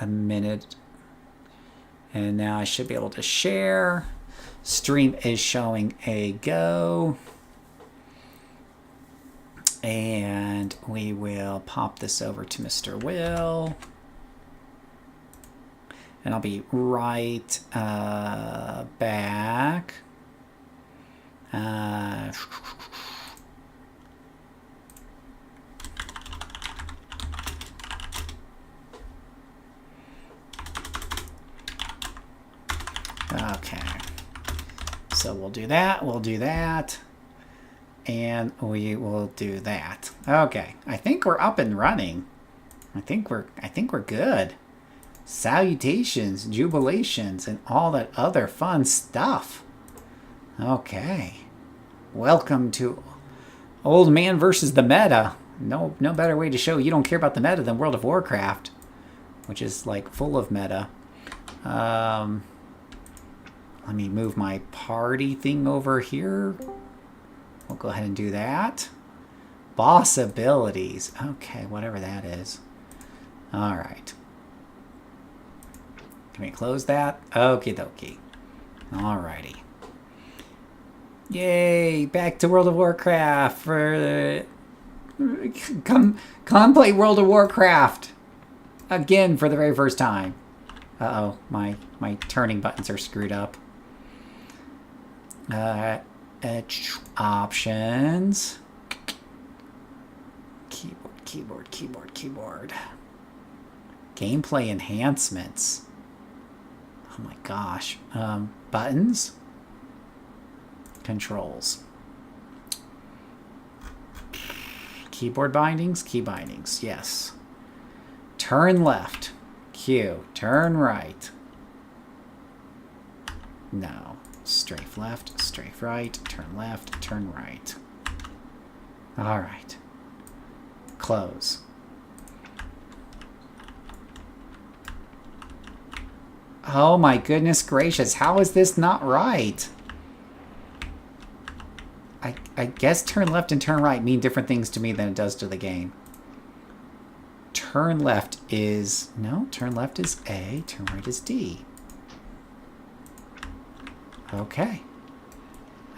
a minute. And now I should be able to share. Stream is showing a go. And we will pop this over to Mr. Will. And I'll be right back. Okay. So we'll do that. We'll do that. And we will do that. Okay. I think we're up and running. I think we're good. Salutations, jubilations, and all that other fun stuff. Okay. Welcome to Old Man versus the Meta. No better way to show you don't care about the meta than World of Warcraft, which is like full of meta. Let me move my party thing over here. We'll go ahead and do that. Boss abilities. Okay, whatever that is. All right. Can we close that? Okie dokie. Alrighty. Yay! Back to World of Warcraft for come play World of Warcraft again for the very first time. Uh-oh, my turning buttons are screwed up. Options. Keyboard. Gameplay enhancements. Oh my gosh. Buttons. Controls. Keyboard bindings. Key bindings. Yes. Turn left. Q. Turn right. No. Strafe left. Strafe right. Turn left. Turn right. All right. Close. Oh my goodness gracious, how is this not right? I guess turn left and turn right mean different things to me than it does to the game. Turn left is... No, turn left is A, turn right is D. Okay.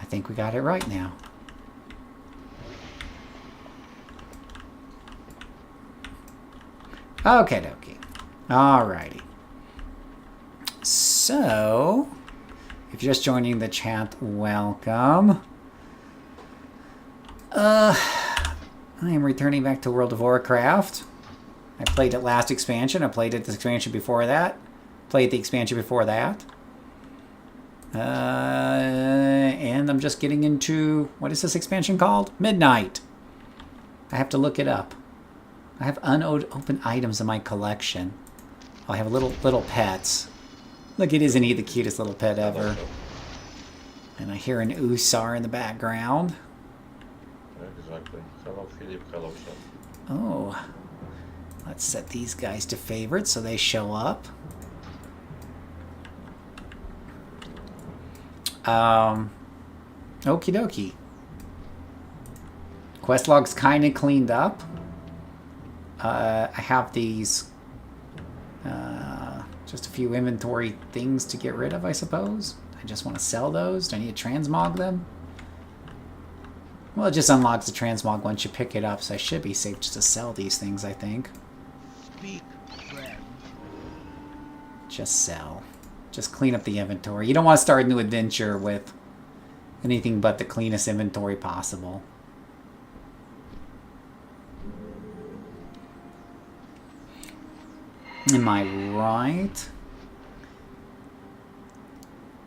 I think we got it right now. Okay, dokie. Alrighty. So, if you're just joining the chat, welcome. I am returning back to World of Warcraft. I played it last expansion. I played it the expansion before that. Played the expansion before that. And I'm just getting into, what is this expansion called? Midnight. I have to look it up. I have unopened items in my collection. Oh, I have little pets. Look, isn't he the cutest little pet ever? And I hear an Usar in the background. Exactly. Hello, Philip. Hello, Sean. Oh. Let's set these guys to favorites so they show up. Okie dokie. Quest log's kind of cleaned up. I have these... just a few inventory things to get rid of, I suppose. I just want to sell those. Do I need to transmog them? Well, it just unlocks the transmog once you pick it up, so I should be safe just to sell these things, I think. Speak, friend. Just sell. Just clean up the inventory. You don't want to start a new adventure with anything but the cleanest inventory possible. Am I right?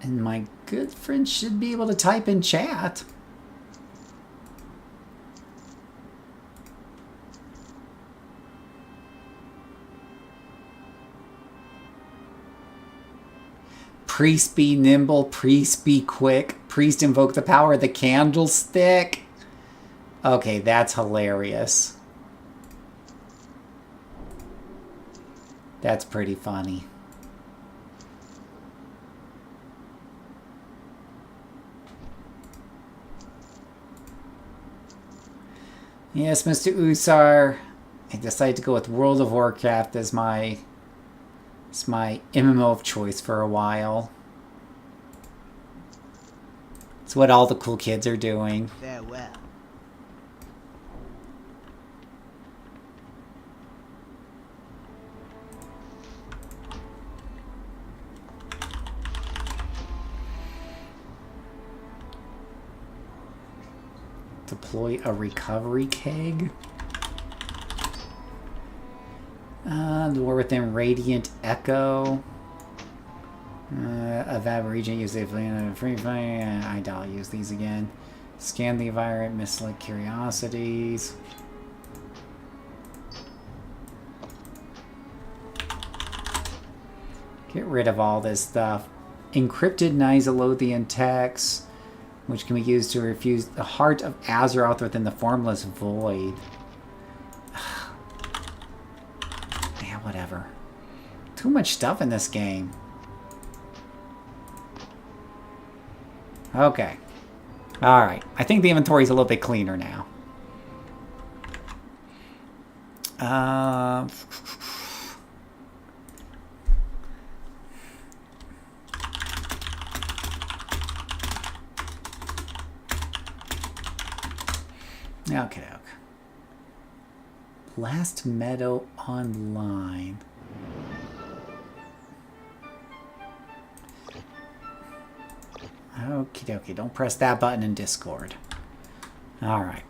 And my good friend should be able to type in chat. Priest be nimble, priest be quick, priest invoke the power of the candlestick. Okay, that's hilarious. That's pretty funny. Yes, Mr. Usar, I decided to go with World of Warcraft as my It's my MMO of choice for a while. It's what all the cool kids are doing. Farewell. Deploy a recovery keg. Lure within Radiant Echo. Evap region, use the free fire. I doubt I'll use these again. Scan the environment, misselect curiosities. Get rid of all this stuff. Encrypted Nizalothian text, which can be used to refuse the heart of Azeroth within the formless void. Yeah, whatever. Too much stuff in this game. Okay. Alright. I think the inventory's a little bit cleaner now. Okay. Last Meadow Online. Okie dokie. Don't press that button in Discord. Alright.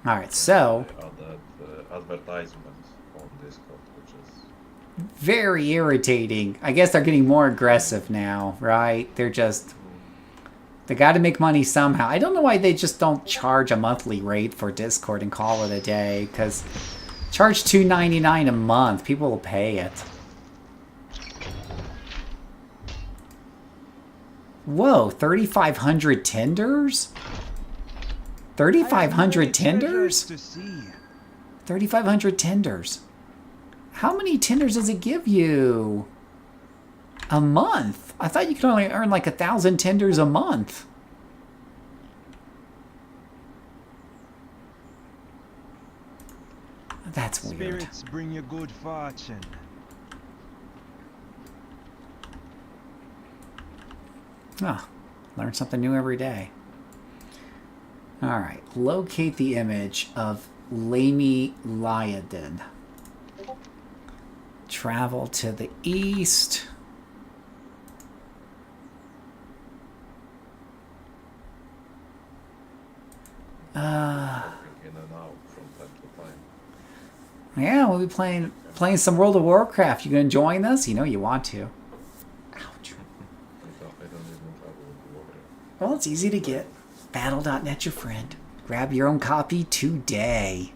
Alright, so... advertisements on Discord, which is... very irritating. I guess they're getting more aggressive now, right? They're just... they got to make money somehow. I don't know why they just don't charge a monthly rate for Discord and call it a day, because charge $2.99 a month. People will pay it. Whoa, 3,500 tenders? 3,500 tenders? 3,500 tenders. How many tenders does it give you? A month? I thought you could only earn like 1,000 tenders a month. That's weird. Spirits bring you good fortune. Oh, learn something new every day. Alright, locate the image of Lamy Liadin. Travel to the east. In and out from time to time. Yeah, we'll be playing some World of Warcraft. You gonna join us? You know you want to. Ouch. I don't even travel with Warcraft. Well, it's easy to get. Battle.net, your friend. Grab your own copy today.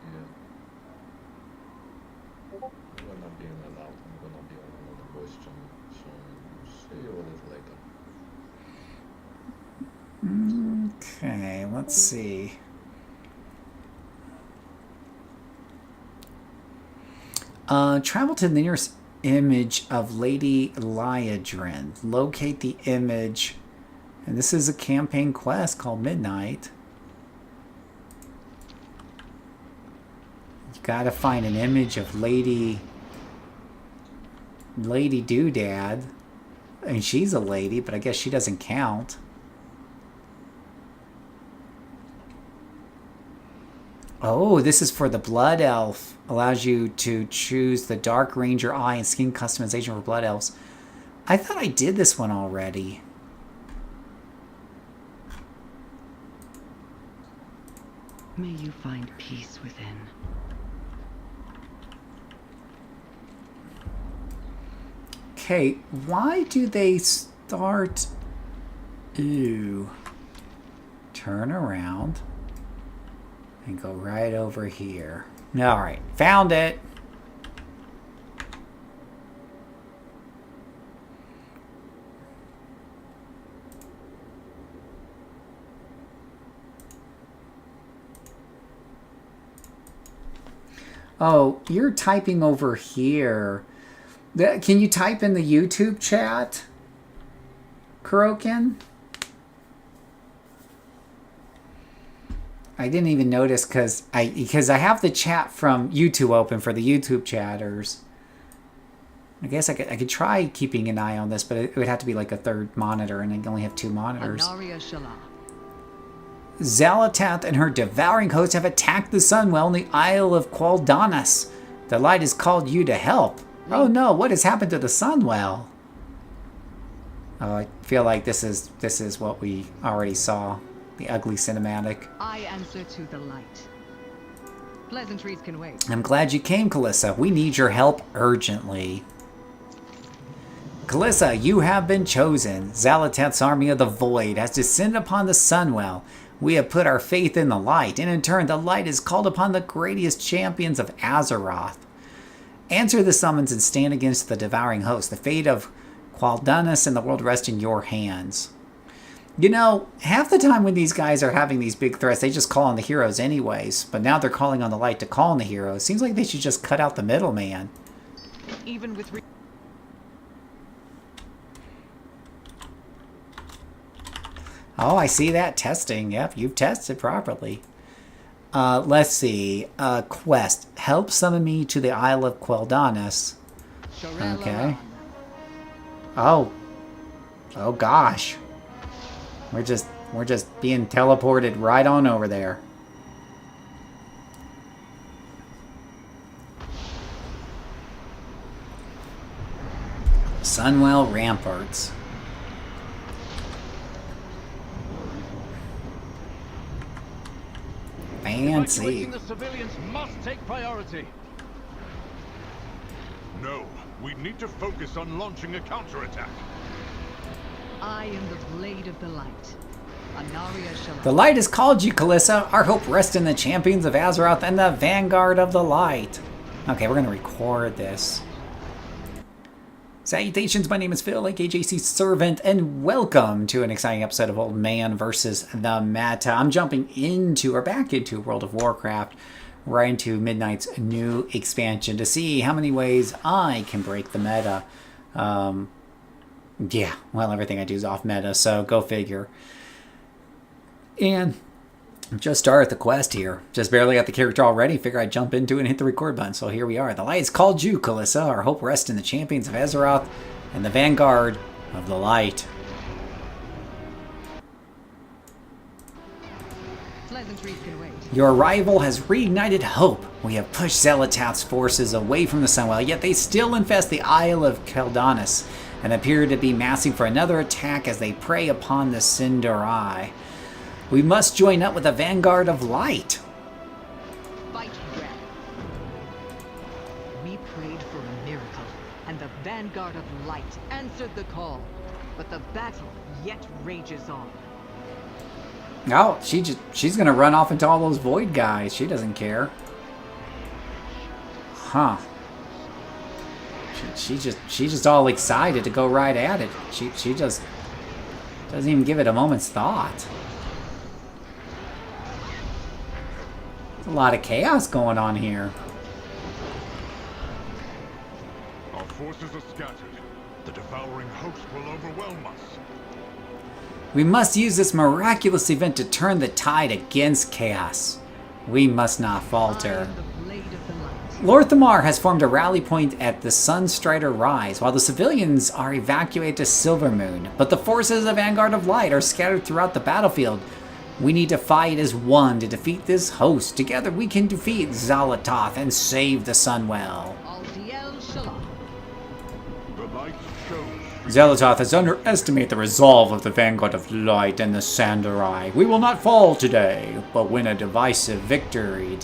Yeah. I'm gonna be in and out. I'm gonna be on the voice channel. So see you a little later. Okay, let's see. Travel to the nearest image of Lady Liadrin. Locate the image. And this is a campaign quest called Midnight. You gotta find an image of Lady Doodad. I mean, she's a lady, but I guess she doesn't count. Oh, this is for the Blood Elf. Allows you to choose the Dark Ranger eye and skin customization for Blood Elves. I thought I did this one already. May you find peace within. Okay, why do they start... Ooh. Turn around. And go right over here. Alright, found it. Oh, you're typing over here. Can you type in the YouTube chat, Kurokin? I didn't even notice because I have the chat from YouTube open for the YouTube chatters. I guess I could try keeping an eye on this, but it would have to be like a third monitor, and I only have 2 monitors. Anaria Shala. Zalatath and her devouring host have attacked the Sunwell in the Isle of Qualdanas. The light has called you to help. Oh no, what has happened to the Sunwell? Oh, I feel like this is what we already saw. The ugly cinematic. I answer to the light. Pleasantries can wait. I'm glad you came, Kalissa. We need your help urgently. Kalissa, you have been chosen. Zalatath's army of the void has descended upon the Sunwell. We have put our faith in the light, and in turn the light is called upon the greatest champions of Azeroth. Answer the summons and stand against the devouring host. The fate of Qualdanas and the world rest in your hands. You know, half the time when these guys are having these big threats, they just call on the heroes anyways. But now they're calling on the light to call on the heroes. Seems like they should just cut out the middleman. Even with Oh, I see that. Testing. Yep, you've tested properly. Let's see. Quest. Help summon me to the Isle of Qualdanas. Okay. Oh. Oh gosh. We're just being teleported right on over there. Sunwell Ramparts. Fancy. Evacuating the civilians must take priority. No, we need to focus on launching a counterattack. I am the blade of the light. Anaria Shala. The light has called you, Kalissa. Our hope rests in the champions of Azeroth and the vanguard of the light. Okay, we're going to record this. Salutations, my name is Phil, aka JCServant, and welcome to an exciting episode of Old Man versus the Meta. I'm jumping into, or back into, World of Warcraft, right into Midnight's new expansion to see how many ways I can break the meta. Yeah, well, everything I do is off meta, so go figure. And just started the quest here. Just barely got the character already. Figure I'd jump into it and hit the record button. So here we are. The light has called you, Kalissa. Our hope rests in the champions of Azeroth and the vanguard of the light. Pleasantries can wait. Your arrival has reignited hope. We have pushed Zalatath's forces away from the Sunwell, yet they still infest the Isle of Qualdanas and appear to be massing for another attack as they prey upon the Cinder Eye. We must join up with the vanguard of light. Fight red. We prayed for a miracle, and the vanguard of light answered the call. But the battle yet rages on. Oh, she's gonna run off into all those void guys. She doesn't care. Huh. She's just all excited to go right at it. She just doesn't even give it a moment's thought. A lot of chaos going on here. Our forces are scattered. The devouring host will overwhelm us. We must use this miraculous event to turn the tide against chaos. We must not I falter. am the blade of the light. Lord Thamar has formed a rally point at the Sunstrider Rise, while the civilians are evacuated to Silvermoon. But the forces of the Vanguard of Light are scattered throughout the battlefield. We need to fight as one to defeat this host. Together we can defeat Zalatath and save the Sunwell. Aldiel Shala. The light shows. Zalatath has underestimated the resolve of the Vanguard of Light and the Sandarai. We will not fall today, but win a decisive victory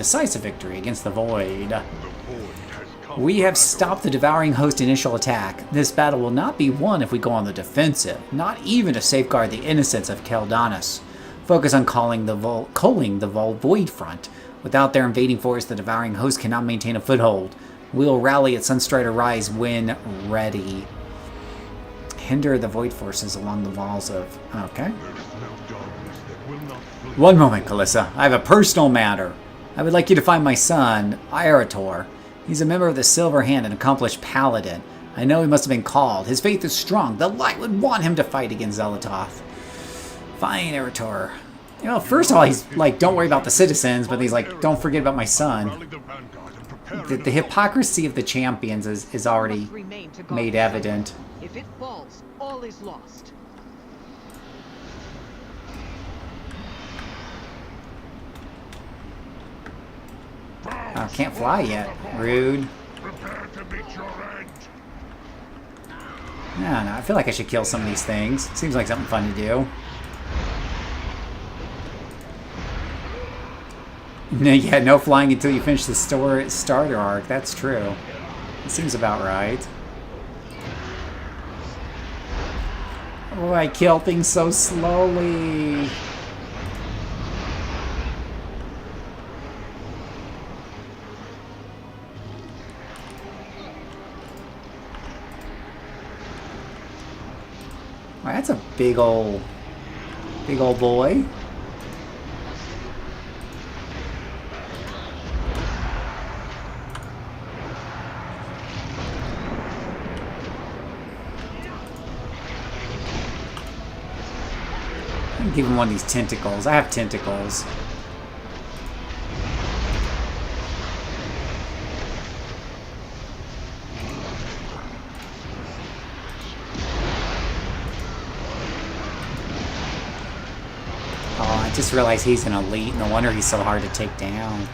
against the Void. The void has come. We have stopped the Devouring Host initial attack. This battle will not be won if we go on the defensive, not even to safeguard the innocence of Qualdanas. Focus on culling the Void front. Without their invading force, the Devouring Host cannot maintain a foothold. We will rally at Sunstrider Rise when ready. Hinder the Void forces along the walls of... Okay. There is no darkness that will not flee. One moment, Kalissa. I have a personal matter. I would like you to find my son, Irator. He's a member of the Silver Hand and accomplished paladin. I know he must have been called. His faith is strong. The light would want him to fight against Zalatath. Fine, Irator. You know, first of all, he's like, don't worry about the citizens, but he's like, don't forget about my son. Rally the vanguard and the hypocrisy of the champions is already Must remain to guard made the site. evident. If it falls, all is lost. Oh, can't fly yet. Rude. Prepare to meet your end. I don't know. I feel like I should kill some of these things. Seems like something fun to do. No, yeah, no flying until you finish the starter arc. That's true. It seems about right. Oh, I kill things so slowly. Wow, that's a big old boy. I'm gonna give him one of these tentacles. I have tentacles. I just realized he's an elite. No wonder he's so hard to take down.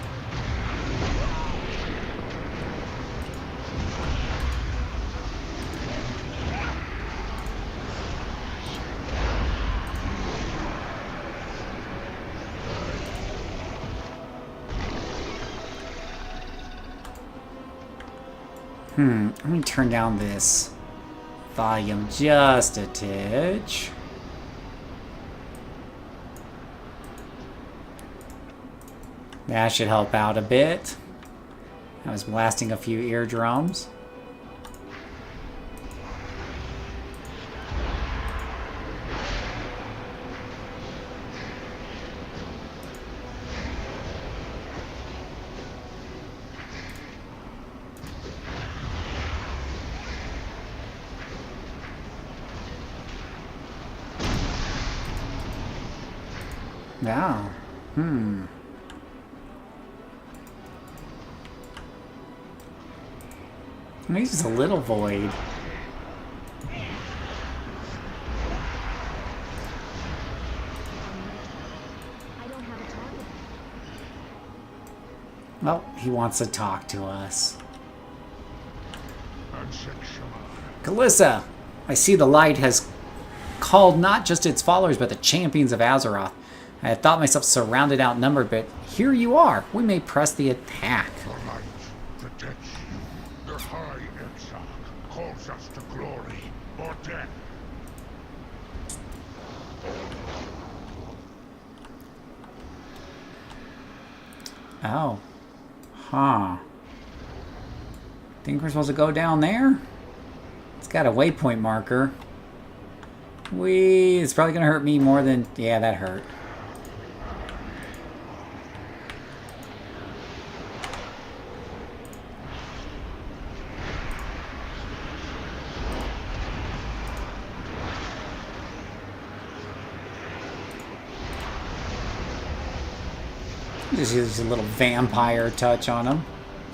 Let me turn down this volume just a titch. That should help out a bit. I was blasting a few eardrums. Wow. He's just a little void. Well, he wants to talk to us. Kalissa, I see the light has called not just its followers, but the champions of Azeroth. I had thought myself surrounded, outnumbered, but here you are. We may press the attack. The light protects you. The High Exarch calls us to glory or death. Oh. Huh. Think we're supposed to go down there? It's got a waypoint marker. It's probably gonna hurt me more than... Yeah, that hurt. Just use a little vampire touch on him.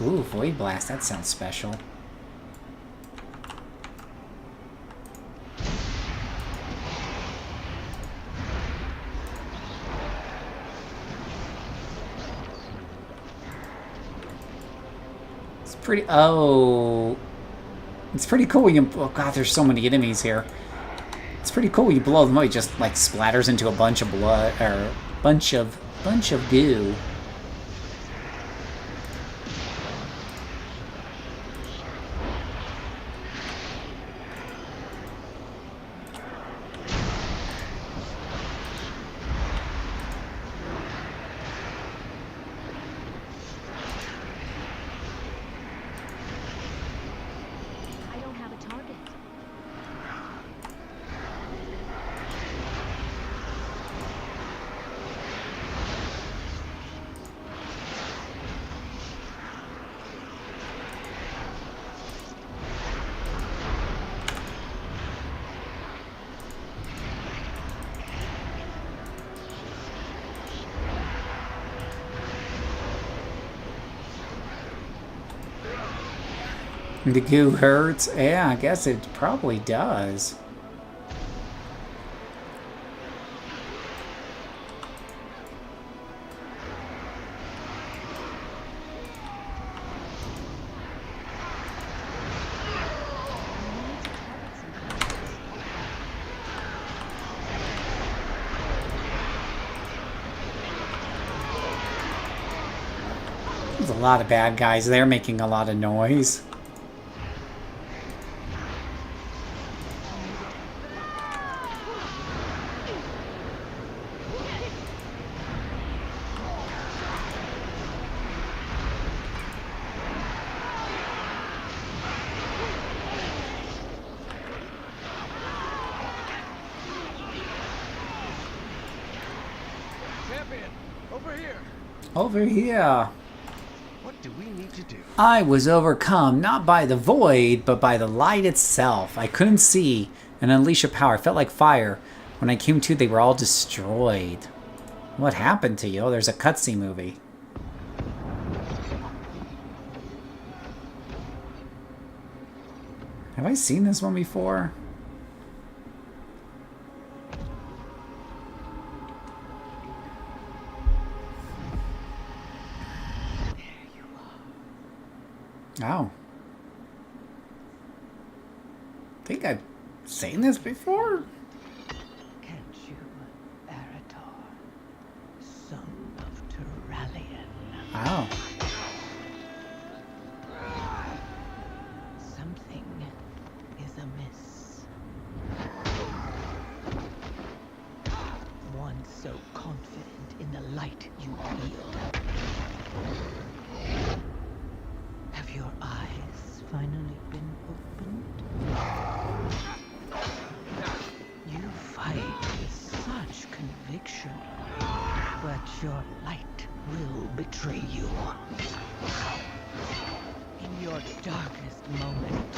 Ooh, Void Blast, that sounds special. It's pretty... Oh... It's pretty cool when you... Oh god, there's so many enemies here. It's pretty cool when you blow them up, it just like splatters into a bunch of blood, or bunch of goo. I don't have a target. The goo hurts? Yeah, I guess it probably does. There's a lot of bad guys there making a lot of noise. Champion, over here. Over here. What do we need to do? I was overcome not by the void, but by the light itself. I couldn't see and unleash a power. I felt like fire. When I came to, they were all destroyed. What happened to you? Oh, there's a cutscene movie. Have I seen this one before? Oh. I think I've seen this before. Can't you, Arator, son of Turalian? Oh. Something is amiss. One so confident in the light you wield. Have your eyes finally been opened? You fight with such conviction, but your light will betray you. In your darkest moment,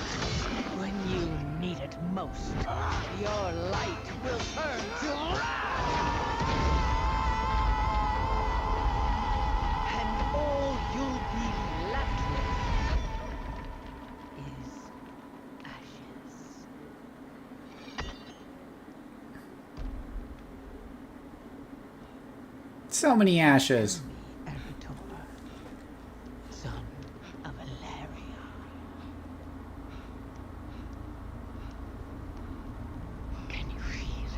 when you need it most, your light will turn to wrath! And all you'll be left with is ashes. So many ashes. Arator, son of Alaria. Can you feel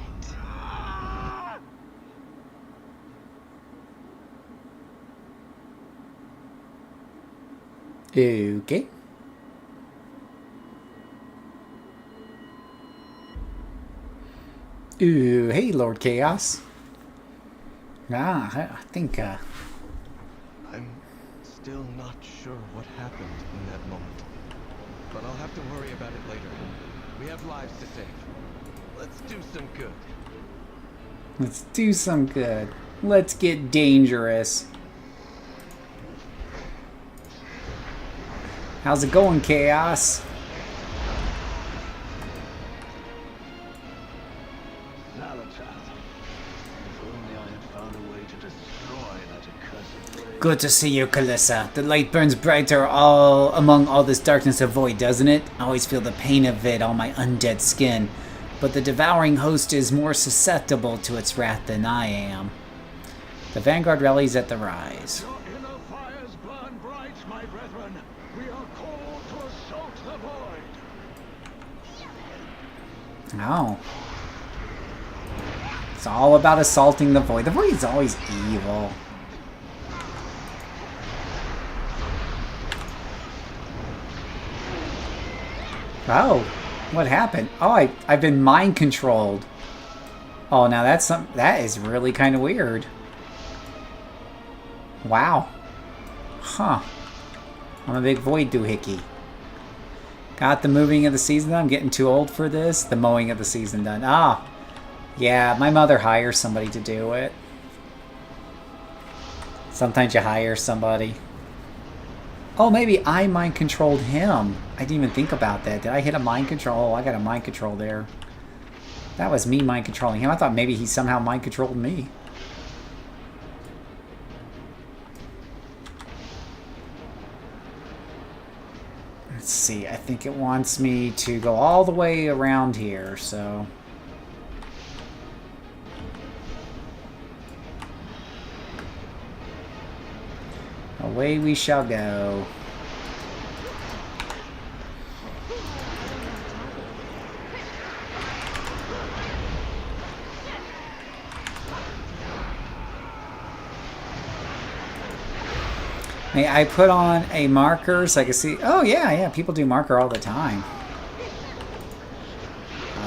it? Okay. Ooh, hey, Lord Chaos. I think, I'm still not sure what happened in that moment. But I'll have to worry about it later. We have lives to save. Let's do some good. let's do some good. Let's get dangerous. How's it going, Chaos? Good to see you, Kalissa. The light burns brighter all among all this darkness of void, doesn't it? I always feel the pain of it on my undead skin. But the devouring host is more susceptible to its wrath than I am. The vanguard rallies at the rise. Your inner fires burn bright, my brethren. We are called to assault the void. Oh. It's all about assaulting the void. The void is always evil. Oh, what happened? Oh, I've been mind controlled. Oh, now that is really kind of weird. Wow. Huh. I'm a big void doohickey. Got the moving of the season done. I'm getting too old for this. The mowing of the season done. Ah. Yeah, my mother hires somebody to do it. Sometimes you hire somebody. Oh, maybe I mind controlled him. I didn't even think about that. Did I hit a mind control? Oh, I got a mind control there. That was me mind controlling him. I thought maybe he somehow mind controlled me. Let's Let's see. I think it wants me to go all the way around here, so... away we shall go. May I put on a marker so I can see? Oh yeah, people do marker all the time.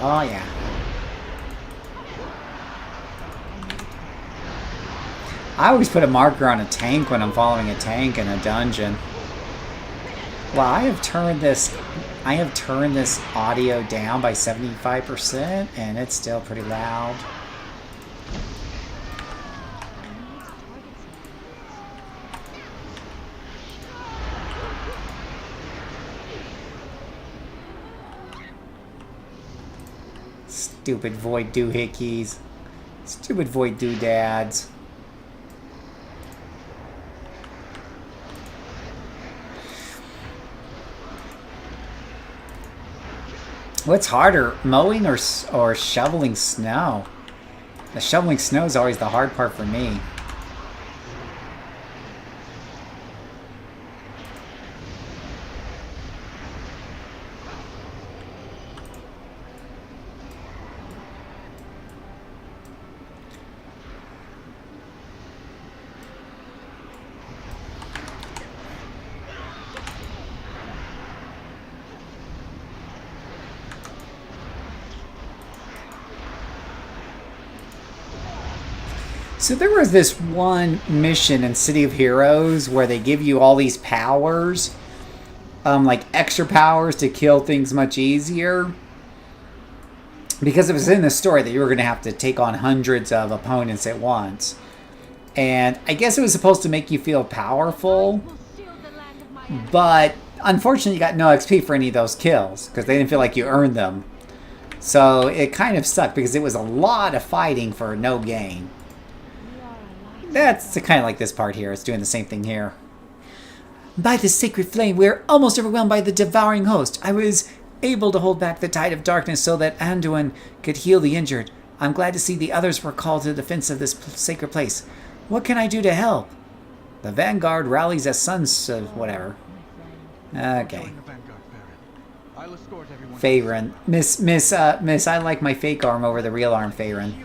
Oh yeah. I always put a marker on a tank when I'm following a tank in a dungeon. Well, I have turned this audio down by 75% and it's still pretty loud. Stupid void doohickeys. Stupid void doodads. What's harder, mowing or shoveling snow? The shoveling snow is always the hard part for me. So there was this one mission in City of Heroes where they give you all these powers, like extra powers to kill things much easier. Because it was in the story that you were going to have to take on hundreds of opponents at once. And I guess it was supposed to make you feel powerful. But unfortunately you got no XP for any of those kills because they didn't feel like you earned them. So it kind of sucked because it was a lot of fighting for no gain. That's kind of like this part here. It's doing the same thing here. By the sacred flame, we are almost overwhelmed by the devouring host. I was able to hold back the tide of darkness so that Anduin could heal the injured. I'm glad to see the others were called to the defense of this sacred place. What can I do to help? The Vanguard rallies as sons of whatever. Okay. Faerun. Miss, I like my fake arm over the real arm, Faerun.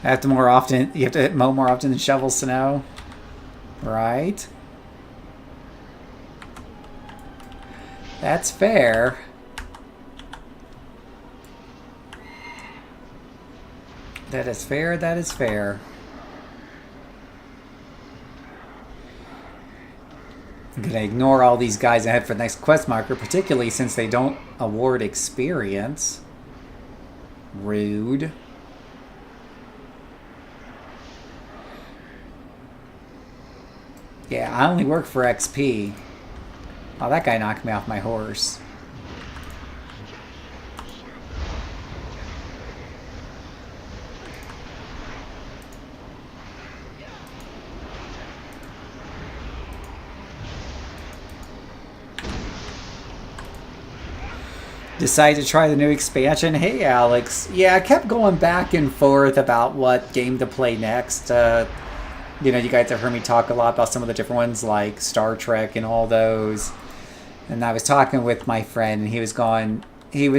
You have to mow more often than shovel snow. Right? That's fair. That is fair, that is fair. I'm gonna ignore all these guys and head for the next quest marker, particularly since they don't award experience. Rude. Yeah, I only work for XP. Oh, that guy knocked me off my horse. Decided to try the new expansion. Hey, Alex. Yeah, I kept going back and forth about what game to play next. You know, you guys have heard me talk a lot about some of the different ones like Star Trek and all those. And I was talking with my friend and he was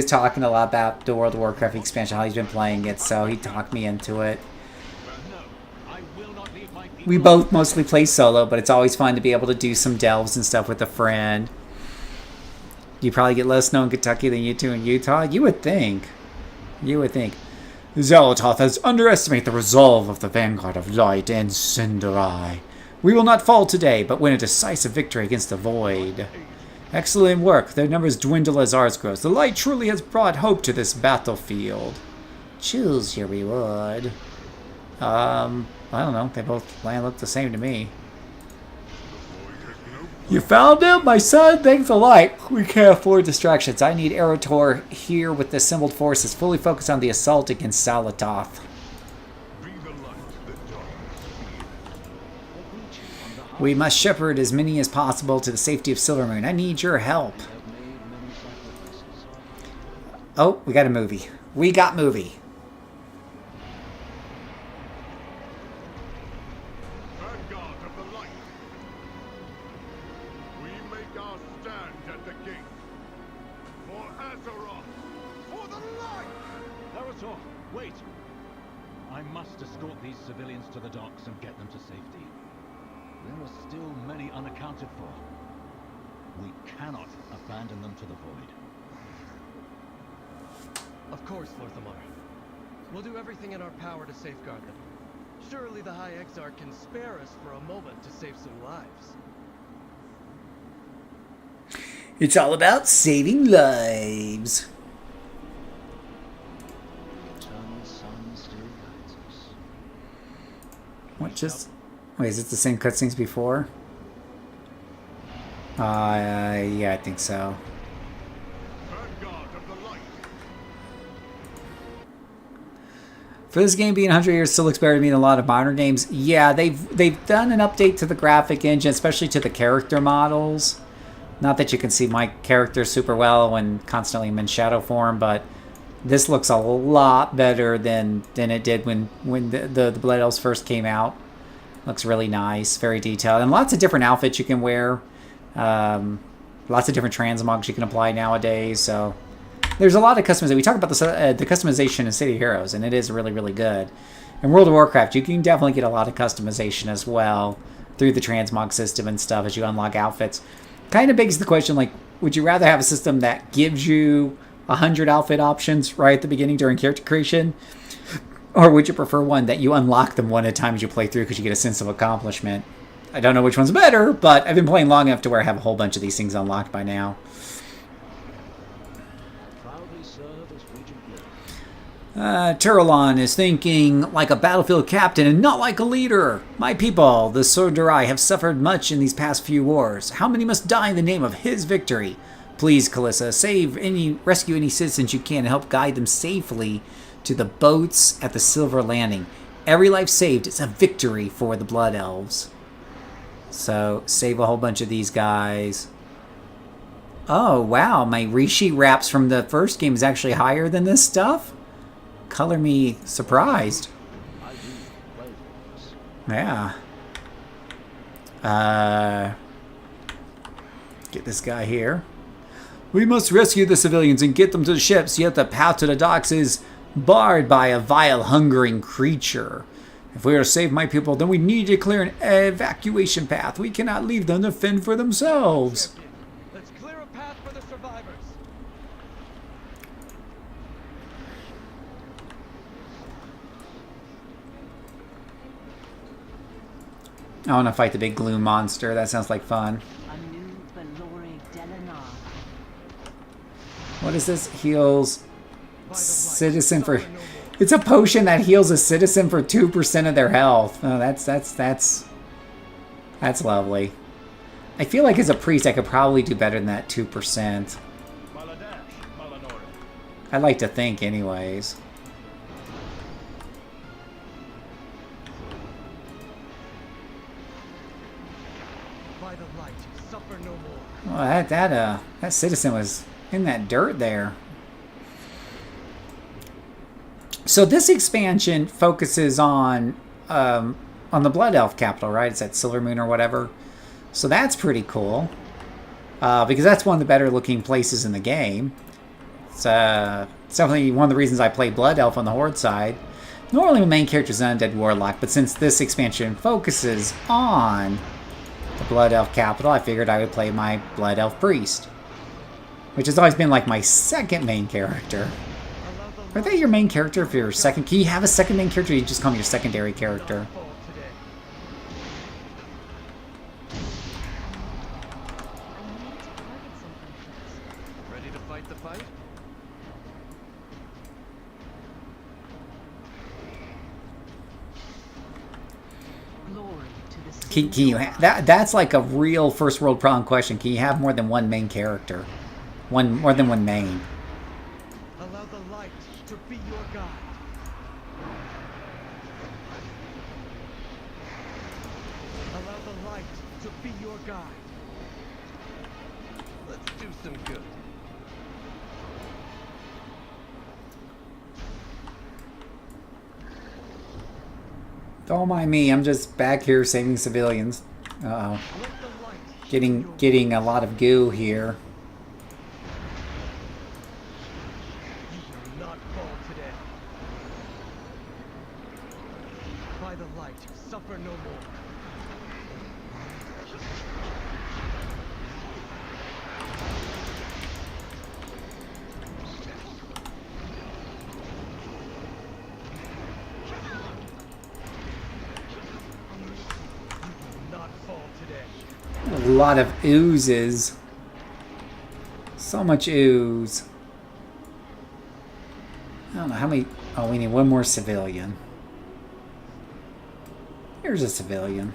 talking a lot about the World of Warcraft expansion, how he's been playing it, so he talked me into it. We both mostly play solo, but it's always fun to be able to do some delves and stuff with a friend. You probably get less snow in Kentucky than you do in Utah? You would think. You would think. Xalatoth has underestimated the resolve of the Vanguard of Light and Cinderai. We will not fall today, but win a decisive victory against the Void. Excellent work. Their numbers dwindle as ours grows. The light truly has brought hope to this battlefield. Choose your reward. I don't know. They both look the same to me. You found him, my son? Thanks a lot. We can't afford distractions. I need Erotor here with the assembled forces fully focused on the assault against Salatoth. We must shepherd as many as possible to the safety of Silvermoon. I need your help. We have made many sacrifices. Oh, we got a movie. We got movie. Vanguard of the light. We make our stand at the gate. For Azeroth. For the light! Naruto, wait! I must escort these civilians to the docks and get them to safety. There are still many unaccounted for. We cannot abandon them to the void. Of course, Lorthamar. We'll do everything in our power to safeguard them. Surely the High Exarch can spare us for a moment to save some lives. It's all about saving lives. Eternal sun still guides us. What just... Wait, is it the same cutscenes before? Yeah, I think so. Vanguard of the light. For this game being 100 years still looks better to me than a lot of modern games. Yeah, they've done an update to the graphic engine, especially to the character models. Not that you can see my character super well when constantly I'm in shadow form, but this looks a lot better than it did when the Blood Elves first came out. Looks really nice, very detailed, and lots of different outfits you can wear. Lots of different transmogs you can apply nowadays. So there's a lot of customization. We talk about the customization in City of Heroes, and it is really, really good. In World of Warcraft, you can definitely get a lot of customization as well through the transmog system and stuff as you unlock outfits. Kind of begs the question, like, would you rather have a system that gives you 100 outfit options right at the beginning during character creation? Or would you prefer one that you unlock them one at a time as you play through because you get a sense of accomplishment? I don't know which one's better, but I've been playing long enough to where I have a whole bunch of these things unlocked by now. Proudly serve as Regent Lord. Turalon is thinking like a battlefield captain and not like a leader. My people, the Sorderai, have suffered much in these past few wars. How many must die in the name of his victory? Please, Kalissa, rescue any citizens you can and help guide them safely to the boats at the Silver Landing. Every life saved is a victory for the Blood Elves. So, save a whole bunch of these guys. Oh, wow. My Rishi wraps from the first game is actually higher than this stuff? Color me surprised. I do well for us. Yeah. Get this guy here. We must rescue the civilians and get them to the ships, yet the path to the docks is barred by a vile, hungering creature. If we are to save my people, then we need to clear an evacuation path. We cannot leave them to fend for themselves. Let's clear a path for the survivors. I want to fight the big glue monster. That sounds like fun. What is this? Heals citizen for... It's a potion that heals a citizen for 2% of their health. Oh, that's lovely. I feel like as a priest, I could probably do better than that 2%. I'd like to think, anyways. By the light, suffer no more. Well, that citizen was in that dirt there. So this expansion focuses on the Blood Elf capital, right? It's at Silvermoon or whatever. So that's pretty cool. Because that's one of the better looking places in the game. It's definitely one of the reasons I play Blood Elf on the Horde side. Normally my main character is an Undead Warlock, but since this expansion focuses on the Blood Elf capital, I figured I would play my Blood Elf Priest. Which has always been like my second main character. Are they your main character if you're second? Can you have a second main character or you just call me your secondary character? Ready to fight the fight? Can you that's like a real first world problem question. Can you have more than one main character? More than one main. Allow the light to be your guide. Allow the light be your guide. Let's do some good. Don't mind me. I'm just back here saving civilians. Uh-oh. Let the light Getting a lot of goo here. You will not fall today. By the light, suffer no more. A lot of oozes. So much ooze. I don't know how many... Oh, we need one more civilian. Here's a civilian.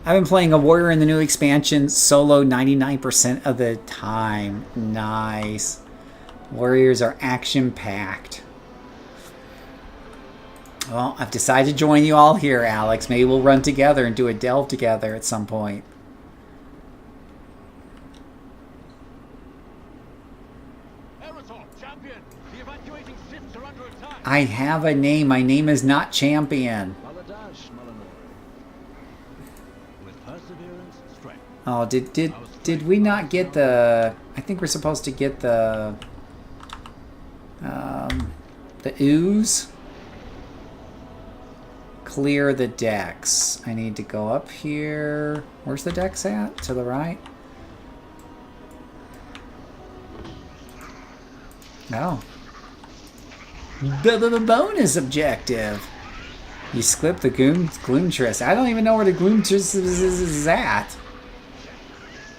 I've been playing a warrior in the new expansion solo 99% of the time. Nice. Warriors are action-packed. Well, I've decided to join you all here, Alex. Maybe we'll run together and do a delve together at some point. Champion, the evacuating ships are under attack. I have a name. My name is not Champion. With perseverance, strength. Oh, did we not get the... I think we're supposed to get the ooze. Clear the decks. I need to go up here. Where's the decks at? To the right? Oh. The bonus objective. You skip the Gloomtress. I don't even know where the Gloomtress is at.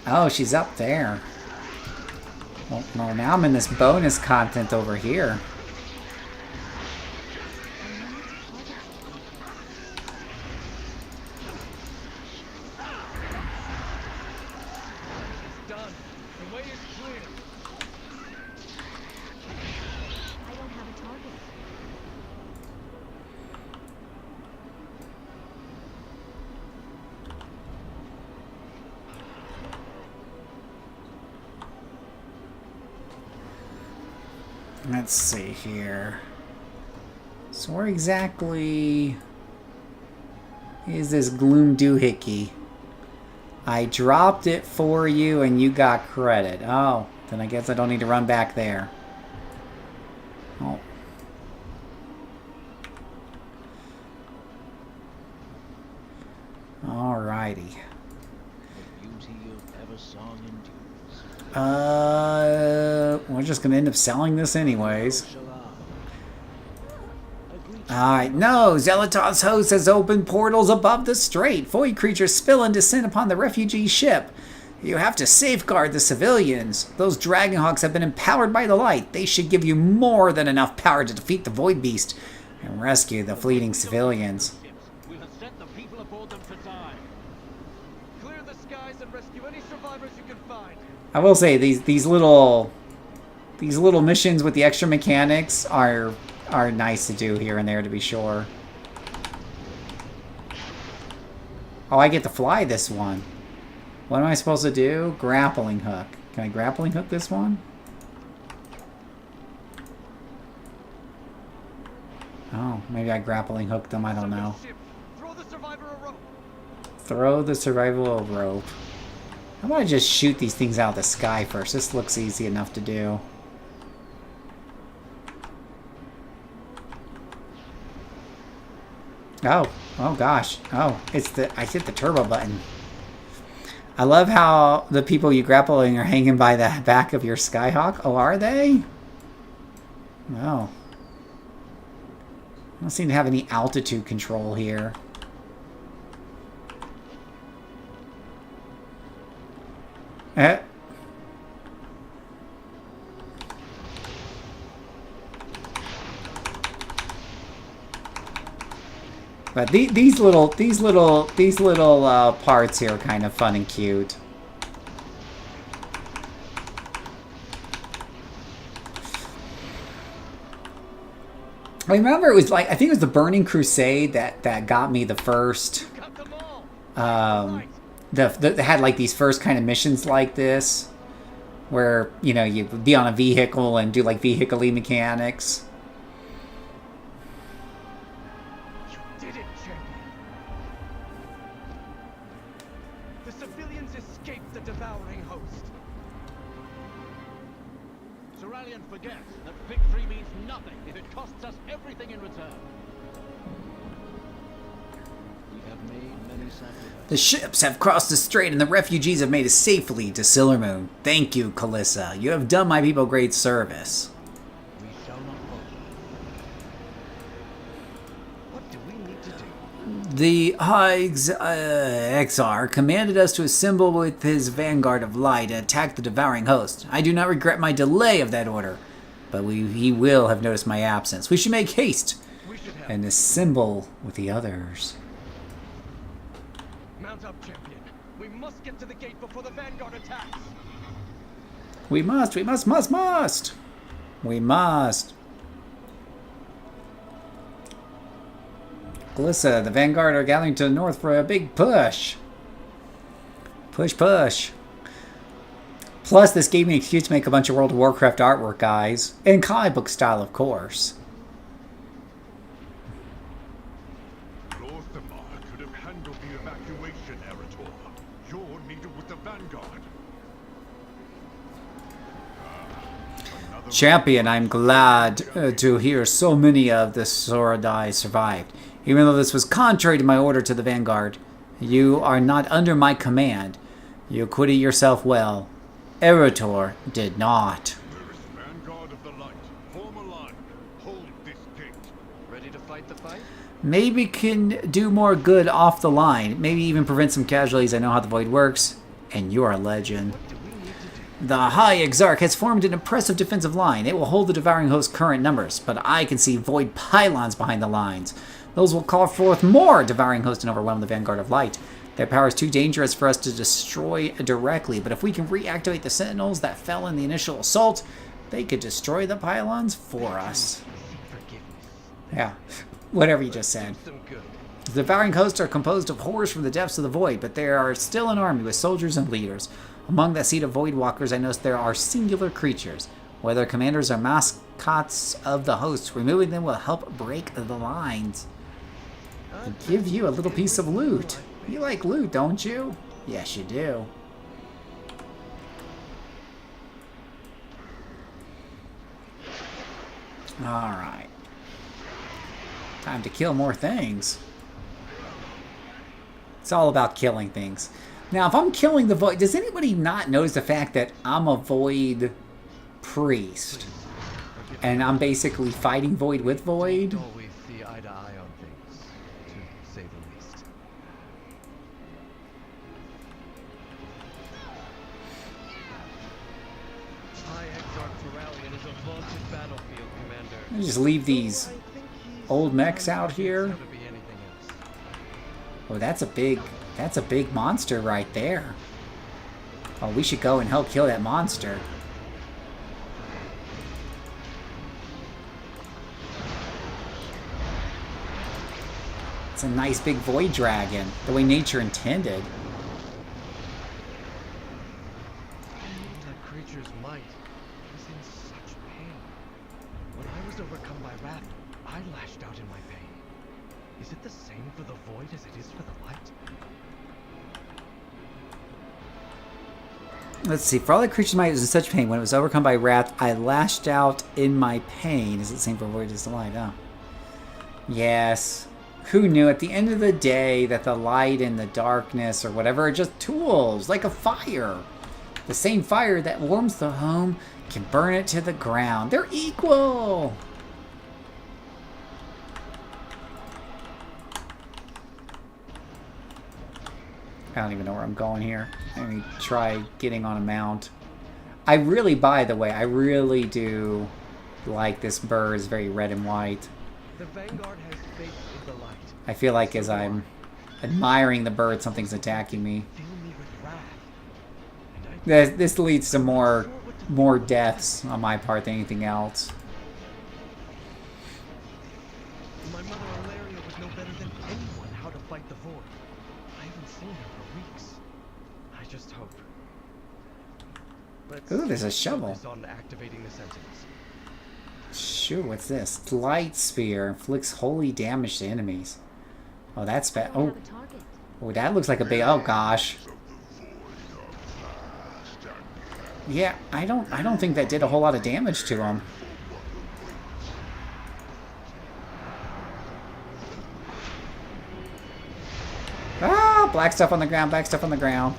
Oh, she's up there. Well, no, now I'm in this bonus content over here. Let's see here. So where exactly is this Gloom Doohickey? I dropped it for you and you got credit. Oh, then I guess I don't need to run back there. Oh. Alrighty. We're just gonna end up selling this anyways. Alright, no! Zelatoth's host has opened portals above the strait. Void creatures spill and descend upon the refugee ship. You have to safeguard the civilians. Those Dragonhawks have been empowered by the light. They should give you more than enough power to defeat the Void Beast and rescue the fleeting civilians. We have sent the people aboard them to die. Clear the skies and rescue any survivors you can find. I will say these little missions with the extra mechanics are nice to do here and there, to be sure. Oh, I get to fly this one. What am I supposed to do? Grappling hook. Can I grappling hook this one? Oh, maybe I grappling hooked them. I don't know. Throw the survivor a rope. Throw the survival rope. How about I just shoot these things out of the sky first? This looks easy enough to do. Oh gosh. Oh, I hit the turbo button. I love how the people you grappling are hanging by the back of your Skyhawk. Oh, are they? No. I don't seem to have any altitude control here. Eh. But these little parts here are kind of fun and cute. I remember it was like, I think it was the Burning Crusade that got me the first They had like these first kind of missions like this, where you know you'd be on a vehicle and do like vehicle-y mechanics. You did it, champion. The civilians escaped the devouring host. Seralian forgets that victory means nothing if it costs us everything in return. We have made many sacrifices. The ships have crossed the strait and the refugees have made it safely to Silvermoon. Thank you, Kalissa. You have done my people great service. We shall not falter. What do we need to do? The High Exar commanded us to assemble with his vanguard of light and attack the devouring host. I do not regret my delay of that order, but he will have noticed my absence. We should make haste We should have. and assemble with the others. Mount up, champion. We must get to the gate before the vanguard attacks. We must. We must. Kalissa, the vanguard are gathering to the north for a big push. Push. Plus, this gave me an excuse to make a bunch of World of Warcraft artwork, guys. In comic book style, of course. Lord Thamar could have handled the evacuation, Erator. You're needed with the vanguard. Champion, I'm glad to hear so many of the Soradai survived. Even though this was contrary to my order to the vanguard, you are not under my command. You acquitted yourself well. Erator did not. There is vanguard of the light. Form a line. Hold this gate. Ready to fight the fight? Maybe can do more good off the line. Maybe even prevent some casualties. I know how the Void works. And you're a legend. What do we need to do? The High Exarch has formed an impressive defensive line. It will hold the devouring host's current numbers, but I can see Void pylons behind the lines. Those will call forth more devouring hosts and overwhelm the Vanguard of Light. Their power is too dangerous for us to destroy directly, but if we can reactivate the sentinels that fell in the initial assault, they could destroy the pylons for us. Forgiveness. Yeah, whatever you just said. Some good. The devouring hosts are composed of horrors from the depths of the void, but they are still an army with soldiers and leaders. Among that seat of void walkers, I noticed there are singular creatures. Whether commanders or mascots of the hosts, removing them will help break the lines. And give you a little piece of loot. You like loot, don't you? Yes, you do. Alright. Time to kill more things. It's all about killing things. Now, if I'm killing the Void, does anybody not notice the fact that I'm a Void priest? And I'm basically fighting Void with Void? Don't always see eye to eye on things, to say the least. High Exarch Seralian is a vaunted battlefield commander. Let me just leave these old mechs out here. How to be anything else. Oh, that's a big monster right there. Oh, we should go and help kill that monster. It's a nice big void dragon, the way nature intended. That creature's might was in such pain. When I was overcome by wrath, I lashed out in my pain. Is it the same for the void as it is for the light? Let's see. For all the creatures might was in such pain, when it was overcome by wrath, I lashed out in my pain. Is it the same for void as the light? Oh. Yes. Who knew at the end of the day that the light and the darkness or whatever are just tools, like a fire. The same fire that warms the home can burn it to the ground. They're equal. I don't even know where I'm going here. Let me try getting on a mount. I really, by the way, I really do like this bird. It's very red and white. The Vanguard has faith in the light. I feel like as I'm admiring the bird, something's attacking me. Fill me with wrath. And I This leads to more deaths on my part than anything else. My mother Ilaria would know better than anyone how to fight the void. I haven't seen seen her for weeks. I just hope. Let's Ooh, there's a shovel. focus on activating the sentinels. Sure, what's this? Light Spear. Inflicts holy damage to enemies. Oh, that's bad. I Oh, have a target. oh, that looks like a big... Oh, gosh. Yeah, I don't think that did a whole lot of damage to him. Ah, black stuff on the ground, black stuff on the ground.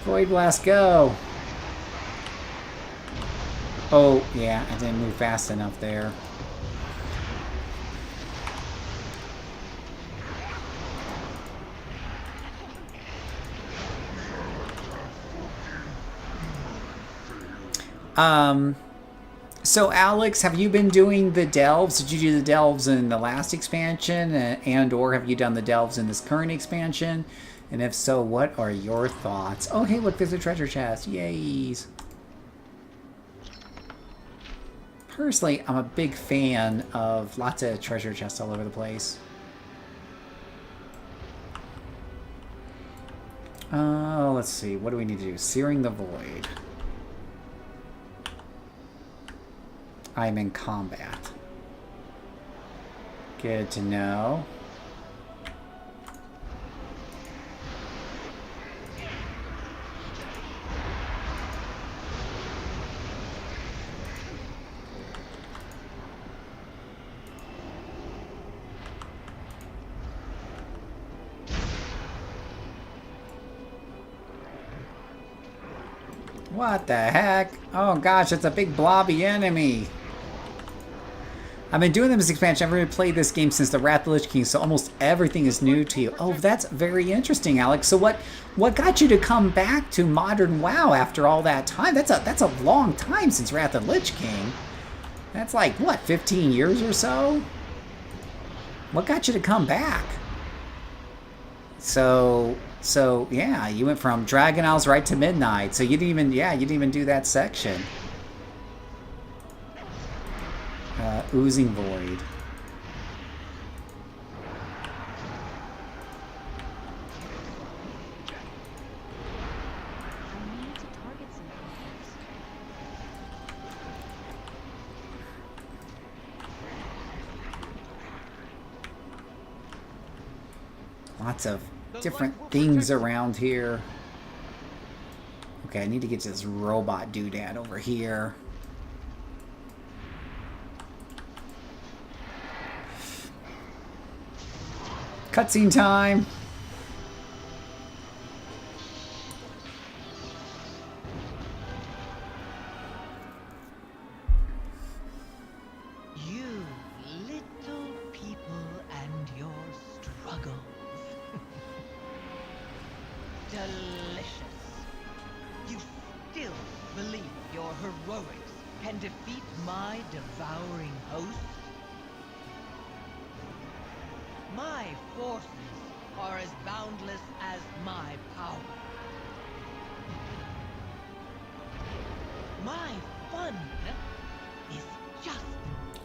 Void Blast, go! Oh, yeah, I didn't move fast enough there. So Alex, have you been doing the delves? Did you do the delves in the last expansion, and or have you done the delves in this current expansion? And if so, what are your thoughts? Oh, hey, look, there's a treasure chest. Yays. Personally, I'm a big fan of lots of treasure chests all over the place. Let's see. What do we need to do? Searing the Void. I'm in combat. Good to know. What the heck? Oh gosh, it's a big blobby enemy. I've been doing this expansion. I've already played this game since the Wrath of the Lich King, so almost everything is new to you. Oh, that's very interesting, Alex. So what got you to come back to modern WoW after all that time? That's a long time since Wrath of the Lich King. That's like, what, 15 years or so? What got you to come back? So yeah, you went from Dragon Isles right to Midnight. So you didn't even do that section. Oozing Void. I need to target some creatures. Lots of different things around here. Okay, I need to get to this robot doodad over here. Cutscene time. You little people and your struggles. Delicious. You still believe your heroics can defeat my devouring host? My forces are as boundless as my power. My fun is just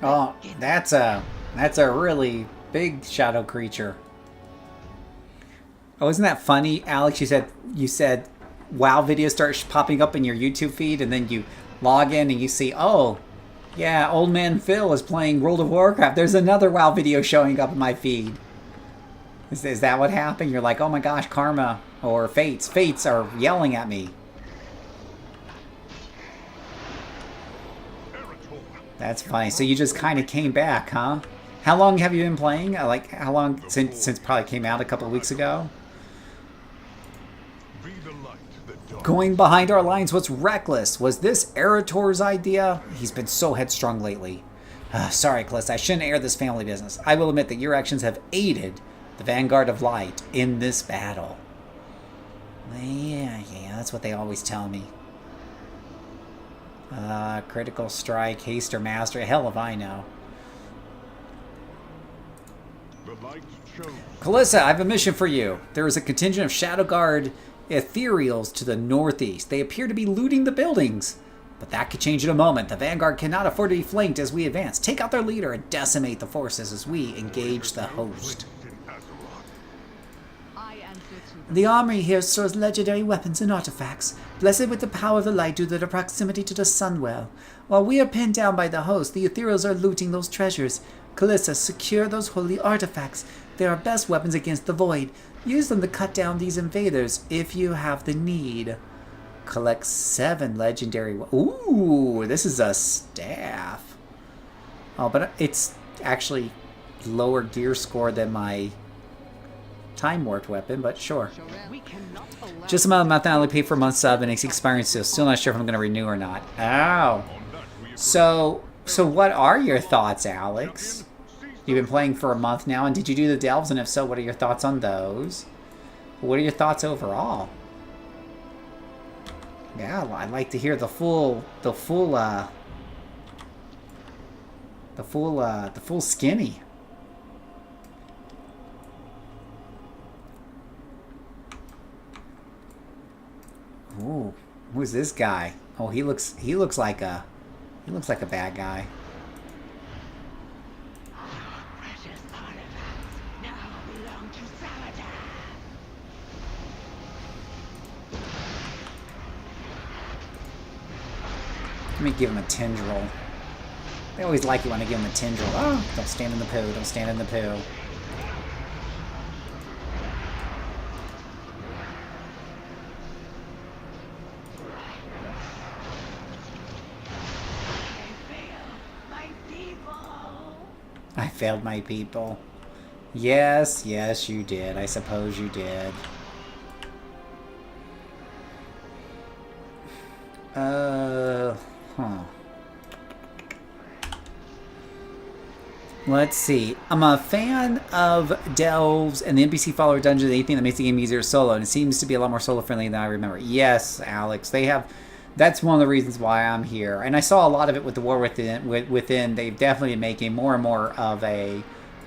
Oh, beginning. that's a really big shadow creature. Oh, isn't that funny, Alex? You said WoW videos start popping up in your YouTube feed, and then you log in and you see, oh, yeah, Old Man Phil is playing World of Warcraft. There's another WoW video showing up in my feed. Is that what happened? You're like, oh my gosh, Karma or Fates are yelling at me. That's funny. So you just kind of came back, huh? How long have you been playing? Like, how long since it probably came out a couple of weeks ago? Going behind our lines, what's reckless? Was this Erator's idea? He's been so headstrong lately. Sorry, Calista, I shouldn't air this family business. I will admit that your actions have aided the Vanguard of Light in this battle. Yeah, that's what they always tell me. Critical strike, haste, or mastery. Hell if I know. Calista, I have a mission for you. There is a contingent of Shadow Guard ethereals to the northeast. They appear to be looting the buildings. But that could change in a moment. The Vanguard cannot afford to be flanked as we advance. Take out their leader and decimate the forces as we engage the host. I answer to The armory here stores legendary weapons and artifacts, blessed with the power of the light due to their proximity to the Sunwell. While we are pinned down by the host, the Ethereals are looting those treasures. Calissa, secure those holy artifacts. They are best weapons against the Void. Use them to cut down these invaders if you have the need. Collect 7 legendary... Ooh, this is a staff. Oh, but it's actually lower gear score than my time warped weapon, but sure. We cannot allow Just about amount that I only pay for a month sub and it's expiring still. Still not sure if I'm going to renew or not. Ow. So what are your thoughts, Alex? You've been playing for a month now, and did you do the delves? And if so, what are your thoughts on those? What are your thoughts overall? Yeah, I'd like to hear the full skinny. Ooh, who's this guy? Oh, he looks like a bad guy. precious artifacts now belong to Salutations. Let me give him a tendril. They always like it when I give him a tendril. Oh, don't stand in the poo. Don't stand in the poo. I failed my people. Yes, yes, you did. I suppose you did. Let's see. I'm a fan of delves and the NPC follower dungeons. Anything that makes the game easier solo, and it seems to be a lot more solo friendly than I remember. Yes, Alex, they have. That's one of the reasons why I'm here, and I saw a lot of it with the War Within. They've definitely been making more and more of a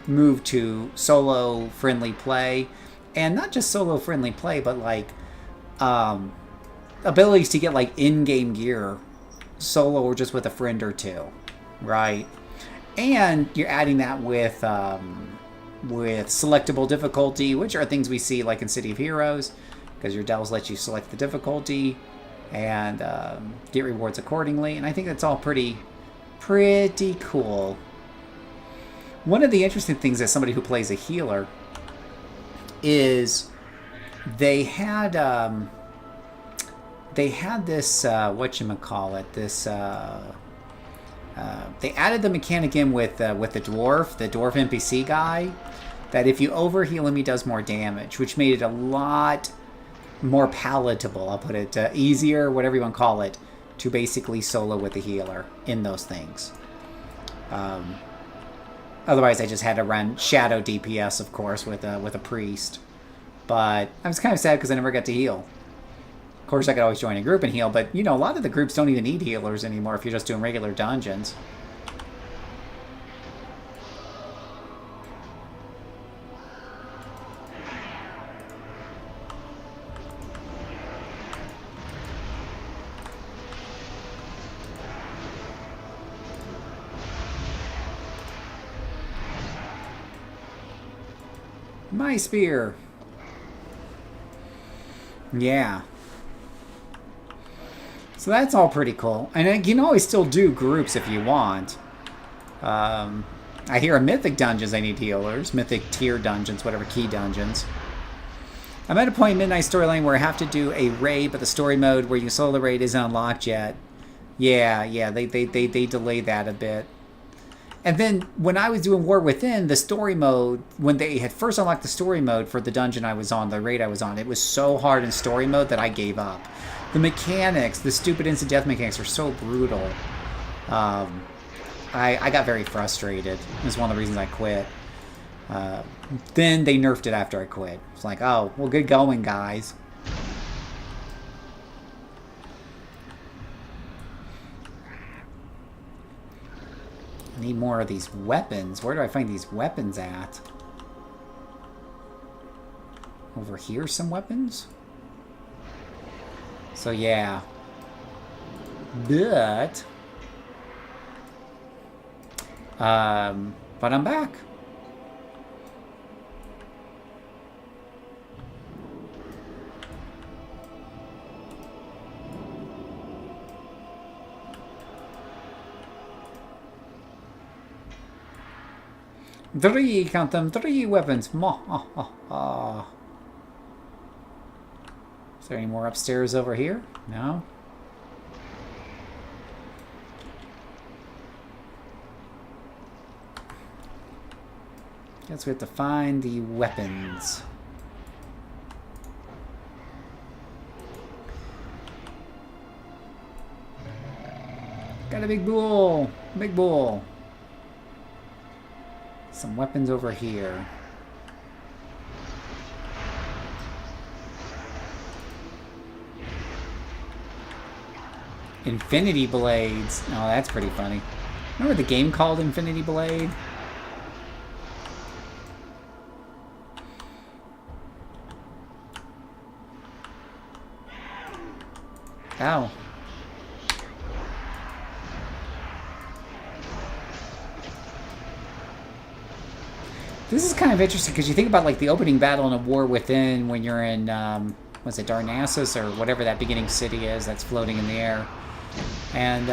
move to solo friendly play, and not just solo friendly play, but like abilities to get like in-game gear solo or just with a friend or two, right? And you're adding that with selectable difficulty, which are things we see like in City of Heroes, because your delves let you select the difficulty and get rewards accordingly. And I think that's all pretty cool. One of the interesting things as somebody who plays a healer is they had this whatchamacallit, this they added the mechanic in with the dwarf NPC guy, that if you overheal him, he does more damage, which made it a lot more palatable. I'll put it easier, whatever you want to call it, to basically solo with the healer in those things. Otherwise, I just had to run shadow DPS, of course, with a priest. But I was kind of sad because I never got to heal. Of course, I could always join a group and heal, but, you know, a lot of the groups don't even need healers anymore if you're just doing regular dungeons. My spear. Yeah. So that's all pretty cool. And you can always still do groups if you want. I hear in Mythic dungeons they need healers. Mythic tier dungeons, whatever, key dungeons. I'm at a point in Midnight Storyline where I have to do a raid, but the story mode where you solo the raid isn't unlocked yet. Yeah, they delayed that a bit. And then when I was doing War Within, the story mode, when they had first unlocked the story mode for the dungeon I was on, the raid I was on, it was so hard in story mode that I gave up. The mechanics, the stupid instant death mechanics are so brutal. I got very frustrated. It's one of the reasons I quit. Then they nerfed it after I quit. It's like, oh, well, good going, guys. I need more of these weapons. Where do I find these weapons at? Over here, some weapons? So, yeah. But I'm back. Count them, 3 weapons. Is there any more upstairs over here? No? Guess we have to find the weapons. Got a big bull. Big bull. Some weapons over here. Infinity Blades. Oh, that's pretty funny. Remember the game called Infinity Blade? Ow. This is kind of interesting because you think about like the opening battle in A War Within when you're in, was it Darnassus or whatever that beginning city is that's floating in the air. And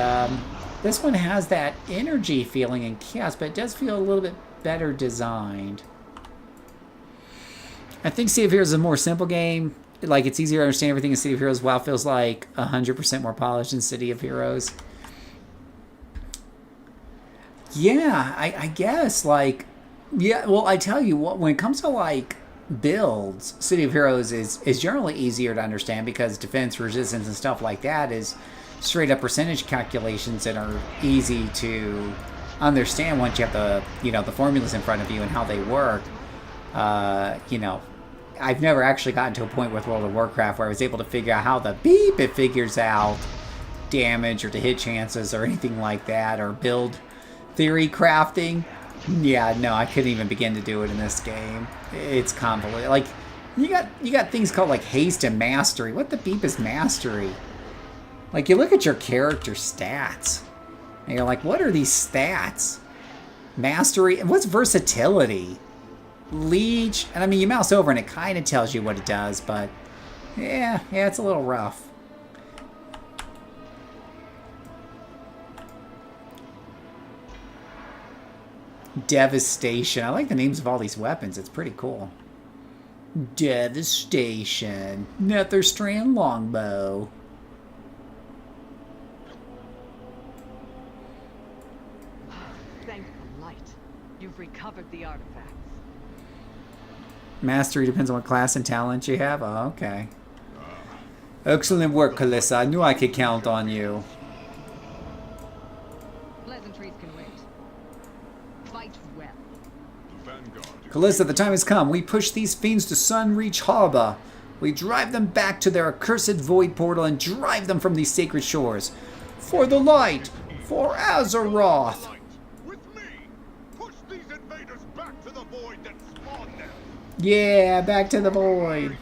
this one has that energy feeling and chaos, but it does feel a little bit better designed. I think City of Heroes is a more simple game. Like, it's easier to understand everything in City of Heroes. WoW feels like 100% more polished than City of Heroes. Yeah, I guess, like... Yeah, well, I tell you what, when it comes to, like, builds, City of Heroes is generally easier to understand because defense, resistance, and stuff like that is straight-up percentage calculations that are easy to understand once you have the, you know, the formulas in front of you and how they work. You know, I've never actually gotten to a point with World of Warcraft where I was able to figure out how the beep it figures out damage or to hit chances or anything like that, or build theory crafting. Yeah, no, I couldn't even begin to do it in this game. It's convoluted. Like, you got things called like haste and mastery. What the beep is mastery? Like, you look at your character stats and you're like, what are these stats? Mastery, and what's versatility? Leech, and I mean, you mouse over and it kind of tells you what it does, but yeah, it's a little rough. Devastation. I like the names of all these weapons. It's pretty cool. Devastation. Netherstrand longbow. Thank the light. You've recovered the artifacts. Mastery depends on what class and talent you have. Oh, okay. Excellent work, Kalissa. I knew I could count on you. Pleasantries can wait. Fight well. Kalissa, the time has come. We push these fiends to Sunreach Harbor. We drive them back to their accursed void portal and drive them from these sacred shores. For the light! For Azeroth! With me, push these invaders back to the void that spawned them. Yeah, back to the void.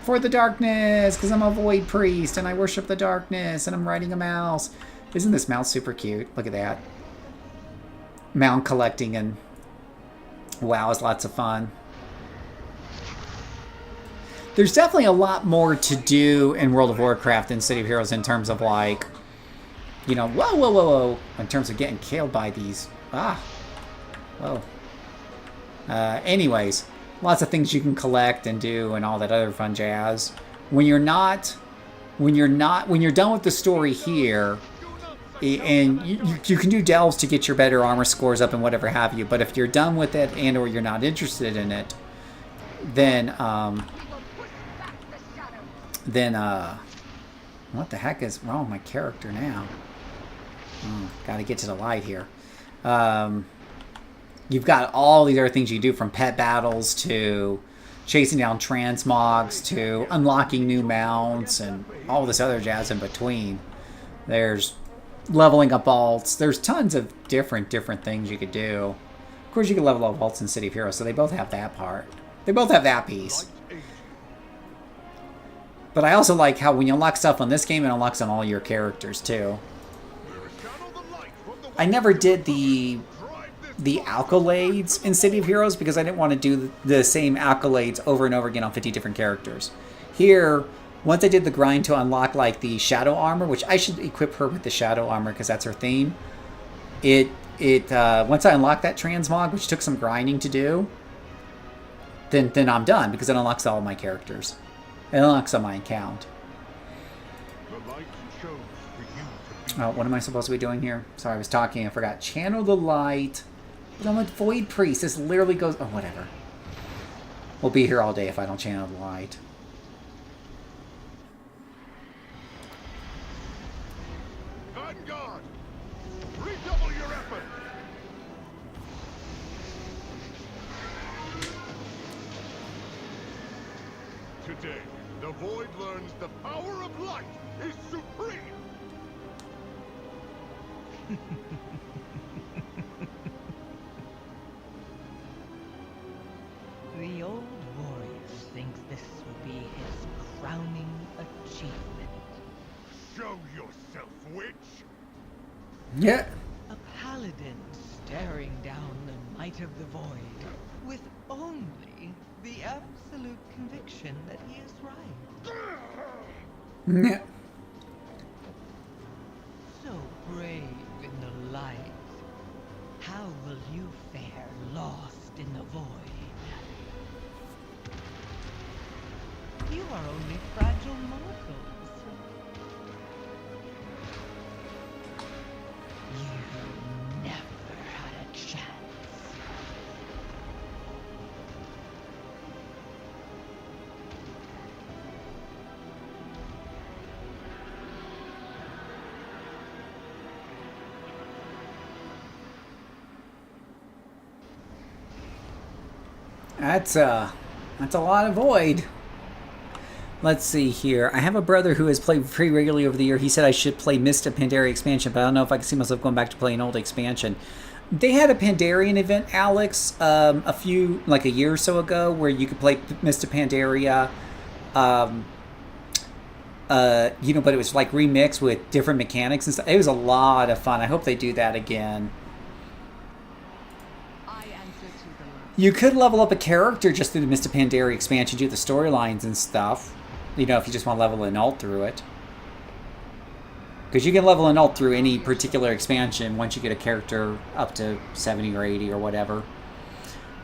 For the darkness, because I'm a void priest and I worship the darkness and I'm riding a mouse. Isn't this mouse super cute? Look at that. Mount collecting and WoW is lots of fun. There's definitely a lot more to do in World of Warcraft than City of Heroes in terms of like, you know, whoa, in terms of getting killed by these. Whoa. Anyways, lots of things you can collect and do and all that other fun jazz. When you're done with the story here, and you can do delves to get your better armor scores up and whatever have you, but if you're done with it and or you're not interested in it, then what the heck is wrong with my character now? Gotta get to the light here. You've got all these other things you do, from pet battles to chasing down transmogs to unlocking new mounts and all this other jazz in between. There's leveling up alts. There's tons of different things you could do. Of course, you can level up alts in City of Heroes, so they both have that part. They both have that piece. But I also like how when you unlock stuff on this game, it unlocks on all your characters too. I never did the accolades in City of Heroes because I didn't want to do the same accolades over and over again on 50 different characters. Here, once I did the grind to unlock like the shadow armor, which I should equip her with the shadow armor because that's her theme. Once I unlocked that transmog, which took some grinding to do, then I'm done because it unlocks all of my characters. It unlocks on my account. Oh, what am I supposed to be doing here? Sorry, I was talking. I forgot. Channel the light. But I'm a void priest. This literally goes... Oh, whatever. We'll be here all day if I don't channel the light. Vanguard! Redouble your effort! Today, the Void learns the power of light is supreme! The old warrior thinks this will be his crowning achievement. Show yourself, witch! Yeah. A paladin staring down the might of the void with only the absolute conviction that he is right. Yeah. So brave in the light. How will you fare lost in the void? You are only fragile mortals. You never had a chance. That's a lot of void. Let's see here. I have a brother who has played pretty regularly over the year. He said I should play Mist of Pandaria expansion, but I don't know if I can see myself going back to playing old expansion. They had a Pandarian event, Alex, like a year or so ago, where you could play Mist of Pandaria. But it was like remixed with different mechanics and stuff. It was a lot of fun. I hope they do that again. You could level up a character just through the Mist of Pandaria expansion, do the storylines and stuff. If you just want to level an alt through it. Because you can level an alt through any particular expansion once you get a character up to 70 or 80 or whatever.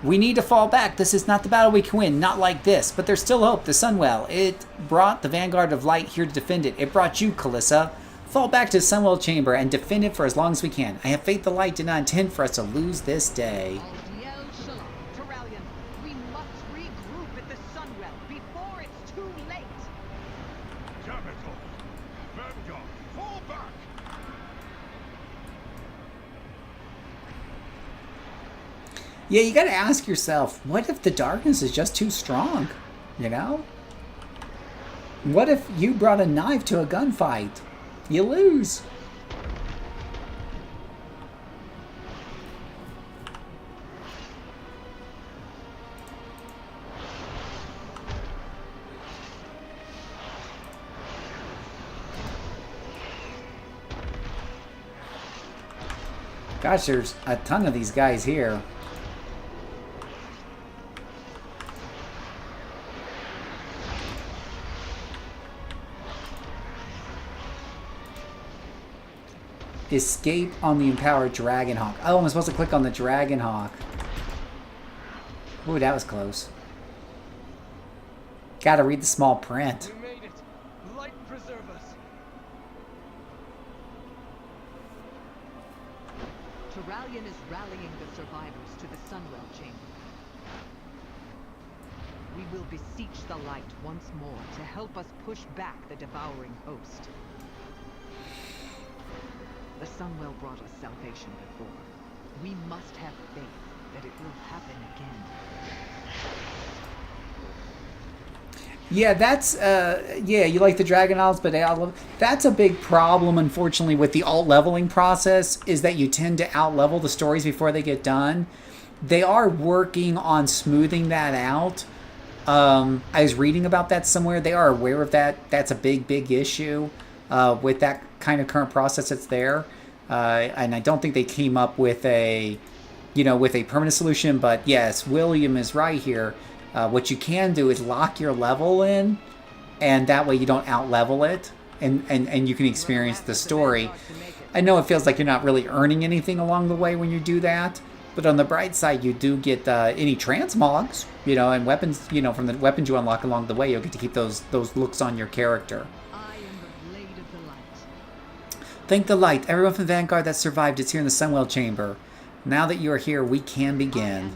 We need to fall back. This is not the battle we can win. Not like this. But there's still hope. The Sunwell. It brought the Vanguard of Light here to defend it. It brought you, Kalissa. Fall back to the Sunwell Chamber and defend it for as long as we can. I have faith the Light did not intend for us to lose this day. Yeah, you gotta ask yourself, what if the darkness is just too strong? What if you brought a knife to a gunfight? You lose. Gosh, there's a ton of these guys here. Escape on the empowered Dragonhawk. Oh, I'm supposed to click on the Dragonhawk. Ooh, that was close. Gotta read the small print. We made it. Light preserve us. Turalian is rallying the survivors to the Sunwell Chamber. We will beseech the light once more to help us push back the devouring host. The Sunwell brought us salvation before. We must have faith that it will happen again. Yeah, that's, you like the Dragon Isles, but that's a big problem, unfortunately, with the alt-leveling process, is that you tend to out-level the stories before they get done. They are working on smoothing that out, I was reading about that somewhere. They are aware of that. That's a big issue with that kind of current process that's there. And I don't think they came up with a, with a permanent solution. But yes, William is right here. What you can do is lock your level in, and that way you don't out-level it, and you can experience the story. I know it feels like you're not really earning anything along the way when you do that, but on the bright side, you do get any transmogs, and weapons, from the weapons you unlock along the way, you'll get to keep those looks on your character. I am the blade of the light. Thank the light. Everyone from the Vanguard that survived is here in the Sunwell Chamber. Now that you are here, we can begin.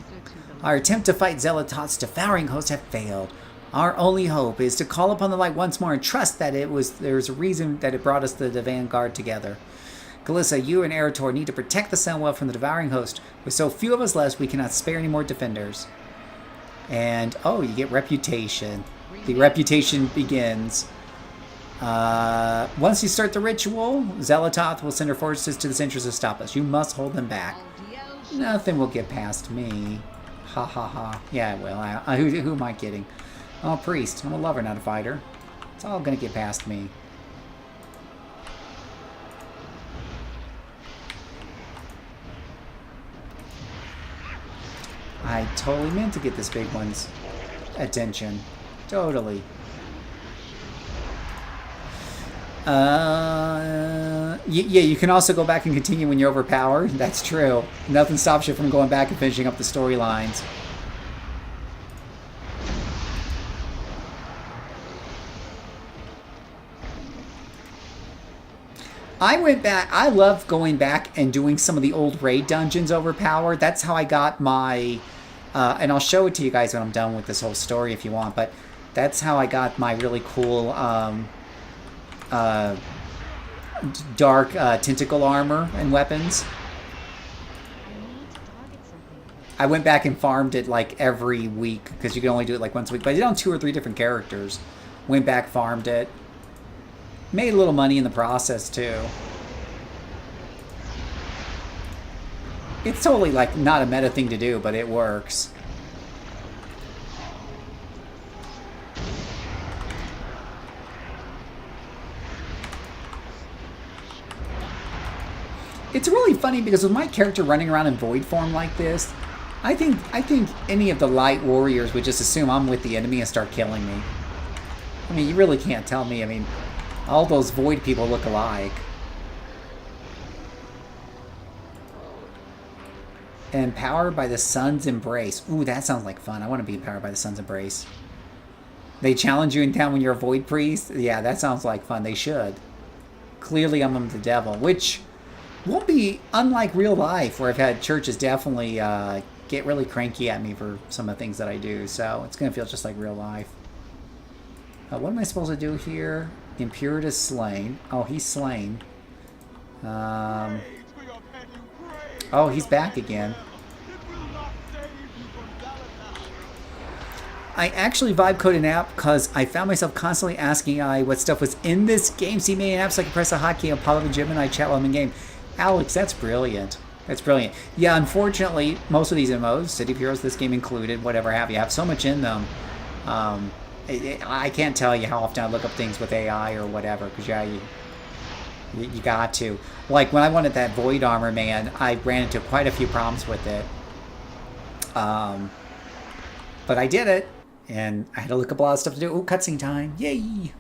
Our attempt to fight Zealotot's devouring host have failed. Our only hope is to call upon the light once more and trust that there's a reason that it brought us the Vanguard together. Calissa, you and Erator need to protect the Sunwell from the devouring host. With so few of us left, we cannot spare any more defenders. And, you get reputation. The reputation begins. Once you start the ritual, Zealototh will send her forces to the centers to stop us. You must hold them back. Nothing will get past me. Ha ha ha. Yeah, it will. Who am I kidding? I'm a priest. I'm a lover, not a fighter. It's all gonna get past me. I totally meant to get this big one's attention. Totally. Yeah, you can also go back and continue when you're overpowered. That's true. Nothing stops you from going back and finishing up the storylines. I went back. I love going back and doing some of the old raid dungeons overpowered. That's how I got my... and I'll show it to you guys when I'm done with this whole story if you want. But that's how I got my really cool... dark tentacle armor and weapons. I went back and farmed it like every week because you can only do it like once a week. But I did it on 2 or 3 different characters. Went back, farmed it. Made a little money in the process too. It's totally like not a meta thing to do, but it works. It's really funny because with my character running around in void form like this, I think any of the light warriors would just assume I'm with the enemy and start killing me. I mean, you really can't tell me. I mean, all those void people look alike. Empowered by the Sun's Embrace. Ooh, that sounds like fun. I want to be empowered by the Sun's Embrace. They challenge you in town when you're a void priest? Yeah, that sounds like fun. They should. Clearly, I'm the devil, which... won't be unlike real life, where I've had churches definitely get really cranky at me for some of the things that I do. So it's going to feel just like real life. What am I supposed to do here? Impurity is slain. Oh, he's slain. Oh, he's back again. I actually vibe coded an app because I found myself constantly asking AI what stuff was in this game. See, made an app so I can press a hotkey on Apollo and Gemini chat while I'm in game. Alex, that's brilliant. That's brilliant. Yeah, unfortunately, most of these MMOs, City of Heroes, this game included, whatever have you, have so much in them. I can't tell you how often I look up things with AI or whatever, because yeah, you got to. Like, when I wanted that Void Armor, man, I ran into quite a few problems with it. But I did it, and I had to look up a lot of stuff to do. Ooh, cutscene time. Yay!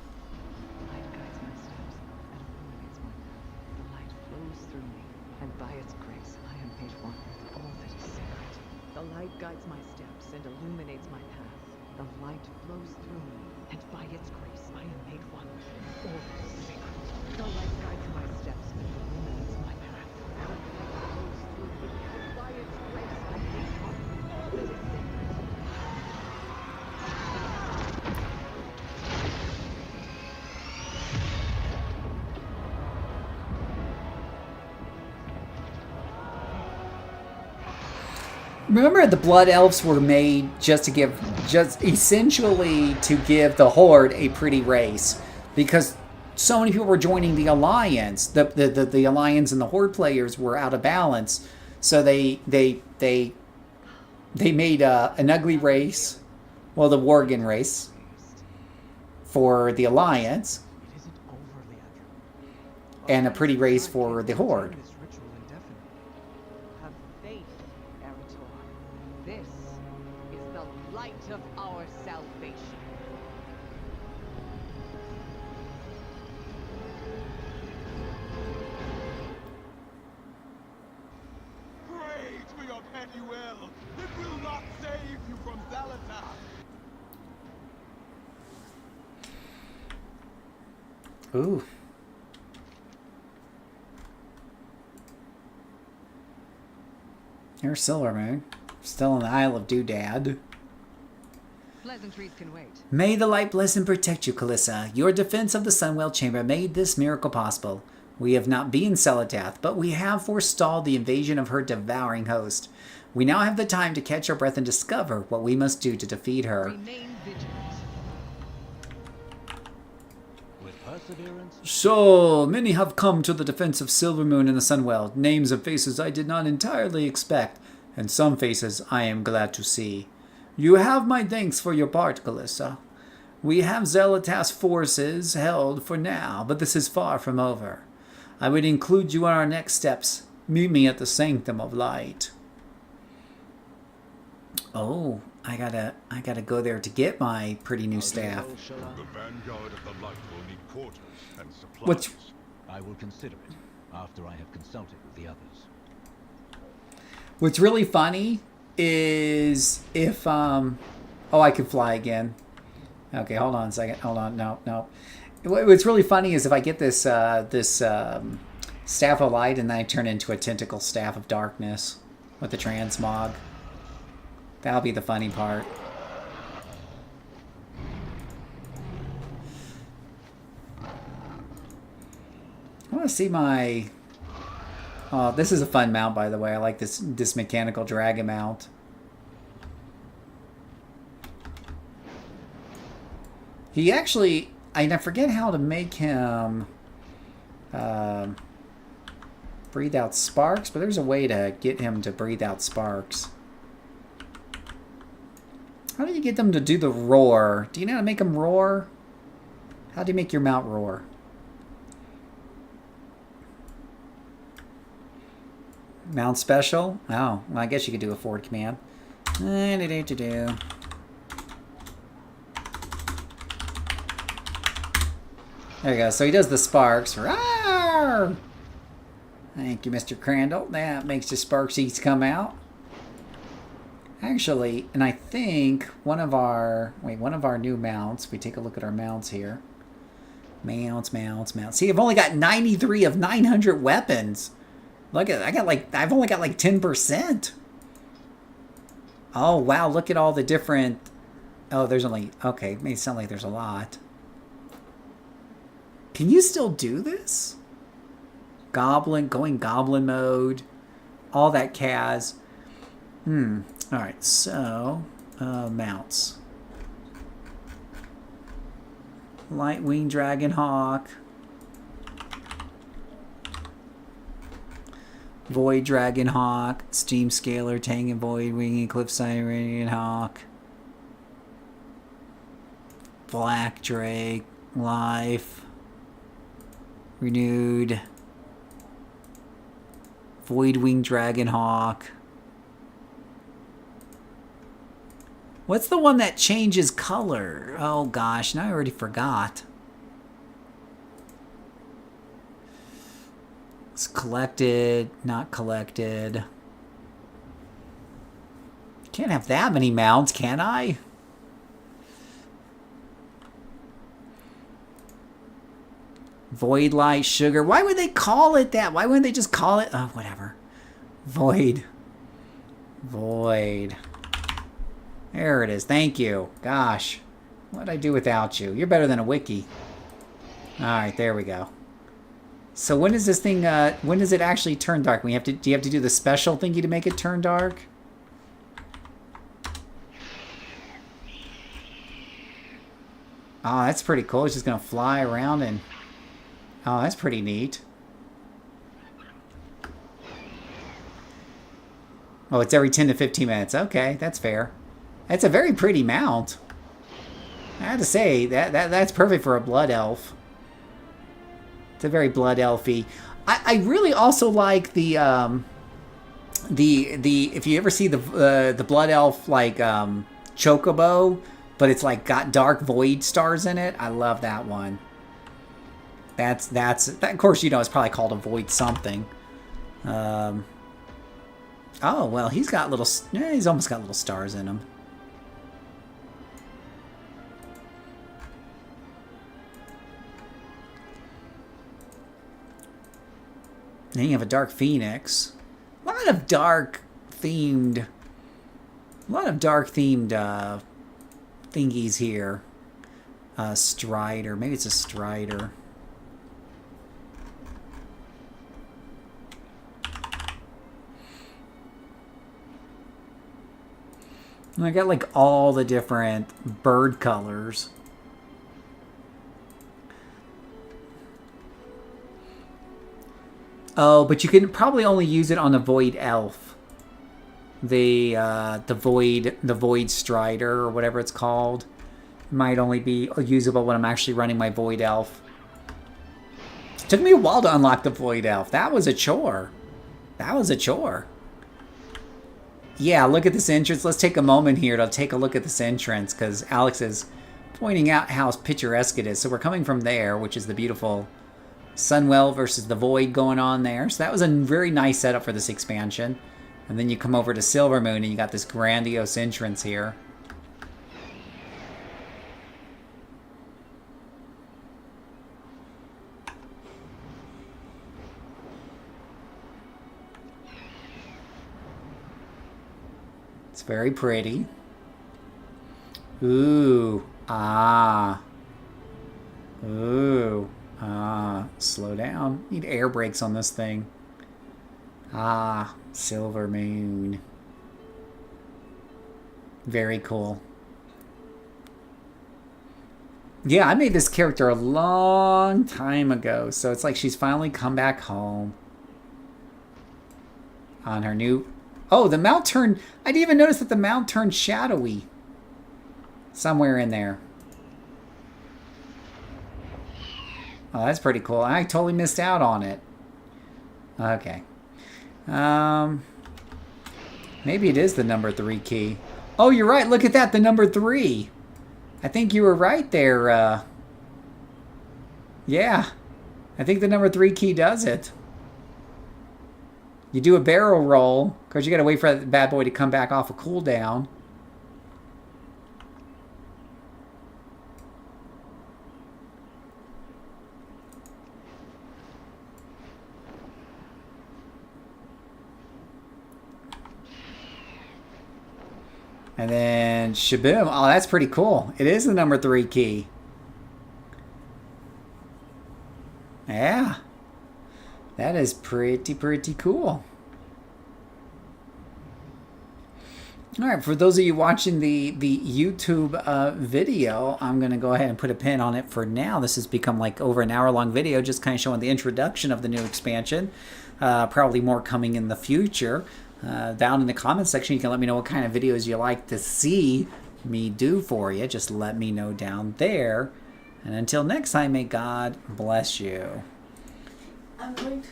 Guides my steps and illuminates my path. The light flows through me, and by its grace I am made one with all that is sacred. The light guides my steps and illuminates my path. The light flows through me, and by its grace I am made one with all that is sacred. Remember, the Blood Elves were made just essentially to give the Horde a pretty race, because so many people were joining the Alliance. The Alliance and the Horde players were out of balance, so they made an ugly race Well, the Worgen race for the Alliance, It isn't overly accurate. and a pretty race for the Horde. This ritual indefinitely. Have faith, Eritor. This is the light of our salvation. Pray to your petty will. It will not save you from Zalata. Ooh. Here's Silvermoon. Still in the Isle of Doodad. Pleasantries can wait. May the light bless and protect you, Kalissa. Your defense of the Sunwell Chamber made this miracle possible. We have not been Celatath, but we have forestalled the invasion of her devouring host. We now have the time to catch our breath and discover what we must do to defeat her. Remain vigilant. With perseverance, So, many have come to the defense of Silvermoon and the Sunwell. Names and faces I did not entirely expect, and some faces I am glad to see. You have my thanks for your part, Kalissa. We have Zelata's forces held for now, but this is far from over. I would include you in our next steps. Meet me at the Sanctum of Light. Oh, I gotta go there to get my pretty new staff. The vanguard of the light will need quarters and supplies. What's I will consider it after I have consulted with the others. What's really funny is if oh, I can fly again. Okay, hold on a second. Hold on. No. What's really funny is if I get this Staff of Light and then I turn into a Tentacle Staff of Darkness with the Transmog. That'll be the funny part. I want to see my... Oh, this is a fun mount, by the way. I like this mechanical dragon mount. He actually... I forget how to make him... breathe out sparks, but there's a way to get him to breathe out sparks. How do you get them to do the roar? Do you know how to make them roar? How do you make your mount roar? Mount special? Oh, well, I guess you could do a forward command. There you go. So he does the sparks. Rawr! Thank you, Mr. Crandall. That makes the sparksies come out. Actually, and I think one of our new mounts, if we take a look at our mounts here. Mounts. See, I've only got 93 of 900 weapons. Look at, I've only got like 10%. Oh, wow, look at all the different, oh, there's only, okay, it may sound like there's a lot. Can you still do this? Going goblin mode, all that Kaz. Alright, so, mounts. Lightwing Dragonhawk. Void Dragonhawk. Steam Scalar, Tang and Void Wing, Eclipse Siren Hawk. Black Drake. Life. Renewed. Void Wing Dragonhawk. What's the one that changes color? Oh gosh, now I already forgot. It's collected, not collected. Can't have that many mounts, can I? Void Light Sugar. Why would they call it that? Why wouldn't they just call it... Oh, whatever. Void. There it is. Thank you. Gosh. What'd I do without you? You're better than a wiki. Alright, there we go. So when does this thing, when does it actually turn dark? Do you have to do the special thingy to make it turn dark? Oh, that's pretty cool. It's just going to fly around and... Oh, that's pretty neat. Oh, it's every 10 to 15 minutes. Okay, that's fair. That's a very pretty mount. I have to say, that's perfect for a blood elf. It's a very blood elfy. I really also like the if you ever see the blood elf like chocobo, but it's like got dark void stars in it. I love that one. That of course, you know, it's probably called a void something. Oh well, he's got little. Yeah, he's almost got little stars in him. Then you have a dark phoenix. A lot of dark themed thingies here. Strider. Maybe it's a strider. And I got like all the different bird colors. Oh, but you can probably only use it on the Void Elf. The Void Strider or whatever it's called. It might only be usable when I'm actually running my Void Elf. It took me a while to unlock the Void Elf. That was a chore. That was a chore. Yeah, look at this entrance. Let's take a moment here to take a look at this entrance because Alex is pointing out how picturesque it is. So we're coming from there, which is the beautiful Sunwell versus the Void going on there. So that was a very nice setup for this expansion. And then you come over to Silvermoon and you got this grandiose entrance here. It's very pretty. Ooh. Ah. Ooh. Ah. Slow down. Need air brakes on this thing. Ah. Silvermoon. Very cool. Yeah, I made this character a long time ago. So it's like she's finally come back home. On her new... Oh, the mount turned... I didn't even notice that the mount turned shadowy. Somewhere in there. Oh, that's pretty cool. I totally missed out on it. Okay. Maybe it is the number 3 key. Oh, you're right. Look at that. The number 3. I think you were right there. Yeah. I think the number 3 key does it. You do a barrel roll, because you got to wait for that bad boy to come back off a cooldown. And then shaboom. Oh, that's pretty cool. It is the number 3 key. Yeah. That is pretty cool. All right, for those of you watching the YouTube video, I'm going to go ahead and put a pin on it for now. This has become like over an hour-long video, just kind of showing the introduction of the new expansion. Probably more coming in the future. Down in the comments section, you can let me know what kind of videos you like to see me do for you. Just let me know down there. And until next time, may God bless you. I'm going to...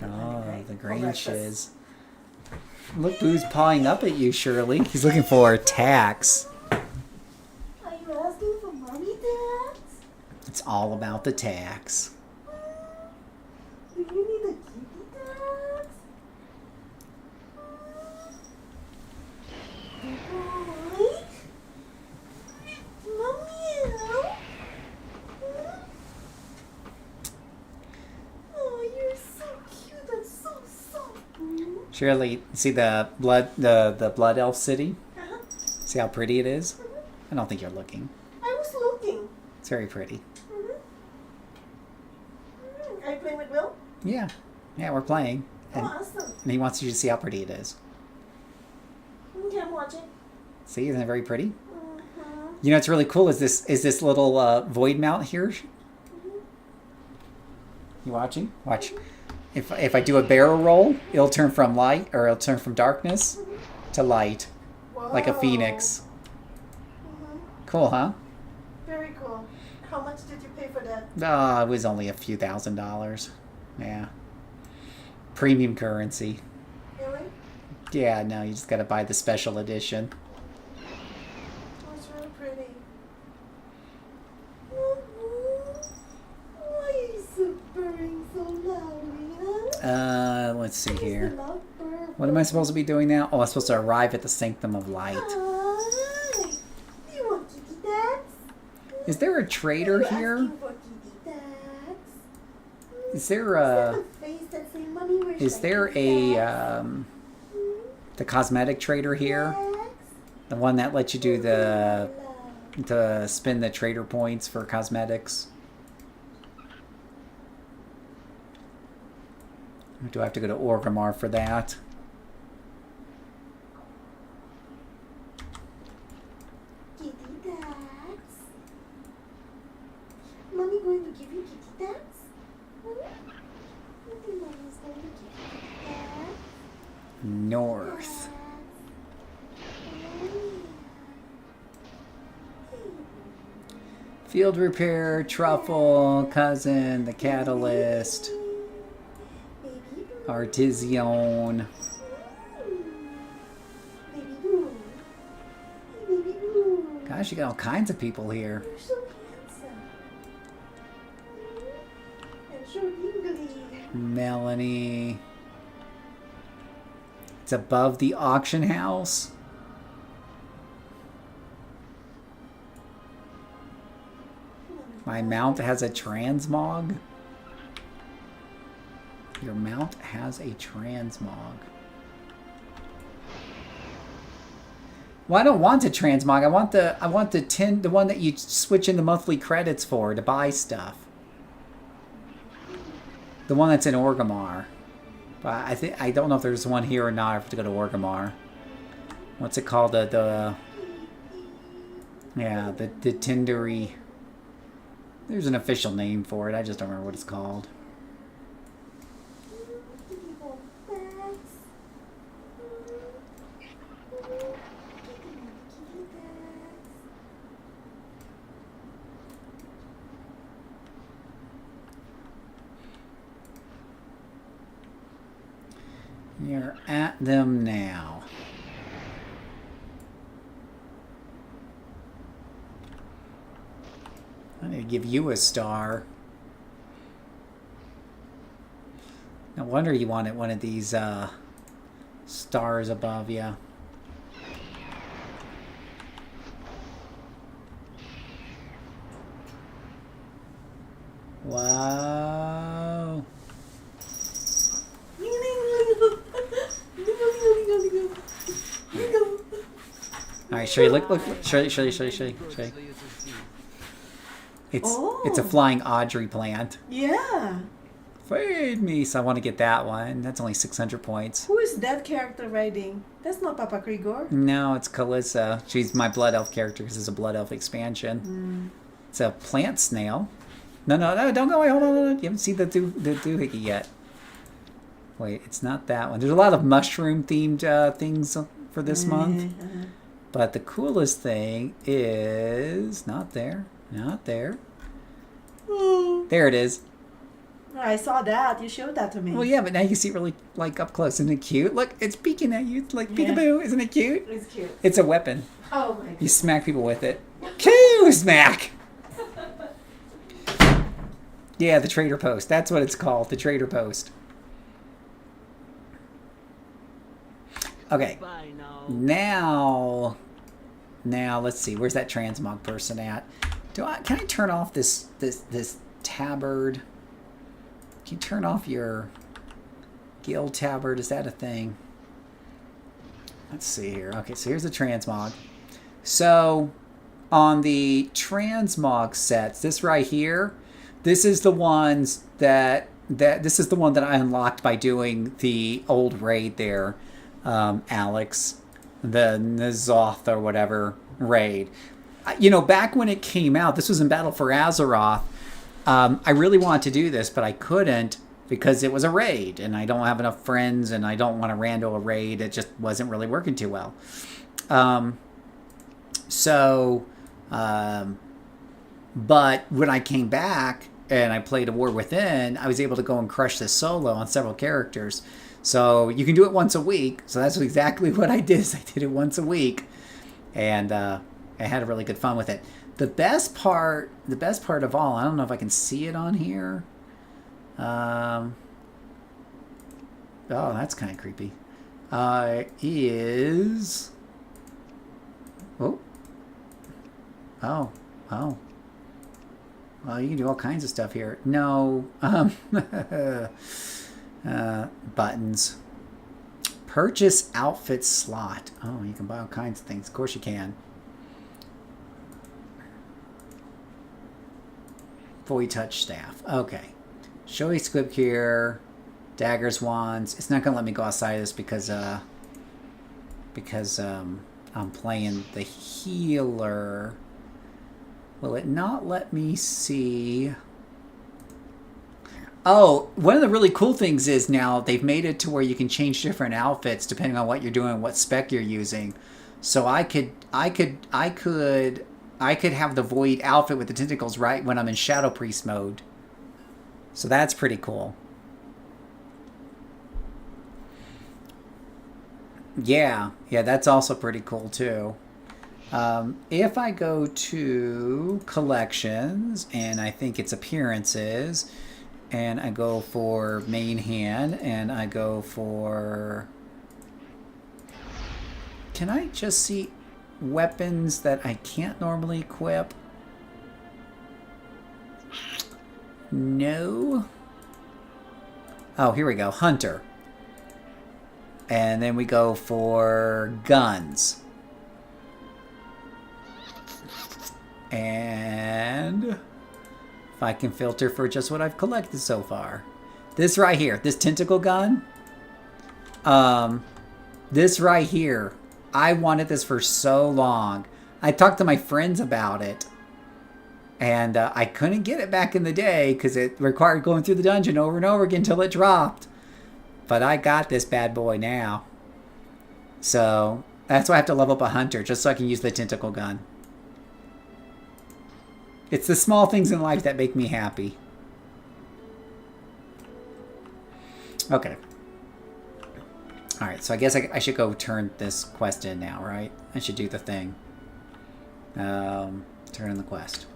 Oh, the green shiz. Look who's pawing up at you, Shirley. He's looking for tax. Are you asking for money, Dad? It's all about the tax. Do you need a kitty, Dad? Boy? Mommy, hello? Oh, you're so cute and so soft. Shirley, see the blood elf city? Uh-huh. See how pretty it is? I don't think you're looking. I was looking. It's very pretty. Are you playing with Will? Yeah. Yeah, we're playing. And, Oh, awesome. and he wants you to see how pretty it is. Okay, I'm watching. See, isn't it very pretty? You know what's really cool is this little void mount here. You watching? Watch. If I do a barrel roll, it'll turn from light or it'll turn from darkness. to light, like a Whoa. phoenix. Mhm. Cool, huh? Very cool. How much did you pay for that? Oh, it was only a few $1,000s. Yeah. Premium currency. Really? Yeah, no, you just gotta buy the special edition. Oh, it's really pretty. Why are you so purring so loudly, huh? Let's see What's the here. loud purr? What am I supposed to be doing now? Oh, I'm supposed to arrive at the Sanctum of Light. Hi. Do you want kitty cats? Is there a trader You're here? asking for kitty cats? Is there Is a... that the face that say, "Mommy, where's Is my there kitty a, cats?" the cosmetic trader here? The one that lets you do the... to spend the trader points for cosmetics? Or do I have to go to Orgrimmar for that? Kitty cats. Mommy going to give you kitty cats? Mommy's going to give you kitty cats. North. Field repair, truffle, cousin, the catalyst, artisan. Baby boo. Hey, baby boo. Gosh, you got all kinds of people here. You're so handsome. And so giggly. Melanie. It's above the auction house. My mount has a transmog. Your mount has a transmog. Well, I don't want a transmog. I want the one that you switch in the monthly credits for to buy stuff. The one that's in Orgrimmar. But I don't know if there's one here or not. I have to go to Orgrimmar. What's it called? The Tindery. There's an official name for it. I just don't remember what it's called. You're at them now. I need to give you a star. No wonder you wanted one of these stars above you. Wow. Alright, show you look, show you. It's a flying Audrey plant. Yeah. Feed me, so I want to get that one. That's only 600 points. Who is that character riding? That's not Papa Krigor. No, it's Kalissa. She's my Blood Elf character because it's a Blood Elf expansion. It's a plant snail. No, don't go away. Hold on. You haven't seen the doohickey yet. Wait, it's not that one. There's a lot of mushroom-themed things for this month. But the coolest thing is... Not there. Not there. There it is. I saw that. You showed that to me. Well, yeah, but now you can see it really, like, up close. Isn't it cute? Look, it's peeking at you. Like, peekaboo. Isn't it cute? It's cute. It's a weapon. Oh, my God. You smack people with it. Coo! Smack! Yeah, the trader post. That's what it's called. The trader post. Okay. Now, let's see. Where's that transmog person at? Can I turn off this tabard? Can you turn off your guild tabard? Is that a thing? Let's see here. Okay, so here's the transmog. So on the transmog sets, this right here, this is the ones this is the one that I unlocked by doing the old raid there, Alex, the Nazoth or whatever raid. You know, back when it came out, this was in Battle for Azeroth. I really wanted to do this, but I couldn't because it was a raid, and I don't have enough friends, and I don't want to rando a raid. It just wasn't really working too well. But when I came back and I played A War Within, I was able to go and crush this solo on several characters. So you can do it once a week. So that's exactly what I did. Is I did it once a week, and I had really good fun with it. The best part of all, I don't know if I can see it on here. Oh, that's kind of creepy. Is oh. Well, you can do all kinds of stuff here. No, buttons. Purchase outfit slot. Oh, you can buy all kinds of things. Of course you can. Void touch staff. Okay. Showy squib here. Daggers, wands. It's not gonna let me go outside of this because I'm playing the healer. Will it not let me see? Oh, one of the really cool things is now they've made it to where you can change different outfits depending on what you're doing, what spec you're using. So I could have the void outfit with the tentacles right when I'm in Shadow Priest mode. So that's pretty cool. Yeah, that's also pretty cool too. If I go to collections, and I think it's appearances, and I go for main hand, and I go for... Can I just see weapons that I can't normally equip? No. Oh, here we go. Hunter. And then we go for guns. And if I can filter for just what I've collected so far. This right here, this tentacle gun. This right here. I wanted this for so long. I talked to my friends about it. And I couldn't get it back in the day because it required going through the dungeon over and over again until it dropped. But I got this bad boy now. So that's why I have to level up a hunter, just so I can use the tentacle gun. It's the small things in life that make me happy. Okay. Alright, so I guess I should go turn this quest in now, right? I should do the thing. Turn in the quest.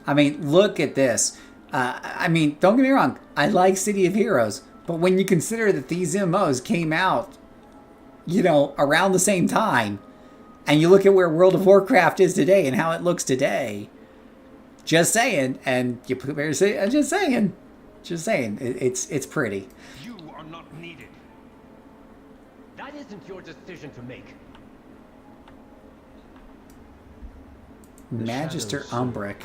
I mean, look at this. I mean, don't get me wrong. I like City of Heroes. But when you consider that these MMOs came out, you know, around the same time, and you look at where World of Warcraft is today and how it looks today, just saying, and you put there, just saying, it's pretty. You are not needed. That isn't your decision to make. Magister Umbric.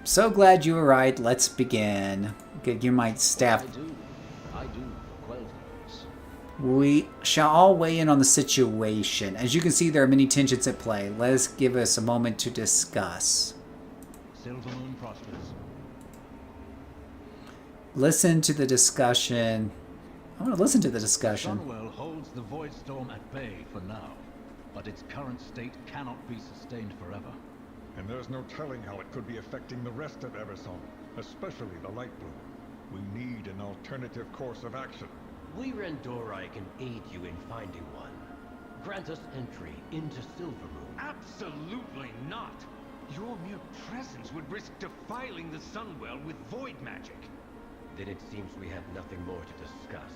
So glad you arrived. Let's begin. Get you my staff. I do. We shall all weigh in on the situation. As you can see, there are many tensions at play. Let us give us a moment to discuss. Silvermoon prospers. Listen to the discussion. I want to listen to the discussion. Sunwell holds the Void Storm at bay for now, but its current state cannot be sustained forever. And there's no telling how it could be affecting the rest of Everson, especially the Light Bloom. We need an alternative course of action. We Randorai can aid you in finding one. Grant us entry into Silvermoon. Absolutely not! Your mere presence would risk defiling the Sunwell with void magic. Then it seems we have nothing more to discuss.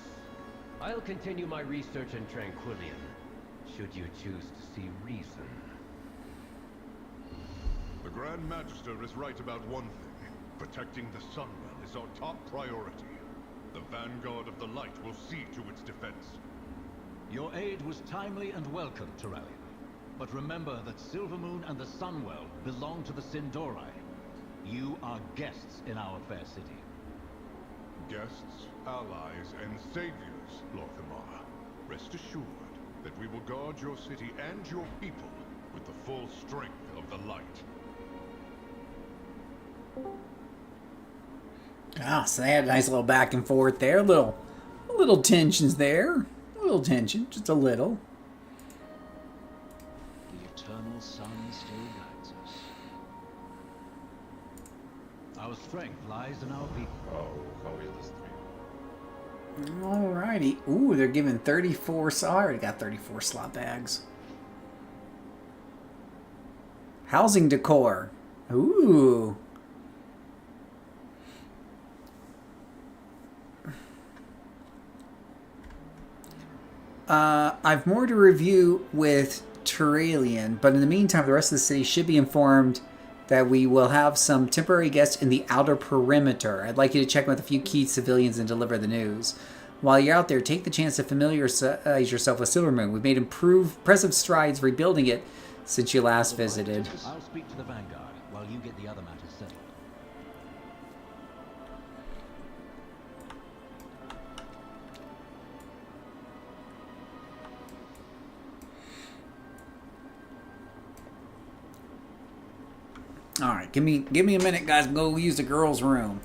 I'll continue my research in Tranquillion, should you choose to see reason. The Grand Magister is right about one thing. Protecting the Sunwell is our top priority. The Vanguard of the Light will see to its defense. Your aid was timely and welcome, Turallion. But remember that Silvermoon and the Sunwell belong to the Sindorai. You are guests in our fair city. Guests, allies, and saviors, Lorthamar. Rest assured, that we will guard your city and your people with the full strength of the light. Ah, so they had a nice little back and forth there. Little tensions there. A little tension, just a little. The eternal sun still guides us. Our strength lies in our people. How is the stream? Alrighty. Ooh, they're giving 34. So I already got 34 slot bags. Housing decor. Ooh. I've more to review with Turalian, but in the meantime, the rest of the city should be informed that we will have some temporary guests in the outer perimeter. I'd like you to check with a few key civilians and deliver the news. While you're out there, take the chance to familiarize yourself with Silvermoon. We've made impressive strides rebuilding it since you last visited. I'll speak to the Vanguard while you get the other matters settled. Alright, give me a minute, guys. Go use the girls' room.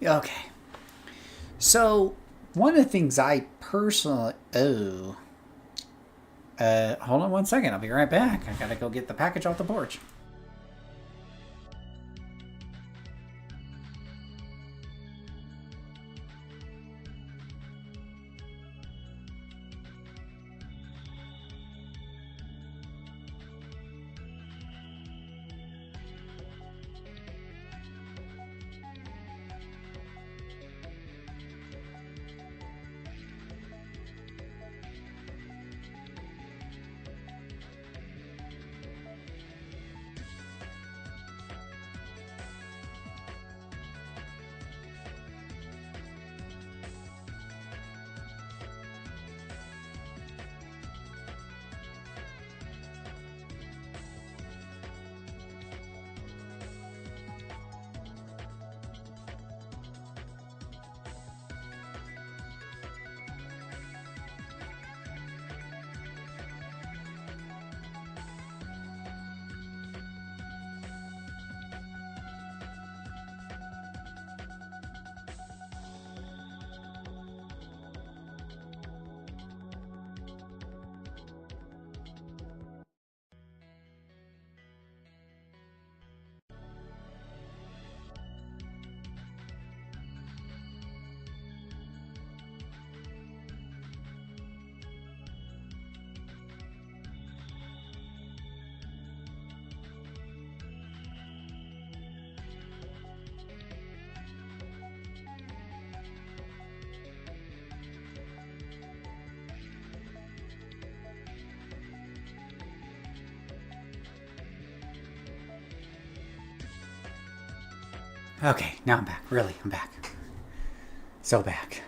Okay. So, one of the things I personally... hold on one second. I'll be right back. I gotta go get the package off the porch. Okay, now I'm back. Really, I'm back. So back.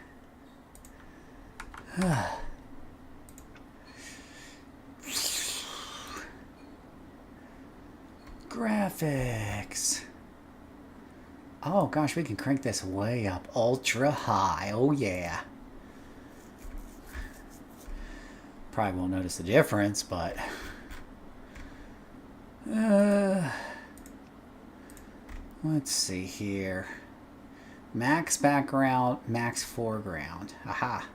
Graphics. Oh gosh, we can crank this way up. Ultra high. Oh yeah. Probably won't notice the difference, but... let's see here. Max background, max foreground. Aha.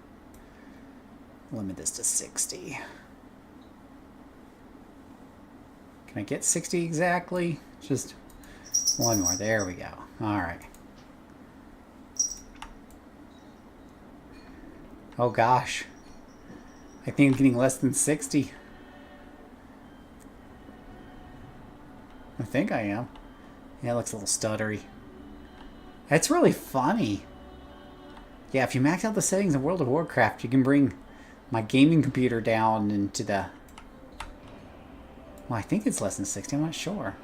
Limit this to 60. Can I get 60 exactly? Just one more. There we go. Alright. Oh gosh. I think I'm getting less than 60. I think I am. Yeah, it looks a little stuttery. That's really funny. Yeah, if you max out the settings in World of Warcraft, you can bring my gaming computer down into the... Well, I think it's less than 60. I'm not sure.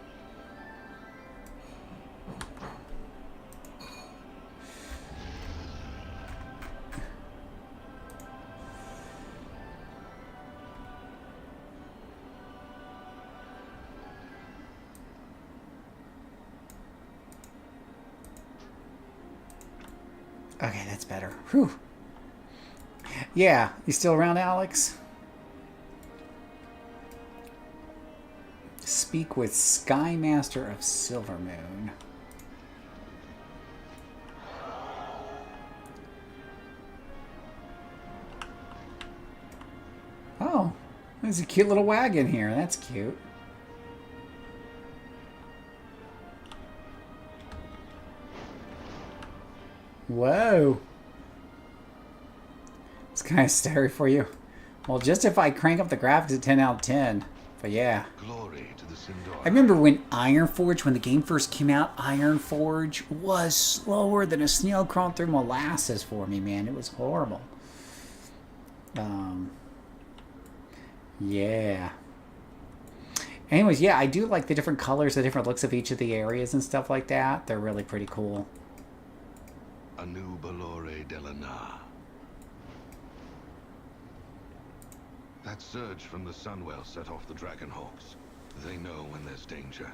Okay, that's better. Whew. Yeah, you still around, Alex? Speak with Sky Master of Silvermoon. Oh, there's a cute little wagon here. That's cute. Whoa. It's kind of scary for you. Well, just if I crank up the graphics at 10 out of 10. But yeah. Glory to the Sindor. I remember when Ironforge, when the game first came out, Ironforge was slower than a snail crawling through molasses for me, man. It was horrible. Yeah. Anyways, yeah, I do like the different colors, the different looks of each of the areas and stuff like that. They're really pretty cool. Anu Balore Delana. That surge from the Sunwell set off the Dragonhawks. They know when there's danger.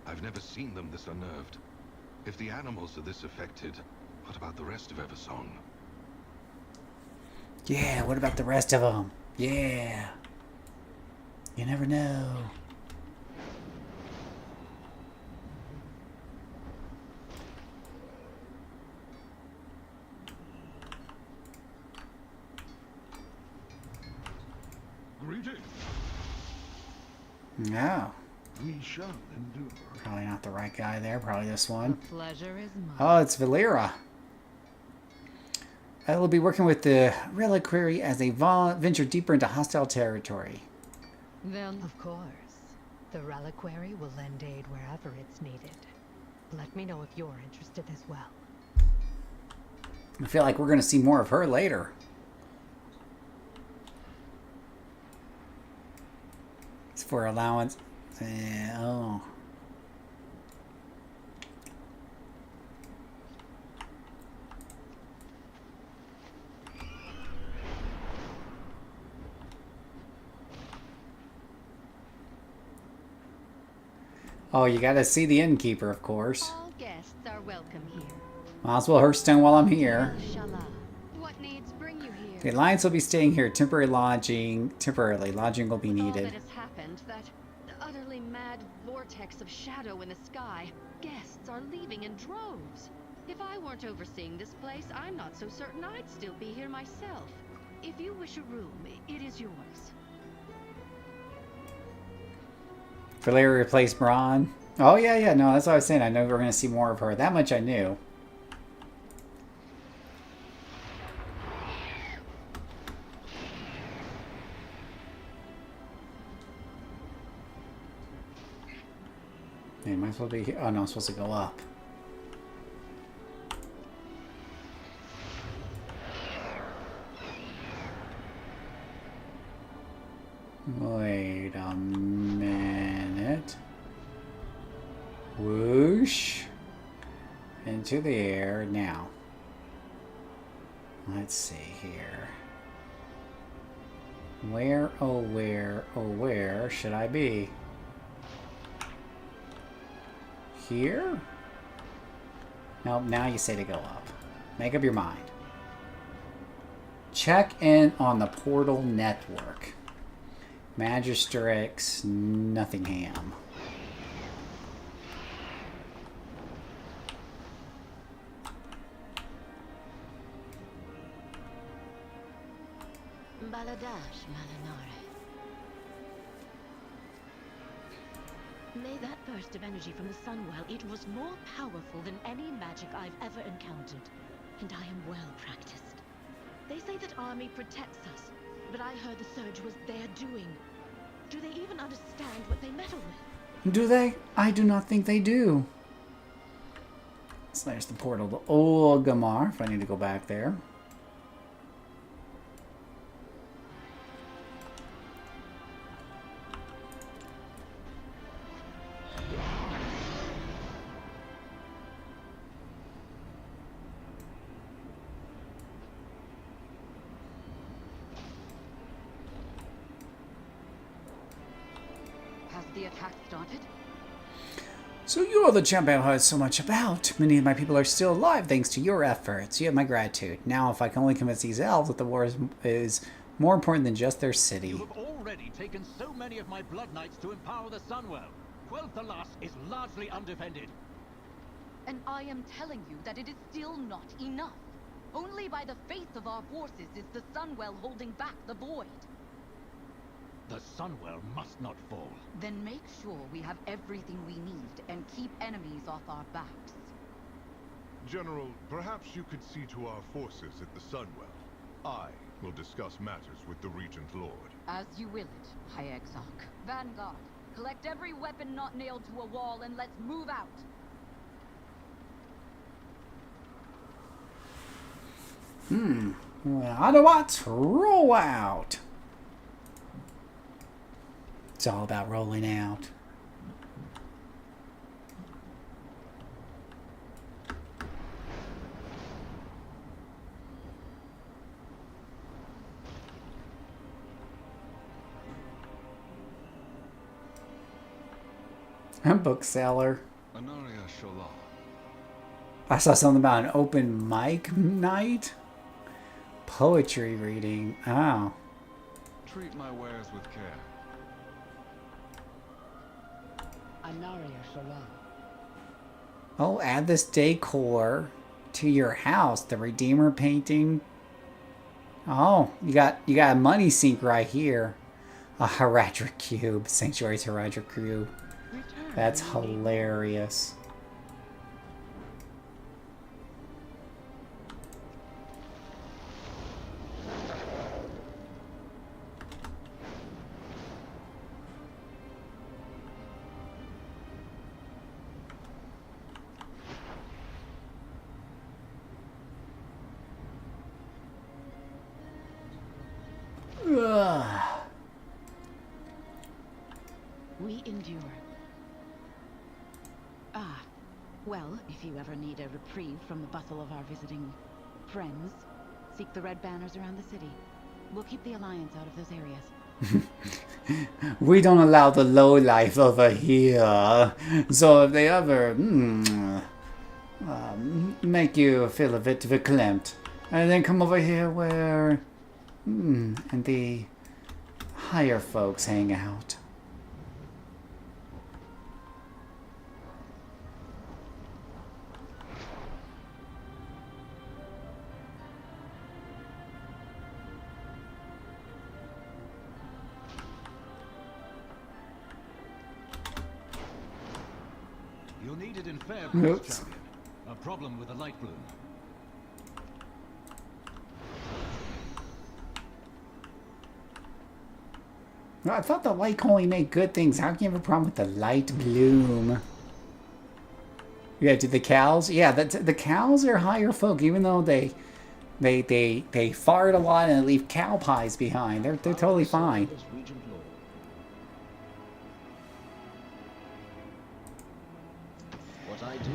I've never seen them this unnerved. If the animals are this affected, what about the rest of Eversong? Yeah, what about the rest of them? Yeah. You never know. Greetings. No. We shall endure. Probably not the right guy there. Probably this one. Pleasure is mine. Oh, it's Valera. I will be working with the Reliquary as they venture deeper into hostile territory. Then, Of course. The reliquary will lend aid wherever it's needed. Let me know if you're interested as well. I feel like we're going to see more of her later. It's for allowance. Oh. Oh, you gotta see the innkeeper, of course. All guests are welcome here. Might as well Hearthstone while I'm here. Inshallah. What needs bring you here? The Alliance will be staying here. Temporarily, lodging will be With all needed. that has happened, that utterly mad vortex of shadow in the sky, guests are leaving in droves. If I weren't overseeing this place, I'm not so certain I'd still be here myself. If you wish a room, it is yours. Valeria replaced Braun. Oh, yeah, no, that's what I was saying. I know we're going to see more of her. That much I knew. Hey, am I supposed to be here? Oh, no, I'm supposed to go up. Wait a minute. Whoosh. into the air now. Let's see here. Where, oh where should I be? Here? Nope, now you say to go up. Make up your mind. Check in on the portal network. Magistrix, Nottingham. Baladash Malinare. May that burst of energy from the Sunwell, it was more powerful than any magic I've ever encountered. And I am well practiced. They say that army protects us, but I heard the surge was their doing. Do they even understand what they meddle with? Do they? I do not think they do. So there's the portal to Olgamar, if I need to go back there. Has the attack started? So you're the champion I heard so much about. Many of my people are still alive thanks to your efforts. You have my gratitude. Now, if I can only convince these elves that the war is more important than just their city. You have already taken so many of my blood knights to empower the Sunwell. Quel'Thalas is largely undefended. And I am telling you that it is still not enough. Only by the faith of our forces is the Sunwell holding back the Void. The Sunwell must not fall. Then make sure we have everything we need and keep enemies off our backs. General, perhaps you could see to our forces at the Sunwell. I will discuss matters with the Regent Lord. As you will it, High Exarch. Vanguard, collect every weapon not nailed to a wall and let's move out. Autobots, roll out! It's all about rolling out. A bookseller. Anaria Shola. I saw something about an open mic night. Poetry reading. Oh. Treat my wares with care. Oh, add this decor to your house. The Redeemer painting. Oh, you got a money sink right here. A Heradric cube. Sanctuary's Heradric cube. That's hilarious. We endure. Ah, well, if you ever need a reprieve from the bustle of our visiting friends, seek the red banners around the city. We'll keep the Alliance out of those areas. We don't allow the low life over here. So if they ever make you feel a bit verklempt, and then come over here where and the higher folks hang out. You'll need it in Fairbrooks, champion. A problem with the light bloom. I thought the light can only make good things. How can you have a problem with the light bloom? Yeah, do the cows? Yeah, the cows are higher folk, even though they fart a lot and leave cow pies behind. They're totally fine. What I do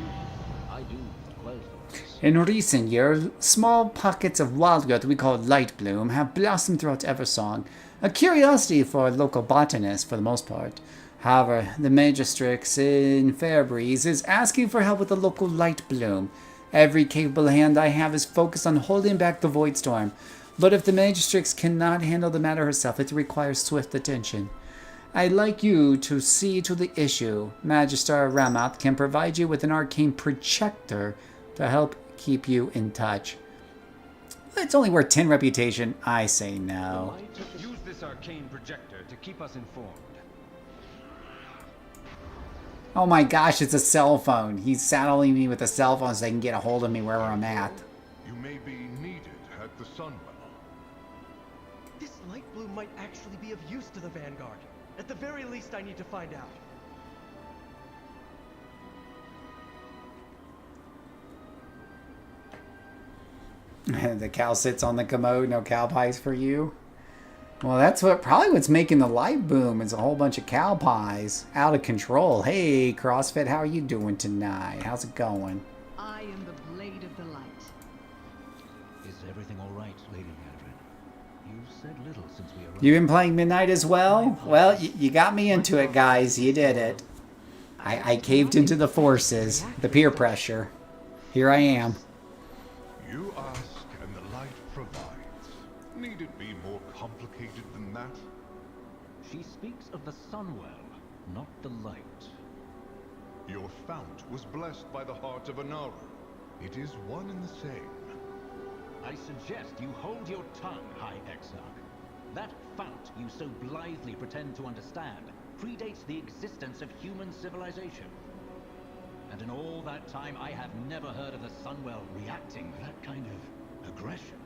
In recent years, small pockets of wild growth we call light bloom have blossomed throughout Eversong, a curiosity for local botanists for the most part. However, the Magistrix in Fairbreeze is asking for help with the local light bloom. Every capable hand I have is focused on holding back the void storm, but if the Magistrix cannot handle the matter herself, it requires swift attention. I'd like you to see to the issue. Magister Ramath can provide you with an arcane projector to help keep you in touch. It's only worth 10 reputation. I say no. Use this arcane projector to keep us informed. Oh my gosh, it's a cell phone. He's saddling me with a cell phone so they can get a hold of me wherever I'm at. You may be needed at the Sunwell. This light bloom might actually be of use to the Vanguard. At the very least, I need to find out. The cow sits on the commode, no cow pies for you. Well, that's what's making the light boom is a whole bunch of cow pies. Out of control. Hey, CrossFit, how are you doing tonight? How's it going? I am the blade of the light. Is everything all right, Lady Adrin? You've said little since we arrived. You been playing Midnight as well? Well, you got me into it, guys. You did it. I caved into the forces, the peer pressure. Here I am. You ask and the light provides. Need it be more complicated than that? She speaks of the Sunwell, not the light. Your fount was blessed by the heart of Anaru. It is one and the same. I suggest you hold your tongue, High Exarch. That fount you so blithely pretend to understand predates the existence of human civilization. And in all that time, I have never heard of the Sunwell reacting with that kind of aggression.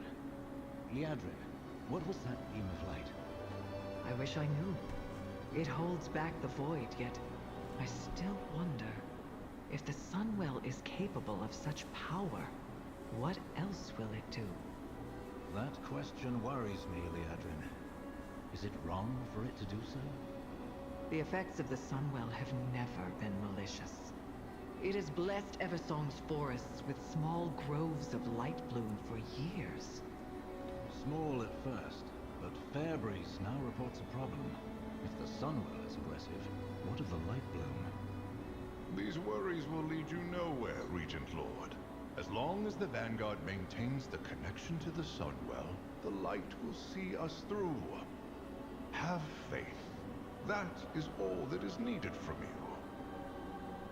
Liadrin, what was that beam of light? I wish I knew. It holds back the void, yet I still wonder if the Sunwell is capable of such power. What else will it do? That question worries me, Liadrin. Is it wrong for it to do so? The effects of the Sunwell have never been malicious. It has blessed Eversong's forests with small groves of light bloom for years. Small at first, but Fairbreeze now reports a problem. If the Sunwell is aggressive, what of the light bloom? These worries will lead you nowhere, Regent Lord. As long as the Vanguard maintains the connection to the Sunwell, the light will see us through. Have faith. That is all that is needed from you.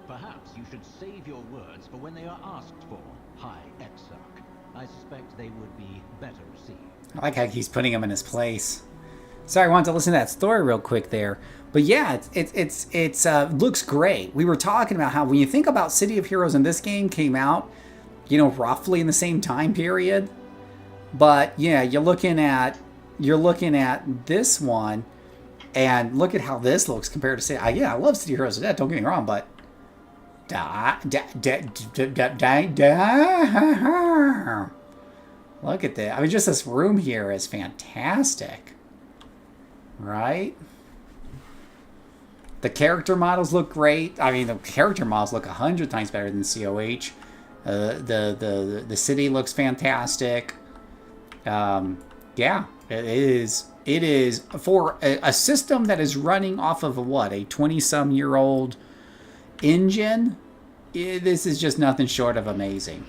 Perhaps you should save your words for when they are asked for, High Exarch. I suspect they would be better received. I like how he's putting him in his place. Sorry, I wanted to listen to that story real quick there. But yeah, it's looks great. We were talking about how when you think about City of Heroes and this game came out, you know, roughly in the same time period. But yeah, you're looking at this one, and look at how this looks compared to City. Yeah, I love City of Heroes. Don't get me wrong, but look at that. I mean, just this room here is fantastic. Right? The character models look great. I mean, the character models look 100 times better than COH. The city looks fantastic. Yeah, it is. It is for a system that is running off of a 20-some-year-old engine. This is just nothing short of amazing.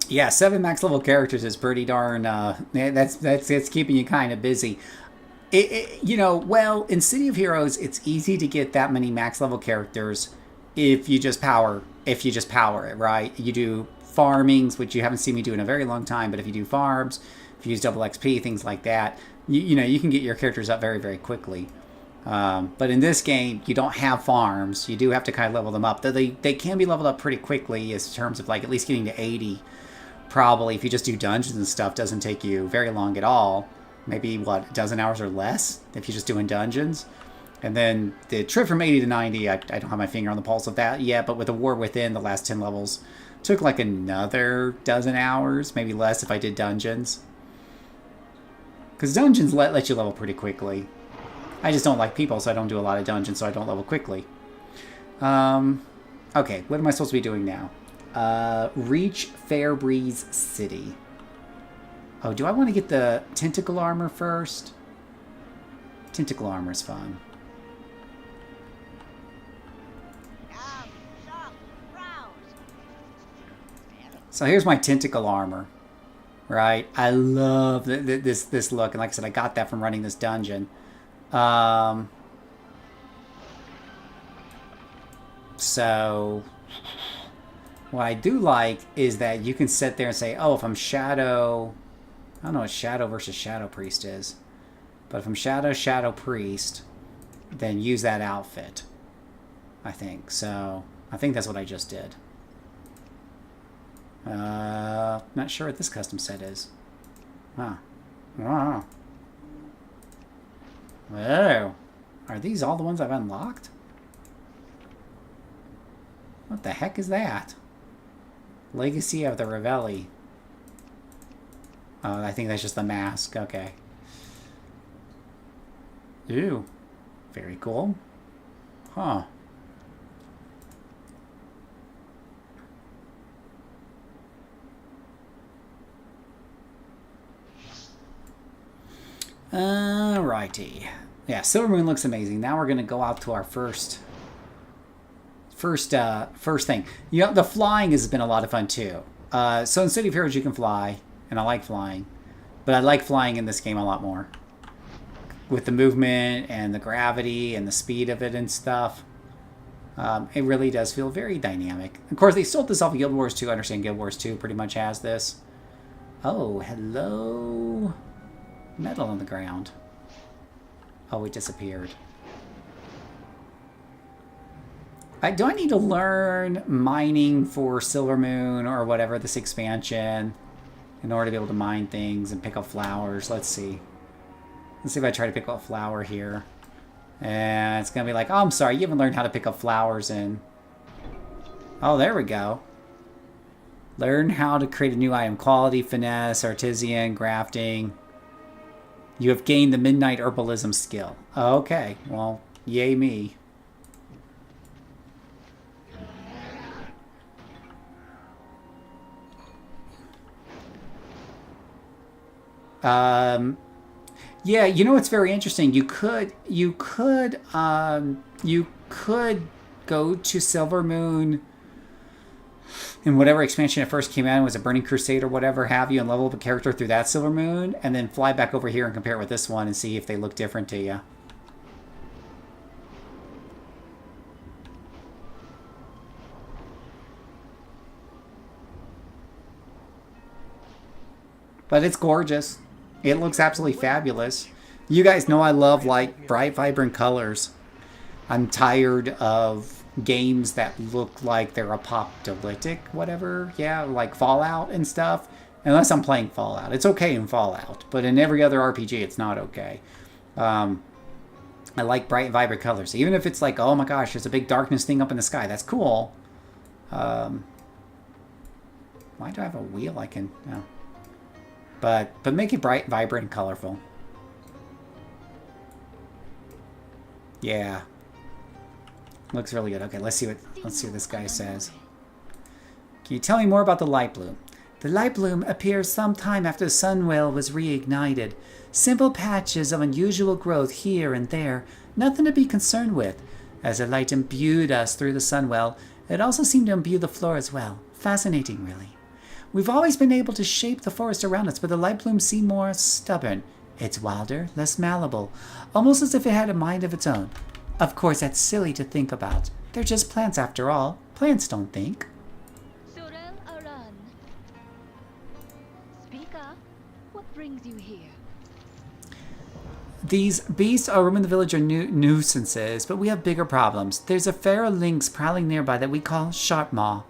Yeah, 7 max level characters is pretty darn. That's keeping you kind of busy. Well, in City of Heroes, it's easy to get that many max level characters if you just power it, right? You do farmings, which you haven't seen me do in a very long time, but if you do farms, if you use double XP, things like that, you can get your characters up very, very quickly. But in this game, you don't have farms. You do have to kind of level them up. They can be leveled up pretty quickly in terms of like at least getting to 80. Probably if you just do dungeons and stuff, doesn't take you very long at all. Maybe, a dozen hours or less if you're just doing dungeons. And then the trip from 80 to 90, I don't have my finger on the pulse of that yet, but with the War Within, the last 10 levels took like another dozen hours, maybe less if I did dungeons. Because dungeons let you level pretty quickly. I just don't like people, so I don't do a lot of dungeons, so I don't level quickly. Okay, what am I supposed to be doing now? Reach Fairbreeze City. Oh, do I want to get the tentacle armor first? Tentacle armor is fun. So here's my tentacle armor, right? I love this look, and like I said, I got that from running this dungeon. So what I do like is that you can sit there and say, oh, if I'm Shadow, I don't know what Shadow versus Shadow Priest is, but if I'm Shadow Priest, then use that outfit, I think. So I think that's what I just did. Not sure what this custom set is. Huh. Wow. Oh. Are these all the ones I've unlocked? What the heck is that? Legacy of the Revelli. Oh, I think that's just the mask. Okay. Ooh. Very cool. Huh. Alrighty. Yeah, Silvermoon looks amazing. Now we're gonna go out to our first thing. You know, the flying has been a lot of fun too. So in City of Heroes you can fly, and I like flying, but I like flying in this game a lot more. With the movement and the gravity and the speed of it and stuff, it really does feel very dynamic. Of course, they sold this off of Guild Wars 2. I understand Guild Wars 2 pretty much has this. Oh, hello. Metal on the ground. Oh, it disappeared. Do I need to learn mining for Silvermoon or whatever, this expansion, in order to be able to mine things and pick up flowers? Let's see. Let's see if I try to pick up a flower here. And it's going to be like, oh, I'm sorry, you haven't learned how to pick up flowers in... Oh, there we go. Learn how to create a new item. Quality, finesse, artisan, grafting. You have gained the Midnight Herbalism skill. Okay, well, yay me. Yeah, you know what's very interesting? You could go to Silvermoon in whatever expansion it first came out, was a Burning Crusade or whatever have you, and level up a character through that Silvermoon, and then fly back over here and compare it with this one and see if they look different to you. But it's gorgeous. It looks absolutely fabulous. You guys know I love, like, bright, vibrant colors. I'm tired of games that look like they're apocalyptic, whatever. Yeah, like Fallout and stuff. Unless I'm playing Fallout. It's okay in Fallout, but in every other RPG, it's not okay. I like bright, vibrant colors. Even if it's like, oh my gosh, there's a big darkness thing up in the sky. That's cool. Why do I have a wheel I can... Oh. But make it bright, vibrant, and colorful. Yeah. Looks really good. Okay, let's see what this guy says. Can you tell me more about the light bloom? The light bloom appears sometime after the sunwell was reignited. Simple patches of unusual growth here and there, nothing to be concerned with. As the light imbued us through the sunwell, it also seemed to imbue the floor as well. Fascinating, really. We've always been able to shape the forest around us, but the light blooms seem more stubborn. It's wilder, less malleable, almost as if it had a mind of its own. Of course, that's silly to think about. They're just plants after all. Plants don't think. Speak up. What brings you here? These beasts are roaming the village are nuisances, but we have bigger problems. There's a feral lynx prowling nearby that we call Sharpmaw.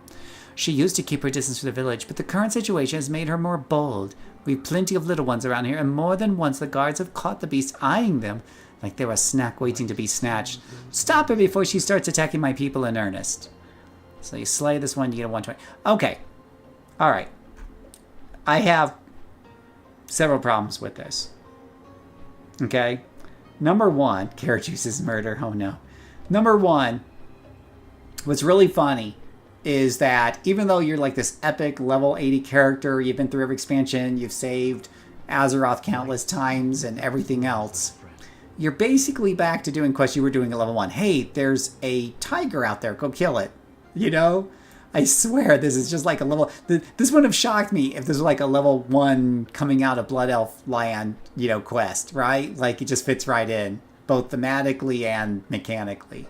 She used to keep her distance from the village, but the current situation has made her more bold. We've plenty of little ones around here, and more than once the guards have caught the beast eyeing them like they were a snack waiting to be snatched. Stop her before she starts attacking my people in earnest. So you slay this one, you get a 120. Okay. Alright. I have several problems with this. Okay? Number one, carrot juice is murder. Oh no. Number one, what's really funny is that even though you're like this epic level 80 character, you've been through every expansion, you've saved Azeroth countless times and everything else, you're basically back to doing quests you were doing at level 1. Hey, there's a tiger out there, go kill it. You know? I swear this is just like a level... This wouldn't have shocked me if this was like a level 1 coming out of Blood Elf land, you know, quest, right? Like, it just fits right in, both thematically and mechanically.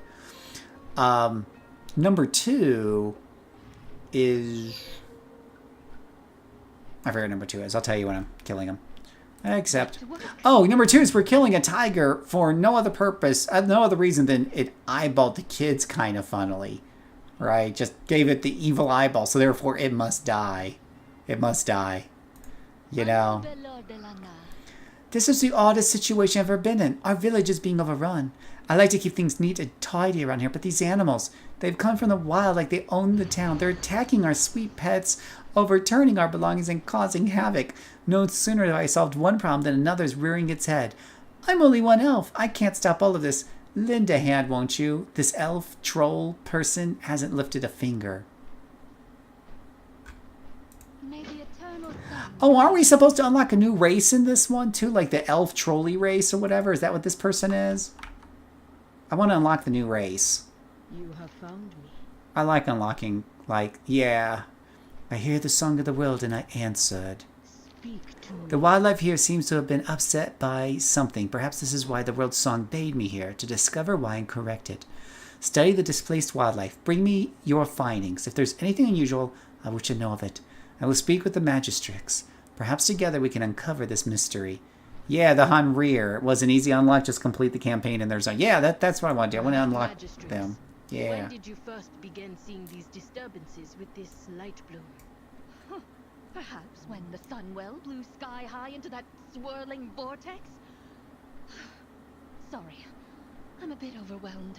Number 2 is... I forget what number 2 is. I'll tell you when I'm killing him. Except... Oh, number 2 is we're killing a tiger for no other purpose, no other reason than it eyeballed the kids kind of funnily. Right? Just gave it the evil eyeball, so therefore it must die. It must die. You know? This is the oddest situation I've ever been in. Our village is being overrun. I like to keep things neat and tidy around here, but these animals, they've come from the wild like they own the town. They're attacking our sweet pets, overturning our belongings, and causing havoc. No sooner have I solved one problem than another's rearing its head. I'm only one elf. I can't stop all of this. Lend a hand, won't you? This elf, troll, person hasn't lifted a finger. Oh, aren't we supposed to unlock a new race in this one, too? Like the elf trolley race or whatever? Is that what this person is? I want to unlock the new race. You have found me. I like unlocking, like, yeah. I hear the song of the world and I answered. Speak to me. The wildlife here seems to have been upset by something. Perhaps this is why the world song bade me here, to discover why and correct it. Study the displaced wildlife. Bring me your findings. If there's anything unusual, I wish to know of it. I will speak with the magistrates. Perhaps together we can uncover this mystery. Yeah, the Hanrir. It wasn't easy to unlock. Just complete the campaign and there's a... Yeah, that's what I want to do. I want to unlock them. Yeah. When did you first begin seeing these disturbances with this light bloom? Perhaps when the Sunwell blew sky high into that swirling vortex? Sorry, I'm a bit overwhelmed.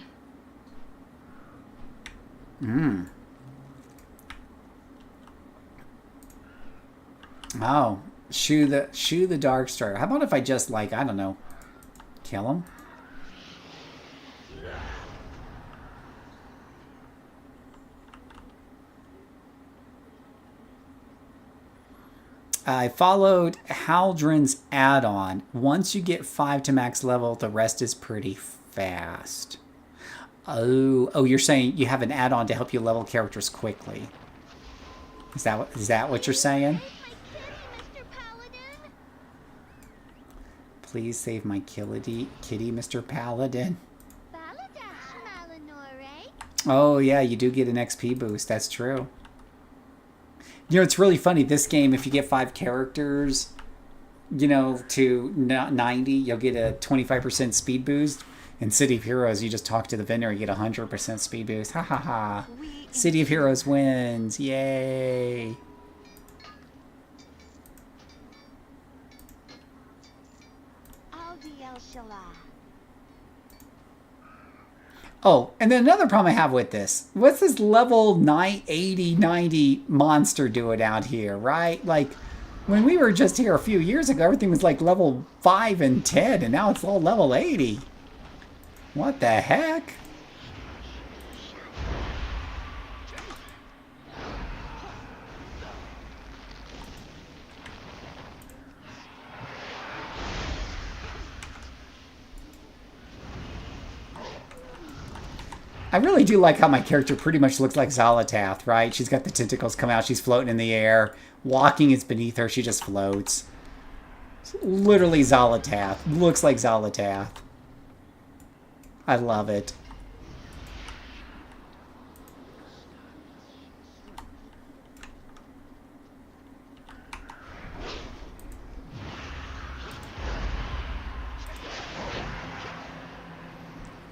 Oh, shoo the Darkstrider. How about if I just, like, I don't know, kill him? I followed Haldren's add-on. Once you get 5 to max level, the rest is pretty fast. Oh, you're saying you have an add-on to help you level characters quickly. Is that what you're saying? Please save my kitty, Mr. Paladin. Oh yeah, you do get an XP boost. That's true. You know, it's really funny. This game, if you get 5 characters, you know, to 90, you'll get a 25% speed boost. In City of Heroes, you just talk to the vendor, you get a 100% speed boost. Ha ha ha. City of Heroes wins. Yay. Oh, and then another problem I have with this. What's this level 80, 90 monster doing out here, right? Like, when we were just here a few years ago, everything was like level 5 and 10, and now it's all level 80. What the heck? I really do like how my character pretty much looks like Zolotath, right? She's got the tentacles come out. She's floating in the air. Walking is beneath her. She just floats. It's literally Zolotath. Looks like Zolotath. I love it.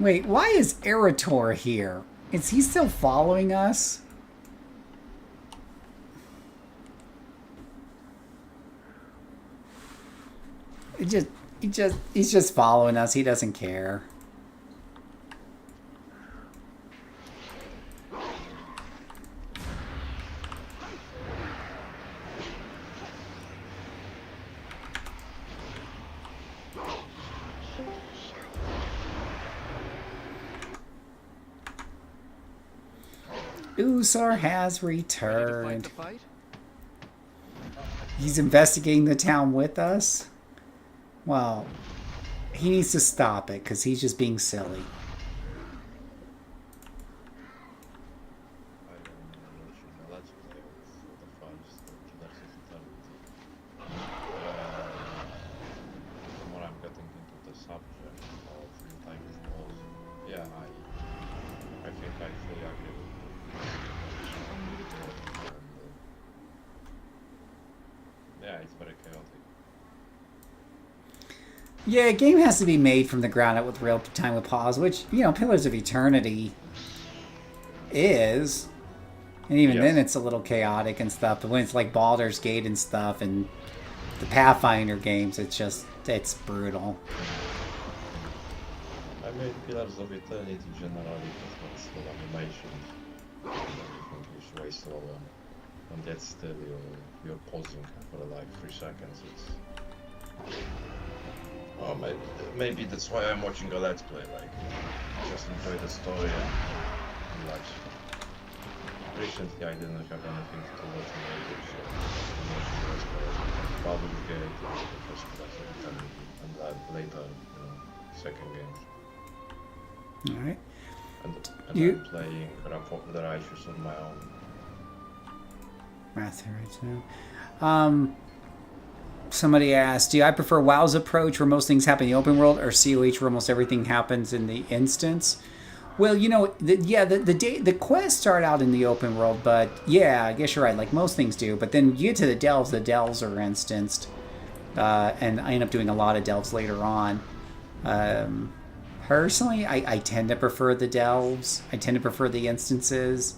Wait, why is Erator here? Is he still following us? He's just following us. He doesn't care. Usar has Ready to returned. fight? He's investigating the town with us. Well, he needs to stop it because he's just being silly. Let's play with the first JCServant. The more I'm getting into the subject of real-time visuals, yeah, I think I fully agree with you. And, yeah, it's very chaotic. Yeah, a game has to be made from the ground up with real time with pause, which, you know, Pillars of Eternity is. And even then it's a little chaotic and stuff. But when it's like Baldur's Gate and stuff and the Pathfinder games, it's brutal. I mean, Pillars of Eternity generally has got slow animations. It's way slower. And yet still you're pausing for like 3 seconds. It's... Oh, maybe that's why I'm watching a Let's Play, like, just enjoy the story and watch. Recently I didn't have anything to watch on YouTube, so I'm watching Let's Play, Baldur's Gate, the first Pillars of Eternity, and then later, you know, second games. Alright. And I'm playing The Righteous on my own. Wrath right now. Somebody asked, do I prefer WoW's approach where most things happen in the open world or COH where almost everything happens in the instance? Well, you know, the quests start out in the open world, but yeah, I guess you're right. Like most things do. But then you get to the delves are instanced. And I end up doing a lot of delves later on. Personally, I tend to prefer the delves. I tend to prefer the instances.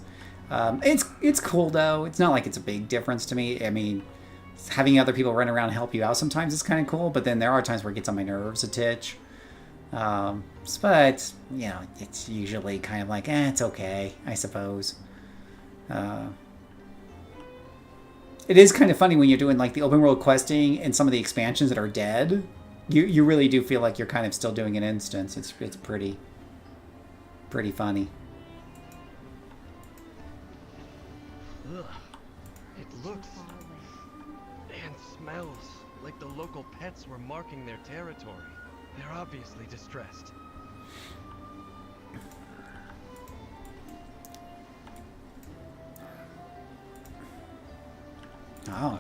It's cool, though. It's not like it's a big difference to me. I mean... having other people run around and help you out sometimes is kind of cool, but then there are times where it gets on my nerves a titch. But, you know, it's usually kind of like, it's okay, I suppose. It is kind of funny when you're doing, like, the open world questing and some of the expansions that are dead. You really do feel like you're kind of still doing an instance. It's pretty funny. Ugh. It looks and smells like the local pets were marking their territory. They're obviously distressed. Oh.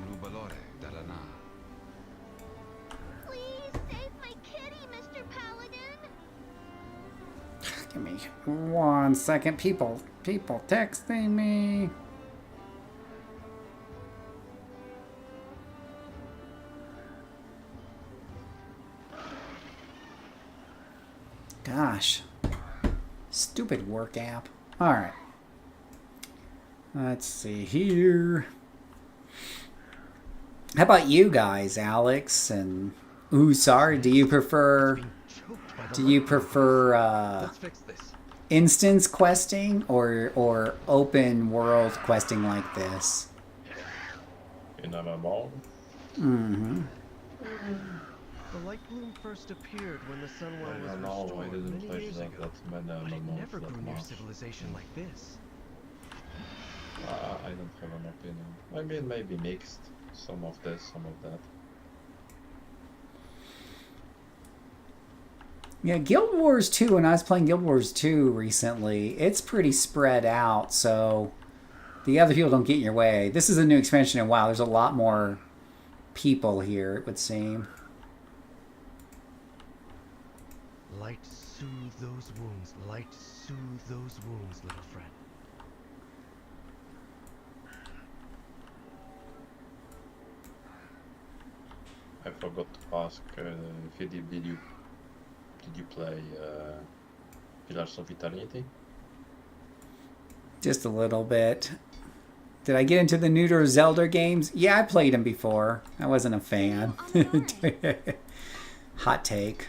Please save my kitty, Mr. Paladin. Give me 1 second. People texting me. Gosh. Stupid work app. Alright. Let's see here. How about you guys, Alex and Usar? Do you prefer instance questing or open world questing like this? In MMO? Mm-hmm. The light bloom first appeared when the Sunwell was I restored didn't many play years ago, that many but it MMOs never that grew near much. civilization like this. I don't have an opinion. I mean, maybe mixed. Some of this, some of that. Yeah, Guild Wars 2, when I was playing Guild Wars 2 recently, it's pretty spread out, so the other people don't get in your way. This is a new expansion in WoW. There's a lot more people here, it would seem. Light soothe those wounds. Light soothe those wounds, little friend. I forgot to ask, did you play Pillars of Eternity? Just a little bit. Did I get into the newer Zelda games? Yeah, I played them before. I wasn't a fan. Hot take.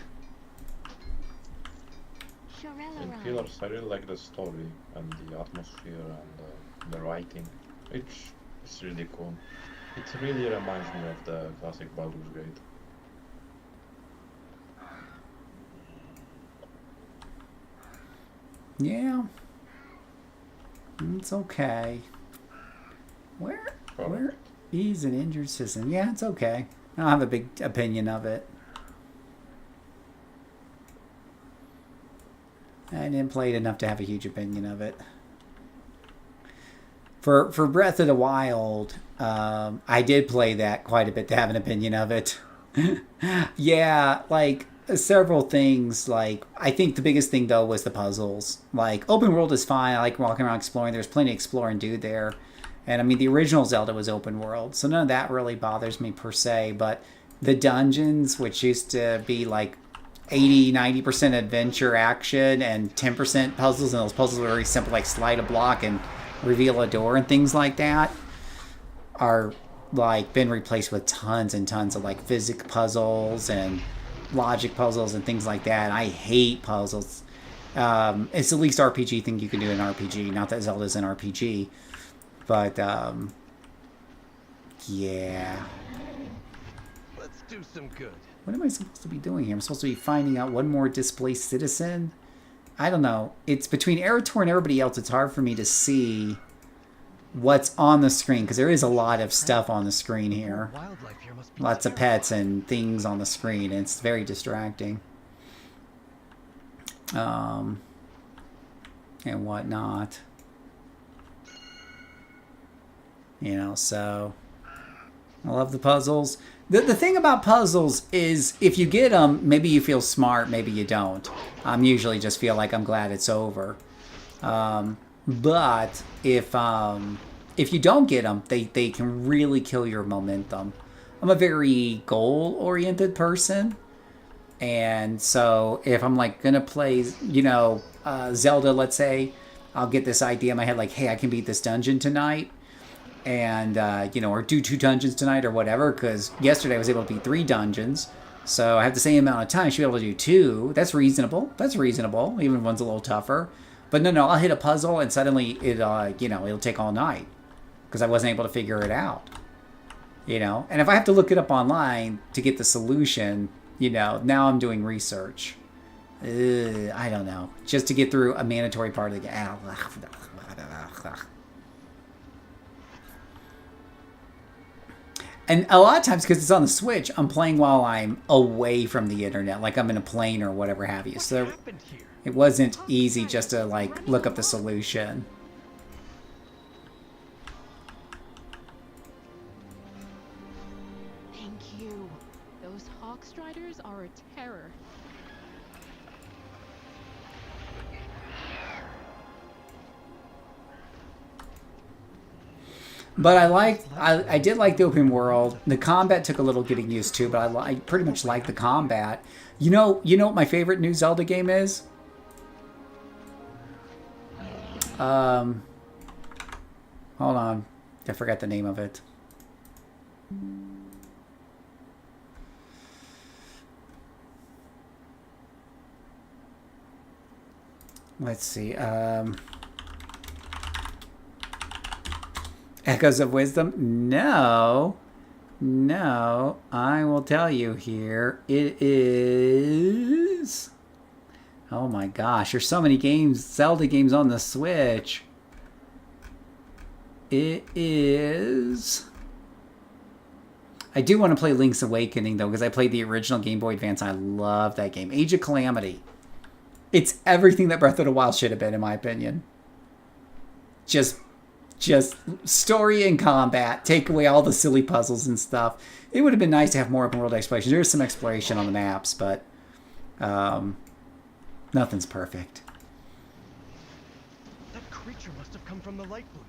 In Pillars, I really like the story and the atmosphere and the writing. It's really cool. It really reminds me of the classic Baldur's Gate. Yeah. It's okay. Where is an injured citizen? Yeah, it's okay. I don't have a big opinion of it. I didn't play it enough to have a huge opinion of it. For Breath of the Wild, I did play that quite a bit to have an opinion of it. Yeah, like several things. Like I think the biggest thing though was the puzzles. Like open world is fine. I like walking around exploring. There's plenty to explore and do there. And I mean the original Zelda was open world, so none of that really bothers me per se. But the dungeons, which used to be like 80-90% adventure action and 10% puzzles, and those puzzles were very simple, like slide a block and reveal a door and things like that, are like been replaced with tons and tons of like physics puzzles and logic puzzles and things like that. I hate puzzles. It's the least RPG thing you can do in an RPG. Not that Zelda's an RPG, but yeah. Let's do some good. What am I supposed to be doing here? I'm supposed to be finding out one more displaced citizen? I don't know. It's between Eritor and everybody else. It's hard for me to see what's on the screen, because there is a lot of stuff on the screen here. Lots of pets and things on the screen, and it's very distracting. And whatnot. You know, so I love the puzzles. The thing about puzzles is if you get them, maybe you feel smart, maybe you don't. I'm usually just feel like I'm glad it's over. But if you don't get them, they can really kill your momentum. I'm a very goal-oriented person. And so if I'm like going to play, you know, Zelda, let's say, I'll get this idea in my head like, hey, I can beat this dungeon tonight. And, you know, or do 2 dungeons tonight or whatever, because yesterday I was able to beat 3 dungeons. So I have the same amount of time. I should be able to do 2. That's reasonable. That's reasonable, even if one's a little tougher. But no, I'll hit a puzzle and suddenly it, you know, it'll take all night because I wasn't able to figure it out. You know, and if I have to look it up online to get the solution, you know, now I'm doing research. I don't know. Just to get through a mandatory part of the game. And a lot of times, because it's on the Switch, I'm playing while I'm away from the internet, like I'm in a plane or whatever have you. So it wasn't easy just to like look up the solution. Thank you. Those Hawkstriders are a terror. But I did like the open world. The combat took a little getting used to, but I pretty much like the combat. You know what my favorite new Zelda game is? Hold on. I forgot the name of it. Let's see. Echoes of Wisdom? No. No. I will tell you here. It is... Oh my gosh. There's so many games, Zelda games on the Switch. It is... I do want to play Link's Awakening, though, because I played the original Game Boy Advance. I love that game. Age of Calamity. It's everything that Breath of the Wild should have been, in my opinion. Just story and combat. Take away all the silly puzzles and stuff. It would have been nice to have more open world exploration. There's some exploration on the maps, but nothing's perfect. That creature must have come from the light bloom.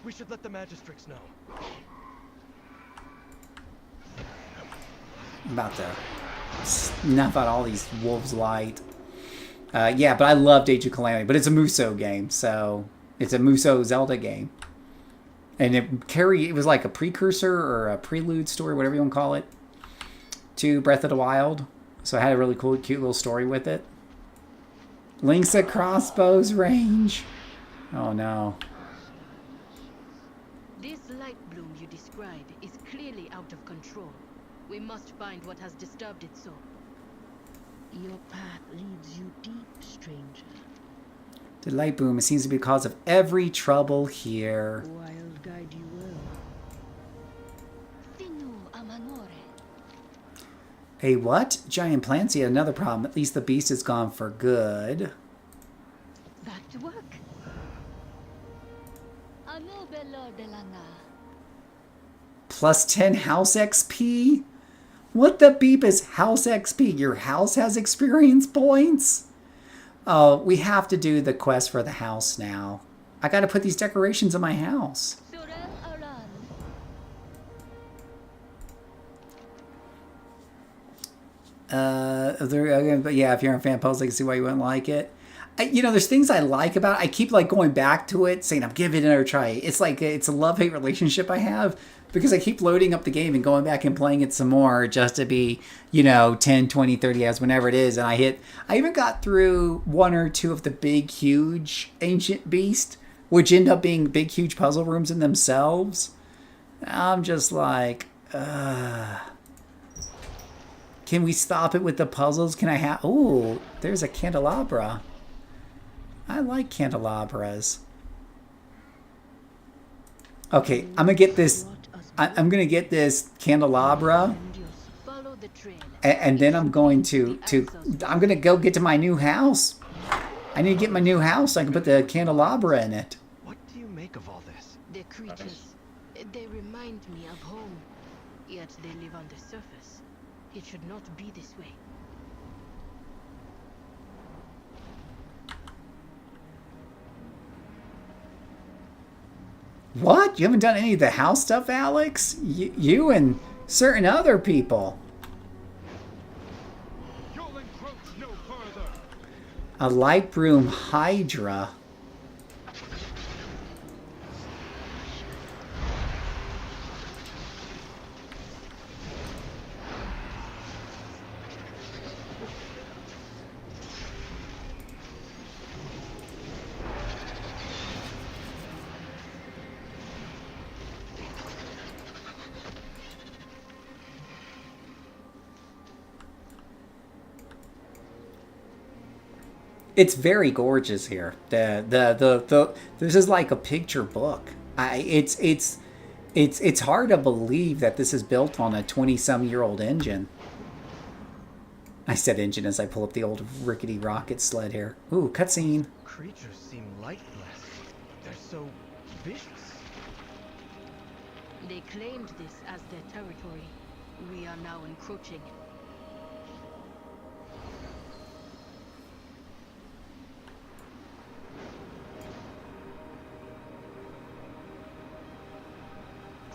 We should let the magistrates know. I'm about to snuff out all these wolves' light. Yeah, but I loved Age of Calamity. But it's a Musou game, so it's a Musou Zelda game. And it was like a precursor or a prelude story, whatever you want to call it, to Breath of the Wild. So it had a really cool, cute little story with it. Link's at crossbow's range. Oh no. This light bloom you describe is clearly out of control. We must find what has disturbed it so. Your path leads you deep, stranger. The light boom, it seems to be the cause of every trouble here. Wild guide you will. Finu amanore. A what? Giant plants? Yeah, another problem. At least the beast is gone for good. Back to work. Anu bello de lana. Plus 10 house XP? What the beep is house XP? Your house has experience points? Oh, we have to do the quest for the house now. I gotta put these decorations in my house. But yeah, if you're on Fan Post, I can see why you wouldn't like it. You know, there's things I like about it. I keep like going back to it, saying I'm giving it another try. It's like it's a love-hate relationship I have because I keep loading up the game and going back and playing it some more just to be, you know, 10, 20, 30 hours, whenever it is. And I even got through one or two of the big, huge ancient beast, which end up being big, huge puzzle rooms in themselves. I'm just like, can we stop it with the puzzles? Can I have... Ooh, there's a candelabra. I like candelabras. Okay, I'm gonna get this. I'm gonna get this candelabra, and then I'm going to I'm gonna go get to my new house. I need to get my new house so I can put the candelabra in it. What do you make of all this? The creatures, they remind me of home, yet they live on the surface. It should not be this way. What? You haven't done any of the house stuff, Alex? You and certain other people. You'll encroach no further. A light broom hydra. It's very gorgeous here. This is like a picture book. It's hard to believe that this is built on a 20-some-year-old engine. I said engine as I pull up the old rickety rocket sled here. Ooh, cutscene. Creatures seem lifeless. They're so vicious. They claimed this as their territory. We are now encroaching.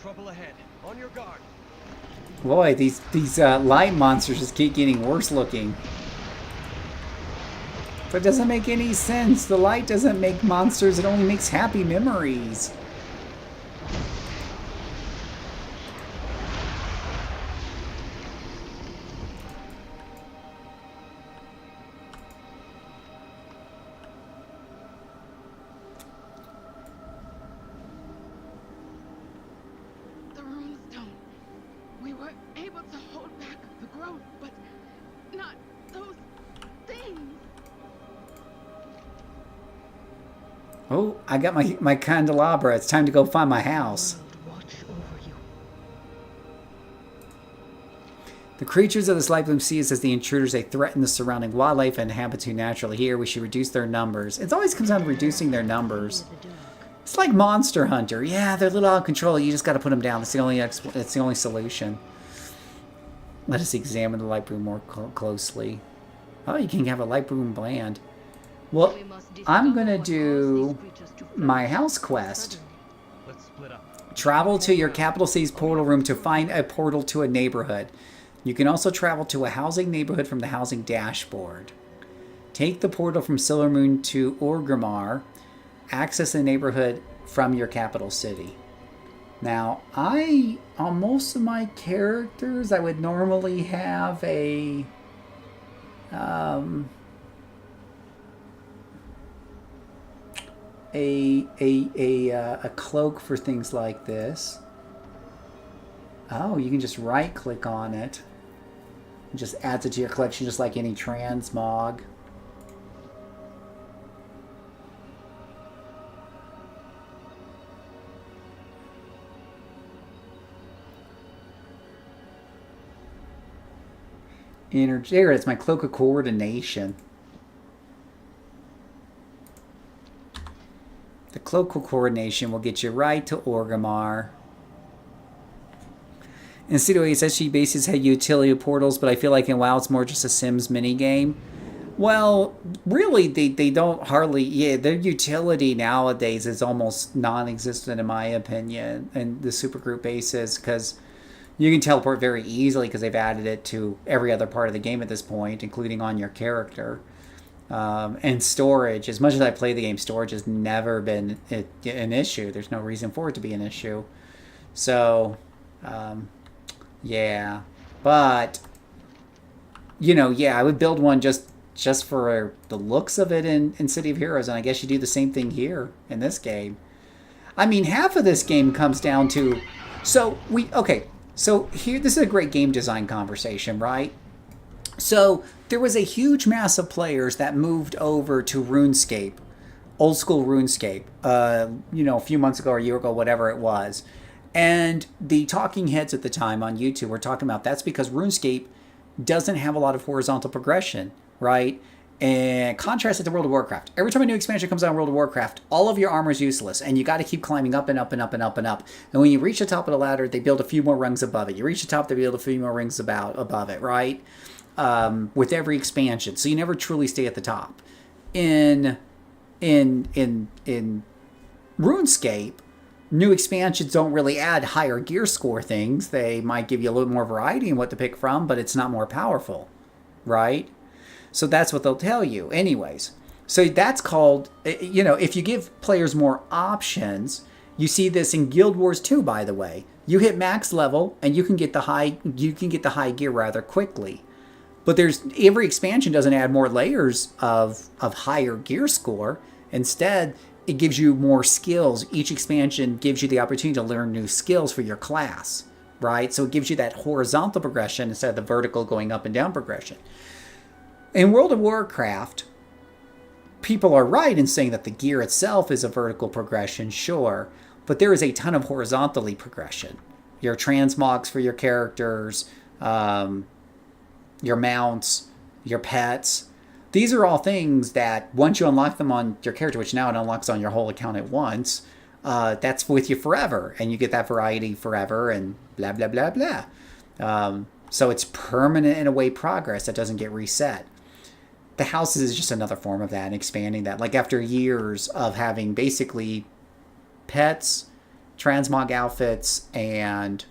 Trouble ahead. On your guard. Boy, these light monsters just keep getting worse looking. But it doesn't make any sense. The light doesn't make monsters. It only makes happy memories. Oh, I got my candelabra. It's time to go find my house. The creatures of this light bloom see us as the intruders. They threaten the surrounding wildlife and inhabitants who naturally here. We should reduce their numbers. It always comes down to reducing their numbers. It's like Monster Hunter. Yeah, they're a little out of control. You just got to put them down. That's the only solution. Let us examine the light bloom more closely. Oh, you can have a light bloom bland. Well, I'm going to do my house quest. Travel to your capital city's portal room to find a portal to a neighborhood. You can also travel to a housing neighborhood from the housing dashboard. Take the portal from Silvermoon to Orgrimmar. Access the neighborhood from your capital city. Now, on most of my characters, I would normally have a cloak for things like this. Oh, you can just right click on it. It just adds it to your collection just like any transmog. Energy. There it is, my Cloak of Coordination. The Cloak of Coordination will get you right to Orgrimmar. In CW's SG bases had utility portals, but I feel like in WoW it's more just a Sims minigame. Well, really, they don't hardly... Yeah, their utility nowadays is almost non-existent in my opinion, in the supergroup bases, because you can teleport very easily because they've added it to every other part of the game at this point, including on your character. And storage, as much as I play the game, storage has never been an issue. There's no reason for it to be an issue. So... yeah, but, you know, yeah, I would build one just for the looks of it in City of Heroes, and I guess you do the same thing here in this game. I mean, half of this game comes down to, so here, this is a great game design conversation, right? So there was a huge mass of players that moved over to RuneScape, old school RuneScape, you know, a few months ago or a year ago, whatever it was. And the talking heads at the time on YouTube were talking about that's because RuneScape doesn't have a lot of horizontal progression, right? And contrast it to World of Warcraft. Every time a new expansion comes out in World of Warcraft, all of your armor is useless, and you got to keep climbing up and up and up and up and up. And when you reach the top of the ladder, they build a few more rungs above it. You reach the top, they build a few more rings above it, right? With every expansion, so you never truly stay at the top. In RuneScape, new expansions don't really add higher gear score things. They might give you a little more variety in what to pick from, but it's not more powerful, right? So that's what they'll tell you. Anyways, so that's called, you know, if you give players more options, you see this in Guild Wars 2, by the way. You hit max level and you can get the high gear rather quickly. But every expansion doesn't add more layers of higher gear score. Instead, it gives you more skills. Each expansion gives you the opportunity to learn new skills for your class, right? So it gives you that horizontal progression instead of the vertical going up and down progression. In World of Warcraft, people are right in saying that the gear itself is a vertical progression, sure, but there is a ton of horizontally progression. Your transmogs for your characters, your mounts, your pets. These are all things that once you unlock them on your character, which now it unlocks on your whole account at once, that's with you forever. And you get that variety forever and blah, blah, blah, blah. So it's permanent in a way progress that doesn't get reset. The houses is just another form of that and expanding that. Like after years of having basically pets, transmog outfits, and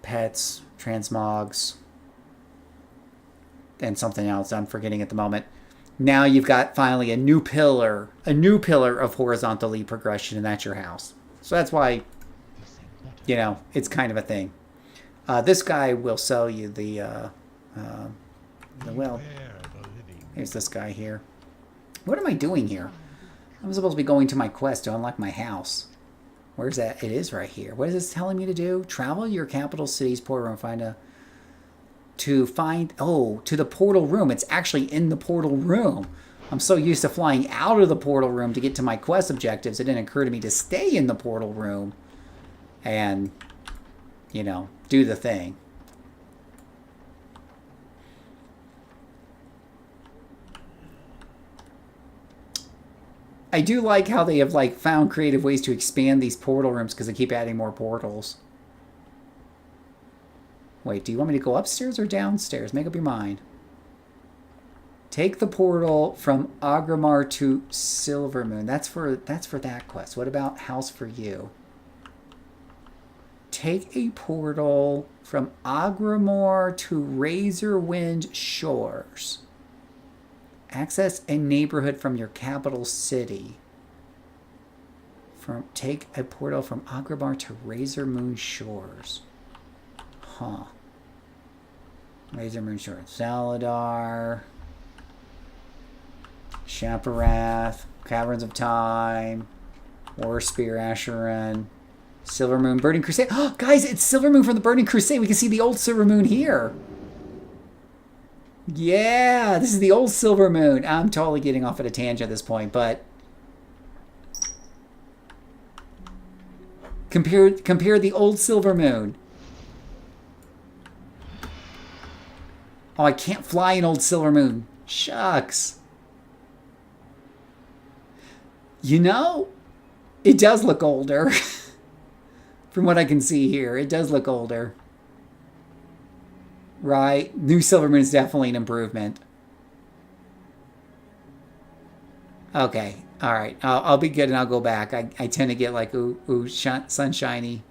pets, transmogs, and something else I'm forgetting at the moment. Now you've got finally a new pillar of horizontally progression, and that's your house. So that's why, you know, it's kind of a thing. This guy will sell you well, here's this guy here. What am I doing here? I'm supposed to be going to my quest to unlock my house. Where's that? It is right here. What is this telling me to do? Travel your capital city's portal and to the portal room. It's actually in the portal room. I'm so used to flying out of the portal room to get to my quest objectives, it didn't occur to me to stay in the portal room and, you know, do the thing. I do like how they have found creative ways to expand these portal rooms because they keep adding more portals. Wait, do you want me to go upstairs or downstairs? Make up your mind. Take the portal from Orgrimmar to Silvermoon. That's for that quest. What about House for You? Take a portal from Orgrimmar to Razorwind Shores. Access a neighborhood from your capital city. Take a portal from Orgrimmar to Razormoon Shores. Huh. Razormoon Shores. Zaladar. Shaparath. Caverns of Time. Warspear Asheron. Silvermoon. Burning Crusade. Oh, guys, it's Silvermoon from the Burning Crusade. We can see the old Silvermoon here. Yeah, this is the old Silvermoon. I'm totally getting off at a tangent at this point, but compare the old Silvermoon Oh, I can't fly in Old Silver Moon. Shucks. You know, it does look older. From what I can see here, it does look older. Right? New Silver Moon is definitely an improvement. Okay. All right. I'll be good and I'll go back. I tend to get like, ooh, sunshiny.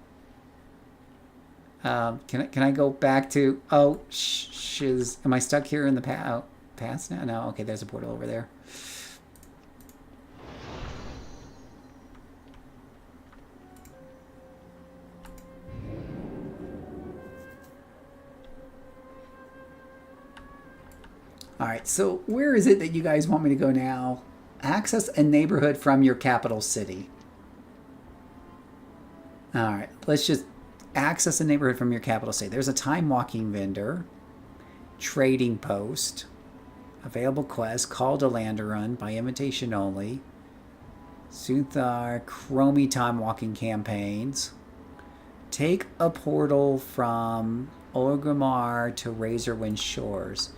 Can I go back to, oh, shiz. Am I stuck here in the past now? No. Okay, there's a portal over there. All right, so where is it that you guys want me to go now? Access a neighborhood from your capital city. All right, let's just access a neighborhood from your capital city. There's a time walking vendor, trading post, available quest, call to Landarun by invitation only, Sunthar, Chromie time walking campaigns, take a portal from Orgrimmar to Razorwind Shores.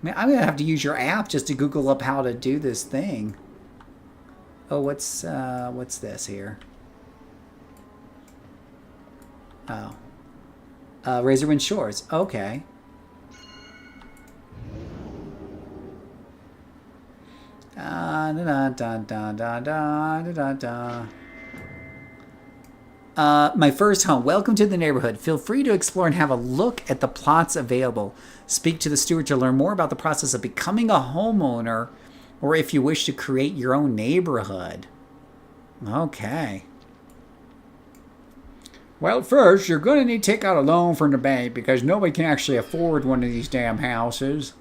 I'm going to have to use your app just to Google up how to do this thing. Oh, what's this here? Oh. Razorwind Shores. Okay. My first home. Welcome to the neighborhood. Feel free to explore and have a look at the plots available. Speak to the steward to learn more about the process of becoming a homeowner, or if you wish to create your own neighborhood. Okay. Well, first, you're going to need to take out a loan from the bank because nobody can actually afford one of these damn houses.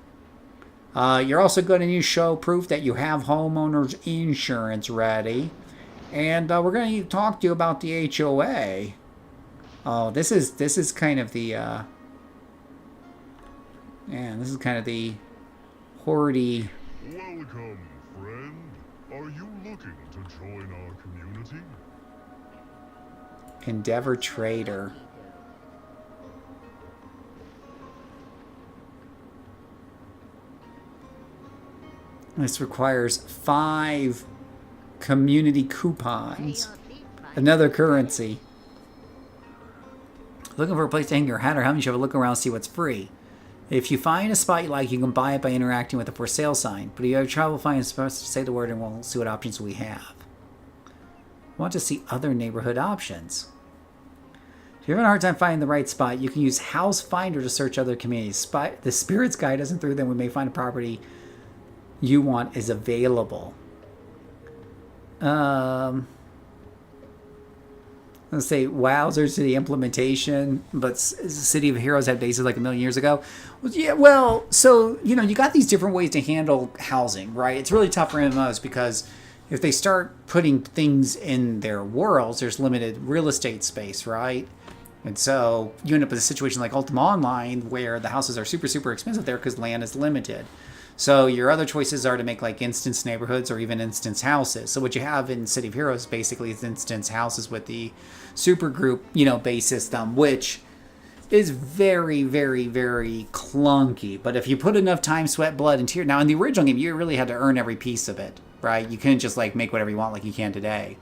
You're also going to need to show proof that you have homeowner's insurance ready. And we're going to need to talk to you about the HOA. Oh, this is kind of the this is kind of the hoardy. Welcome, friend. Are you looking to join our community? Endeavor Trader. This requires 5 community coupons. Another currency. Looking for a place to hang your hat or how many you have a look around and see what's free. If you find a spot you like, you can buy it by interacting with the for sale sign. But if you have trouble finding a spot, say the word and we'll see what options we have. Want to see other neighborhood options. If you're having a hard time finding the right spot, you can use House Finder to search other communities. The Spirit's Guide isn't through, then we may find a property you want is available. Let's say wowzers to the implementation, but City of Heroes had bases like a million years ago. Well, yeah, well, so, you know, you got these different ways to handle housing, right? It's really tough for MMOs because if they start putting things in their worlds, there's limited real estate space, right? And so you end up with a situation like Ultima Online where the houses are super, super expensive there because land is limited. So your other choices are to make like instance neighborhoods or even instance houses. So what you have in City of Heroes basically is instance houses with the super group, you know, base system, which is very, very, very clunky. But if you put enough time, sweat, blood, and tears. Now in the original game, you really had to earn every piece of it, right? You couldn't just like make whatever you want like you can today.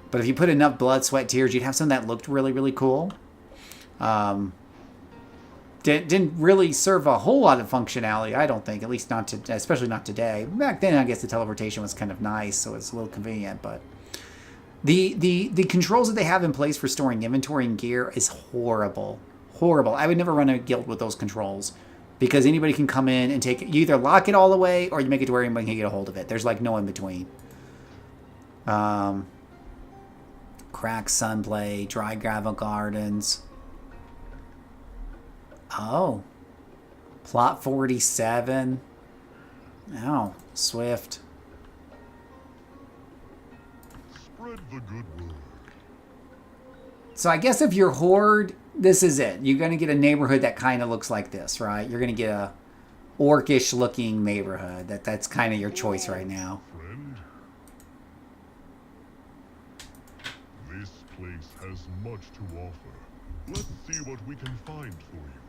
But if you put enough blood, sweat, tears, you'd have something that looked really, really cool. Didn't really serve a whole lot of functionality, I don't think. At least not to, especially not today. Back then, I guess the teleportation was kind of nice, so it's a little convenient. But the controls that they have in place for storing inventory and gear is horrible, horrible. I would never run a guild with those controls because anybody can come in and take it. You either lock it all away or you make it to where anybody can get a hold of it. There's like no in between. Crack Sunblade, Dry Gravel Gardens. Oh. Plot 47. Oh, Swift. Spread the good word. So I guess if you're Horde, this is it. You're going to get a neighborhood that kind of looks like this, right? You're going to get a orcish looking neighborhood. That's kind of your choice right now. Friend. This place has much to offer. Let's see what we can find for you.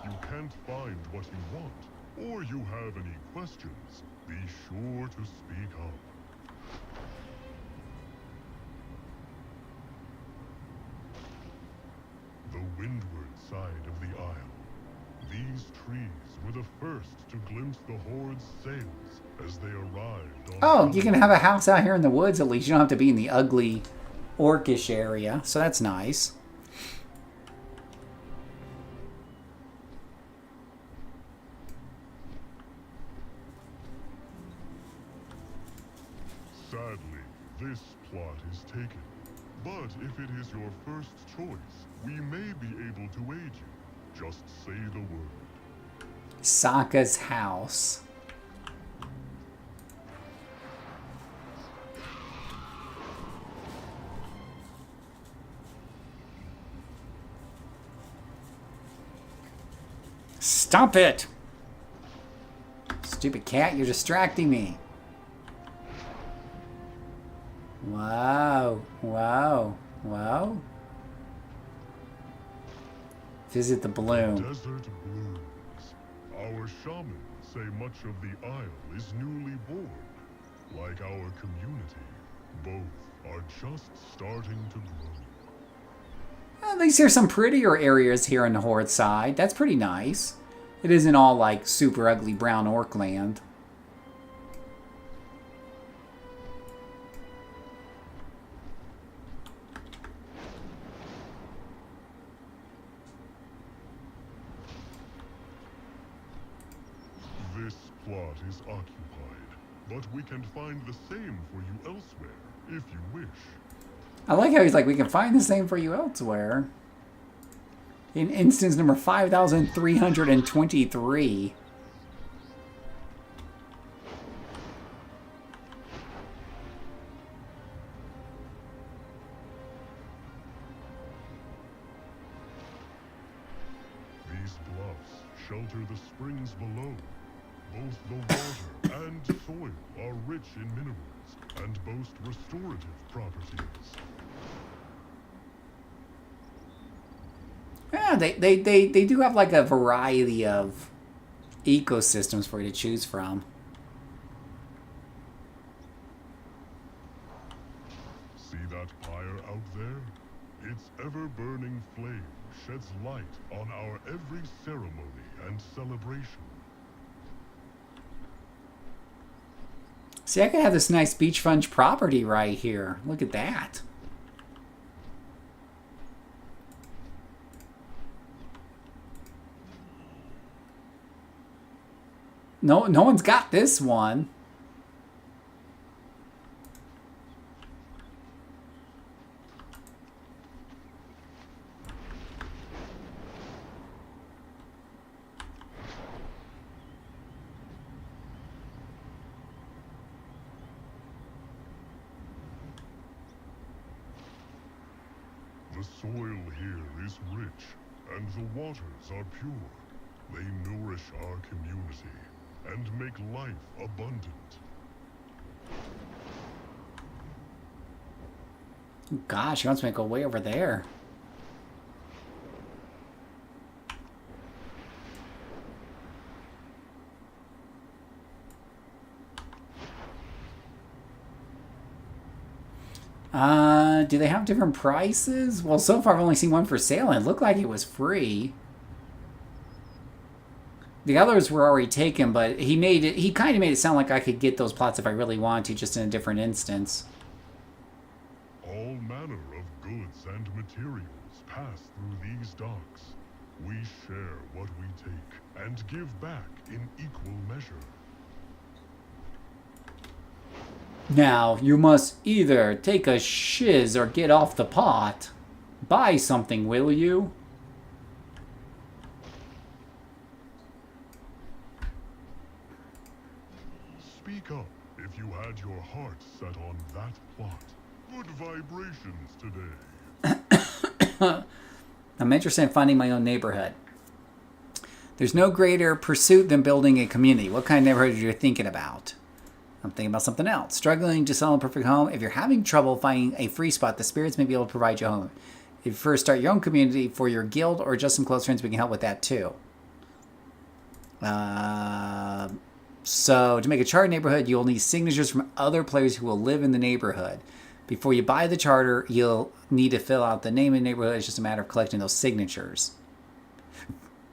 you can't find what you want, or you have any questions, be sure to speak up. The windward side of the isle. These trees were the first to glimpse the Horde's sails as they arrived on... Oh, you can have a house out here in the woods at least. You don't have to be in the ugly orcish area, so that's nice. Sadly, this plot is taken. But if it is your first choice, we may be able to aid you. Just say the word. Sokka's house. Stop it! Stupid cat, you're distracting me. Wow, wow, wow. Visit the bloom. Desert blooms. Our shamans say much of the isle is newly born. Like our community, both are just starting to grow. At least there's some prettier areas here in the Horde side. That's pretty nice. It isn't all like super ugly brown orc land. This plot is occupied, but we can find the same for you elsewhere, if you wish. I like how he's like, we can find the same for you elsewhere. In instance number 5,323. These bluffs shelter the springs below. Both the water and soil are rich in minerals and boast restorative properties. Yeah, they do have like a variety of ecosystems for you to choose from. See that pyre out there? Its ever-burning flame sheds light on our every ceremony and celebration. See, I could have this nice beachfront property right here. Look at that. No one's got this one. The soil here is rich, and the waters are pure. They nourish our community and make life abundant. Gosh, he wants me to go way over there. Do they have different prices? Well, so far I've only seen one for sale, and it looked like it was free. The others were already taken, but he kind of made it sound like I could get those plots if I really wanted to, just in a different instance. All manner of goods and materials pass through these docks. We share what we take and give back in equal measure. Now, you must either take a shiz or get off the pot. Buy something, will you? Speak up if you had your heart set on that plot. Good vibrations today. I'm interested in finding my own neighborhood. There's no greater pursuit than building a community. What kind of neighborhood are you thinking about? I'm thinking about something else. Struggling to sell a perfect home? If you're having trouble finding a free spot, the spirits may be able to provide you a home. If you first start your own community for your guild or just some close friends, we can help with that too. So to make a charter neighborhood, you'll need signatures from other players who will live in the neighborhood. Before you buy the charter, you'll need to fill out the name of the neighborhood. It's just a matter of collecting those signatures.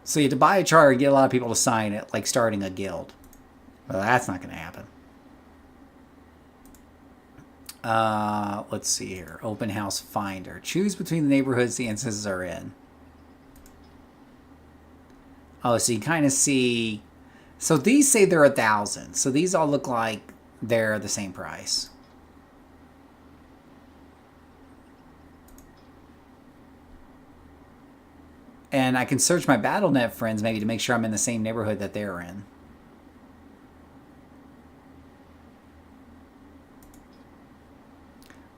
So you have to buy a charter and get a lot of people to sign it, like starting a guild. Well, that's not going to happen. Let's see here. Open house finder. Choose between the neighborhoods the instances are in. Oh, so you kind of see... So these say they're 1,000. So these all look like they're the same price. And I can search my BattleNet friends maybe to make sure I'm in the same neighborhood that they're in.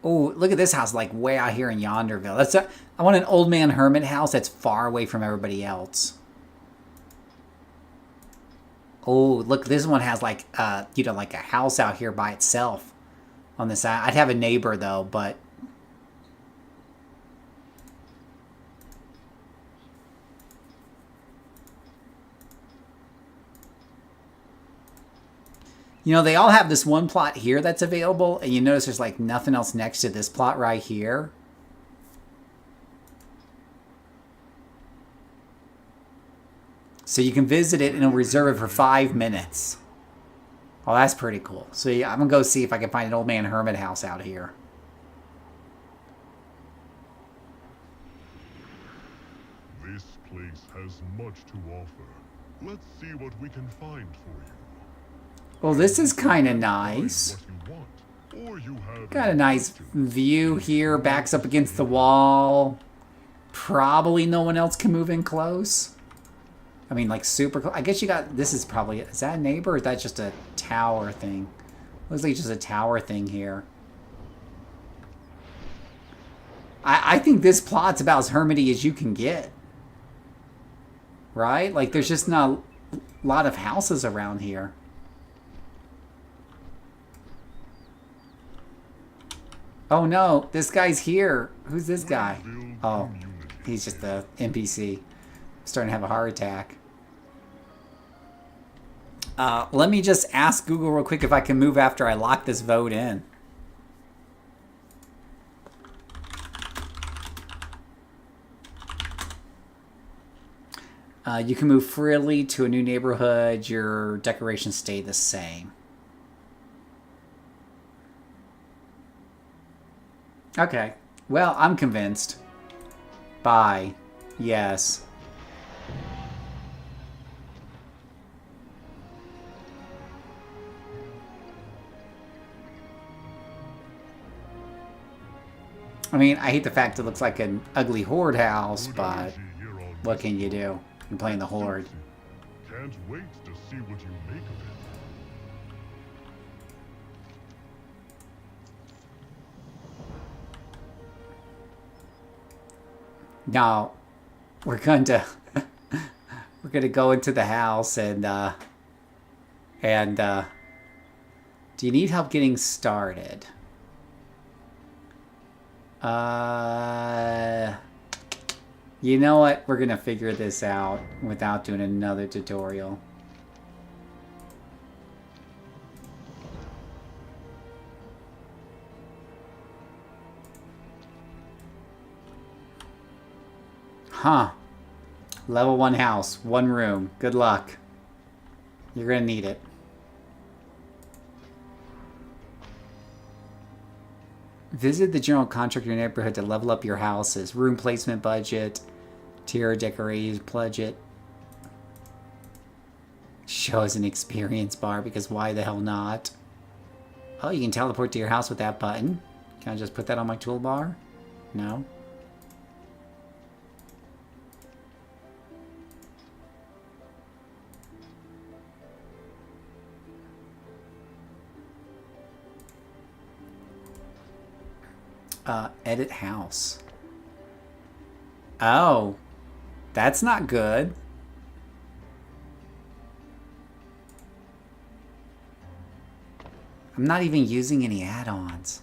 Oh, look at this house, like way out here in Yonderville. I want an old man hermit house that's far away from everybody else. Oh, look, this one has like, you know, like a house out here by itself on this side. I'd have a neighbor though, but. You know, they all have this one plot here that's available, and you notice there's like nothing else next to this plot right here. So you can visit it and it'll reserve it for 5 minutes. Oh, that's pretty cool. So yeah, I'm going to go see if I can find an old man hermit house out here. This place has much to offer. Let's see what we can find for you. Well, this is kind of nice. Got a nice view here. Backs up against the wall. Probably no one else can move in close. I mean, like super close. I guess you got... This is probably... Is that a neighbor or is that just a tower thing? Looks like just a tower thing here. I think this plot's about as hermity as you can get. Right? Like, there's just not a lot of houses around here. Oh no, this guy's here. Who's this guy? Oh, he's just the NPC. Starting to have a heart attack. Let me just ask Google real quick if I can move after I lock this vote in. You can move freely to a new neighborhood. Your decorations stay the same. Okay. Well, I'm convinced. Bye. Yes. I mean, I hate the fact it looks like an ugly horde house, but what can you do? You're playing the horde. Can't wait to see what you make of it. Now, we're going to go into the house and do you need help getting started? You know what? We're gonna figure this out without doing another tutorial. Huh. Level 1 house, 1 room. Good luck. You're gonna need it. Visit the general contractor neighborhood to level up your houses. Room placement budget. Tier decorations budget. Shows an experience bar because why the hell not? Oh, you can teleport to your house with that button. Can I just put that on my toolbar? No. Edit house. Oh, that's not good. I'm not even using any add-ons.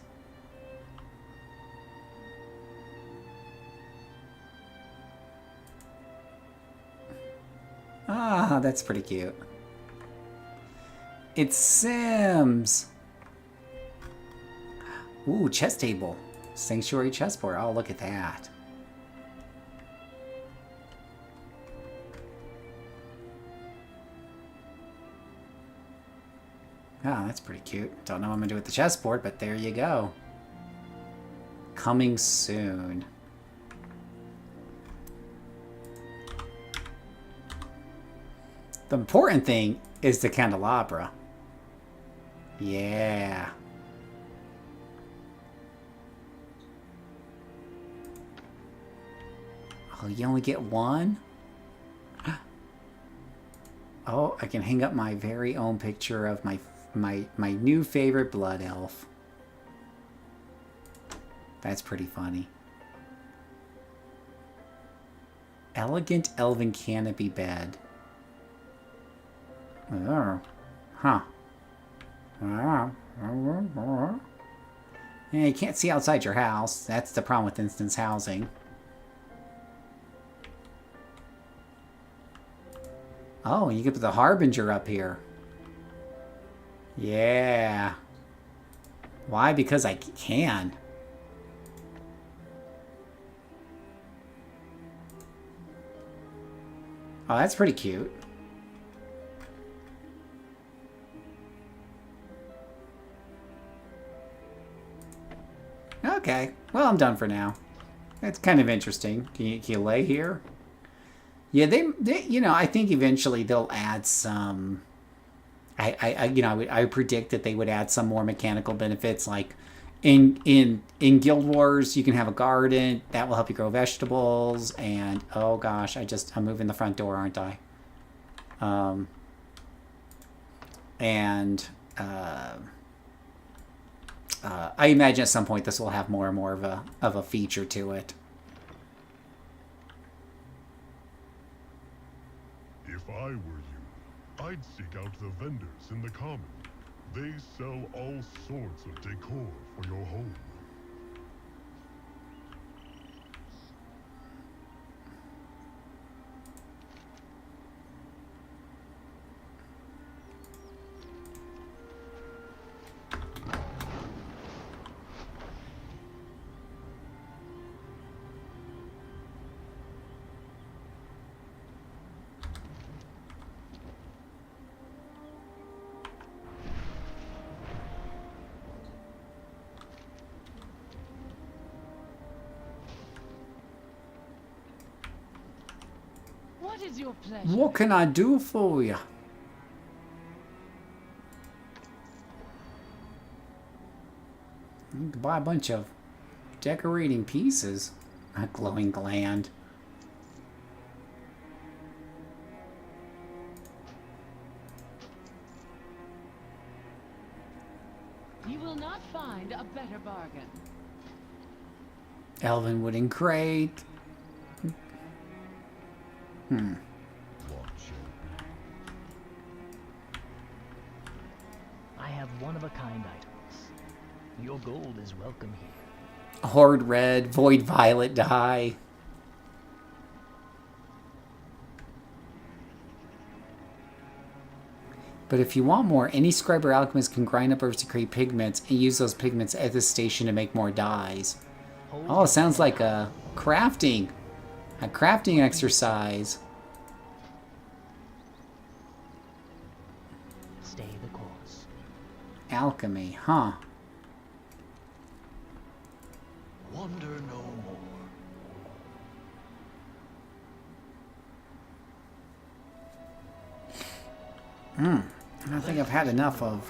Ah, that's pretty cute. It's Sims. Ooh, chess table. Sanctuary chessboard. Oh, look at that. Oh, that's pretty cute. Don't know what I'm going to do with the chessboard, but there you go. Coming soon. The important thing is the candelabra. Yeah. Oh, you only get one? Oh, I can hang up my very own picture of my new favorite blood elf. That's pretty funny. Elegant elven canopy bed. Oh. Huh. Yeah, you can't see outside your house. That's the problem with instance housing. Oh, you can put the Harbinger up here. Yeah. Why? Because I can. Oh, that's pretty cute. Okay. Well, I'm done for now. It's kind of interesting. Can you lay here? Yeah, they you know, I think eventually they'll add some. I predict that they would add some more mechanical benefits, like in Guild Wars, you can have a garden that will help you grow vegetables. And oh gosh, I'm moving the front door, aren't I? I imagine at some point this will have more and more of a feature to it. If I were you, I'd seek out the vendors in the common. They sell all sorts of decor for your home. What is your pleasure? What can I do for you? You can buy a bunch of decorating pieces. A glowing gland. You will not find a better bargain. Elven wooden crate. I have one-of-a-kind items. Your gold is welcome here. Horde red, void violet dye. But if you want more, any scribe or alchemist can grind up herbs to create pigments and use those pigments at the station to make more dyes. Oh, it sounds like a crafting exercise. Stay the course. Alchemy, huh? Wonder no more. I don't think I've had enough of,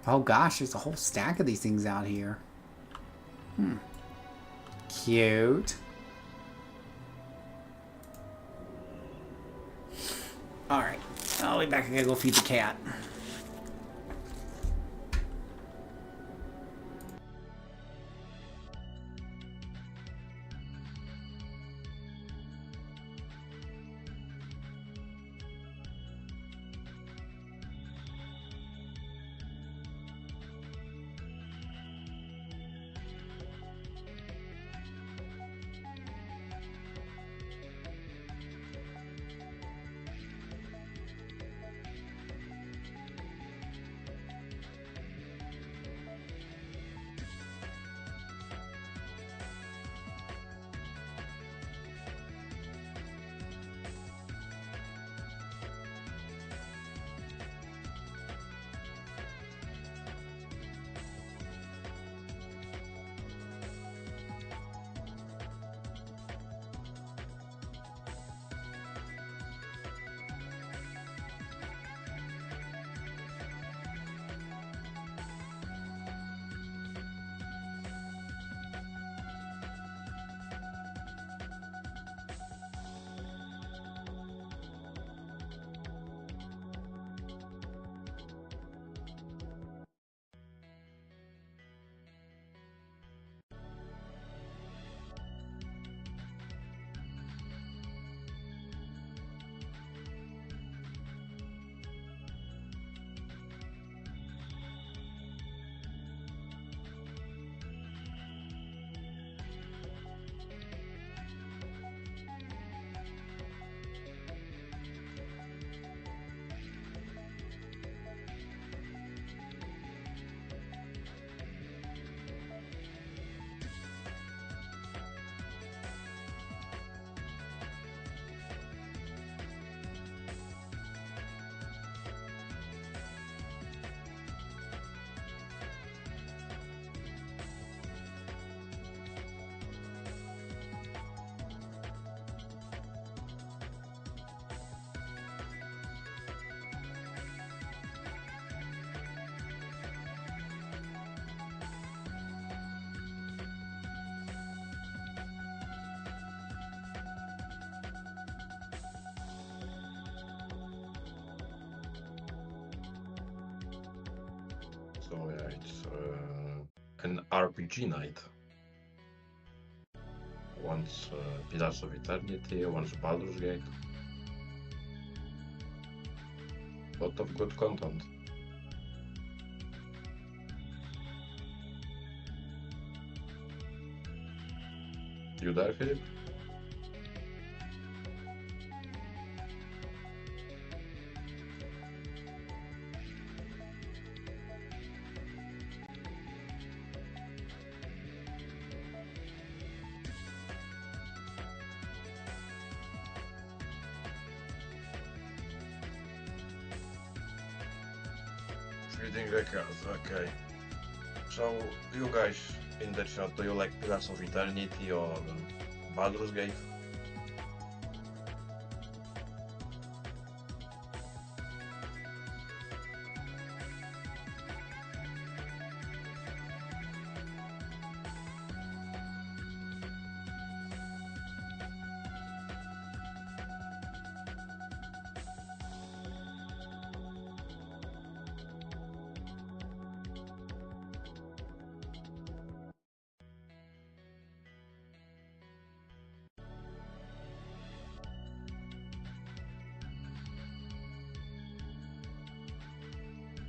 oh gosh, there's a whole stack of these things out here. Cute. Alright, I'll be back. I gotta go feed the cat. So yeah, it's an RPG night. Once Pillars of Eternity, once Baldur's Gate. Lot of good content. You there, Philip? Feeding the cats, okay. So, you guys in the chat, do you like Pillars of Eternity or Baldur's Gate?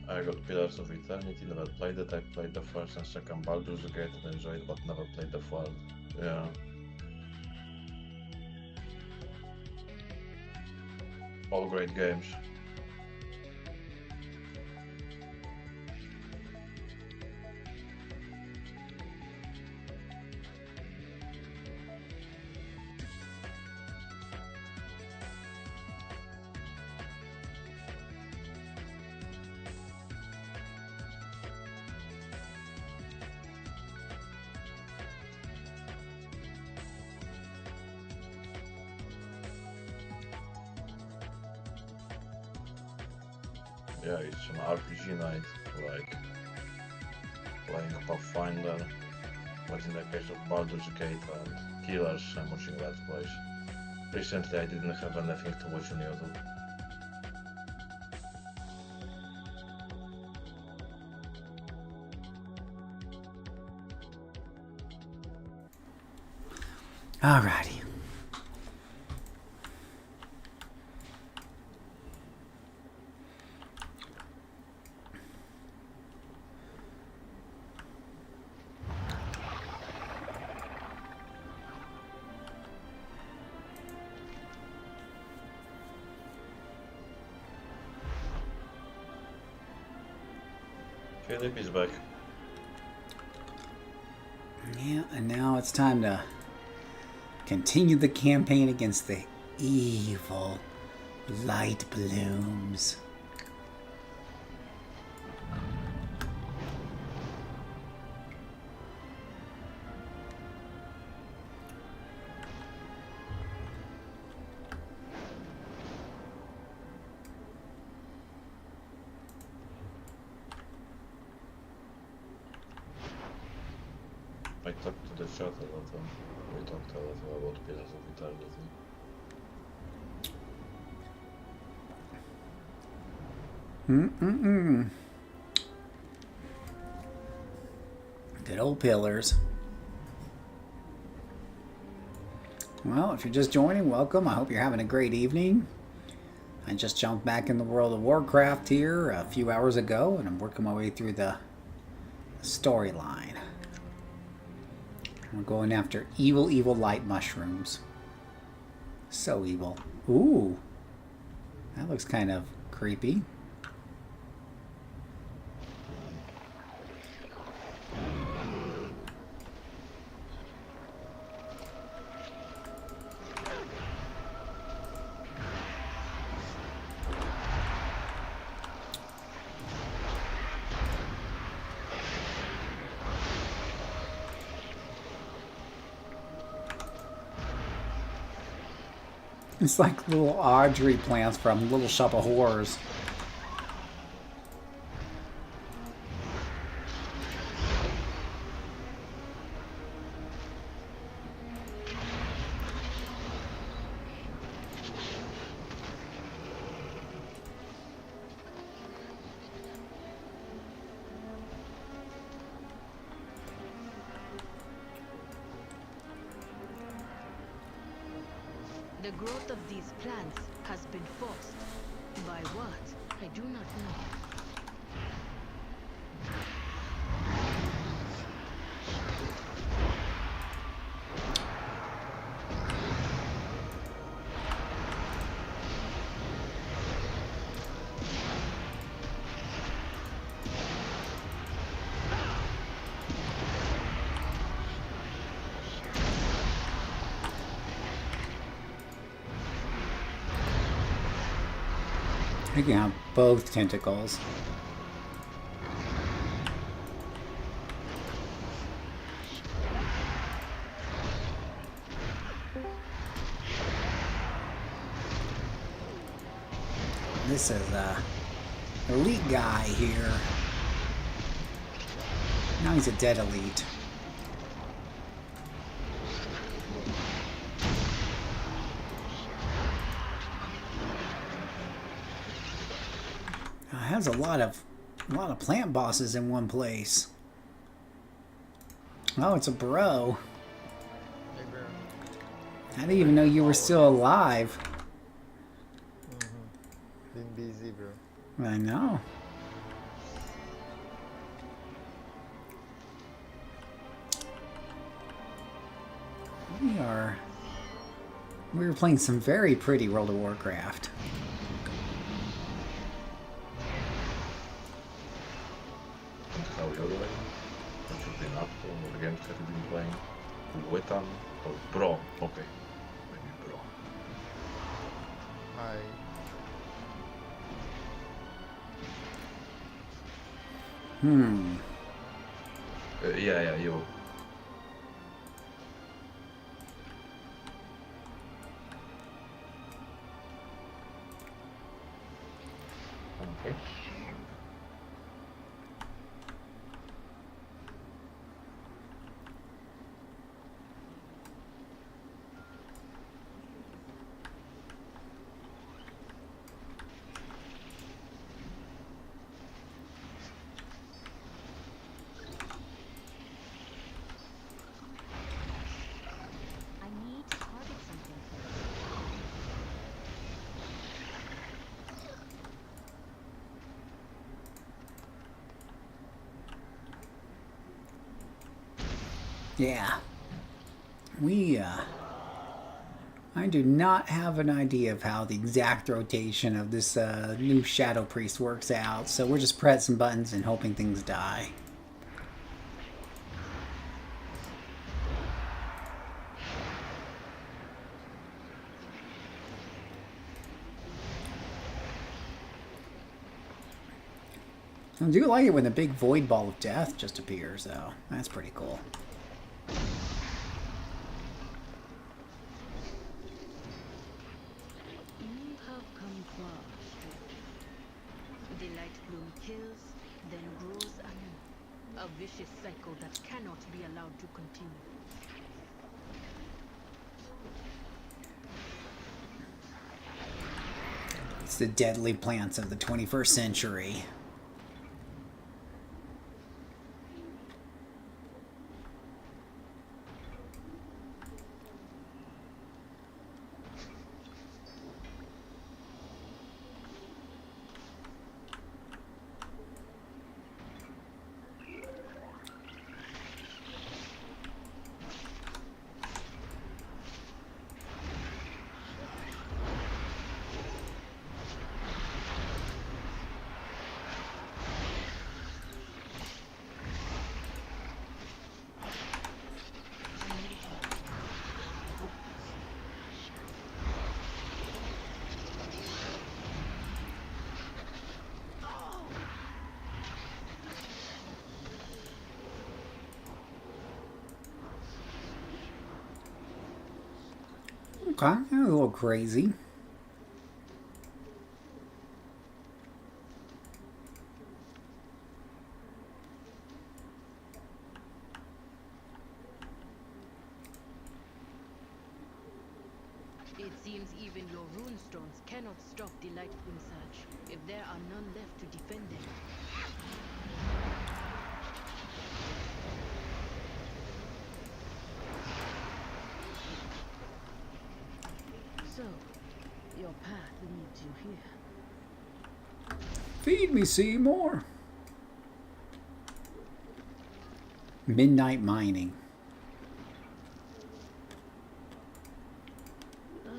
I got Pillars of Eternity, never played it. I played the first and second Baldur's Gate and enjoyed, but never played the third. Yeah. All great games. Yeah, it's an RPG night, like playing Pathfinder, but in the case of Baldur's Gate and Pillars, I'm watching Let's Plays. Recently I didn't have anything to watch on YouTube. Alrighty. Philip is back. Yeah, and now it's time to continue the campaign against the evil light blooms. I talked to the chat a lot. We talked a lot about Pillars of Eternity. Good old Pillars. Well, if you're just joining, welcome. I hope you're having a great evening. I just jumped back in the world of Warcraft here a few hours ago, and I'm working my way through the storyline. We're going after evil, evil light mushrooms. So evil. Ooh. That looks kind of creepy. It's like little Audrey plants from Little Shop of Horrors. The growth of these plants has been forced. By what? I do not know. You can have both tentacles. This is a elite guy here. Now he's a dead elite. Has a lot of plant bosses in one place. Oh, it's a bro. Hey, bro. I didn't even know you were still alive. Been busy, bro. I know. We were playing some very pretty World of Warcraft. How are you doing? What you've been up to? What games have you been playing? With them? Oh, bro. Okay. Maybe bro. Hi. Yeah, you. Okay. I need to target something first. Yeah. I do not have an idea of how the exact rotation of this new Shadow Priest works out, so we're just pressing buttons and hoping things die. I do like it when the big void ball of death just appears, though. That's pretty cool. You have come far. The light bloom kills, then grows anew. A vicious cycle that cannot be allowed to continue. It's the deadly plants of the 21st century. Okay, that was a little crazy. It seems even your rune stones cannot stop the light bloom surge, if there are none left to defend them. So So, your path leads you here. Feed me, Seymour. Midnight mining. You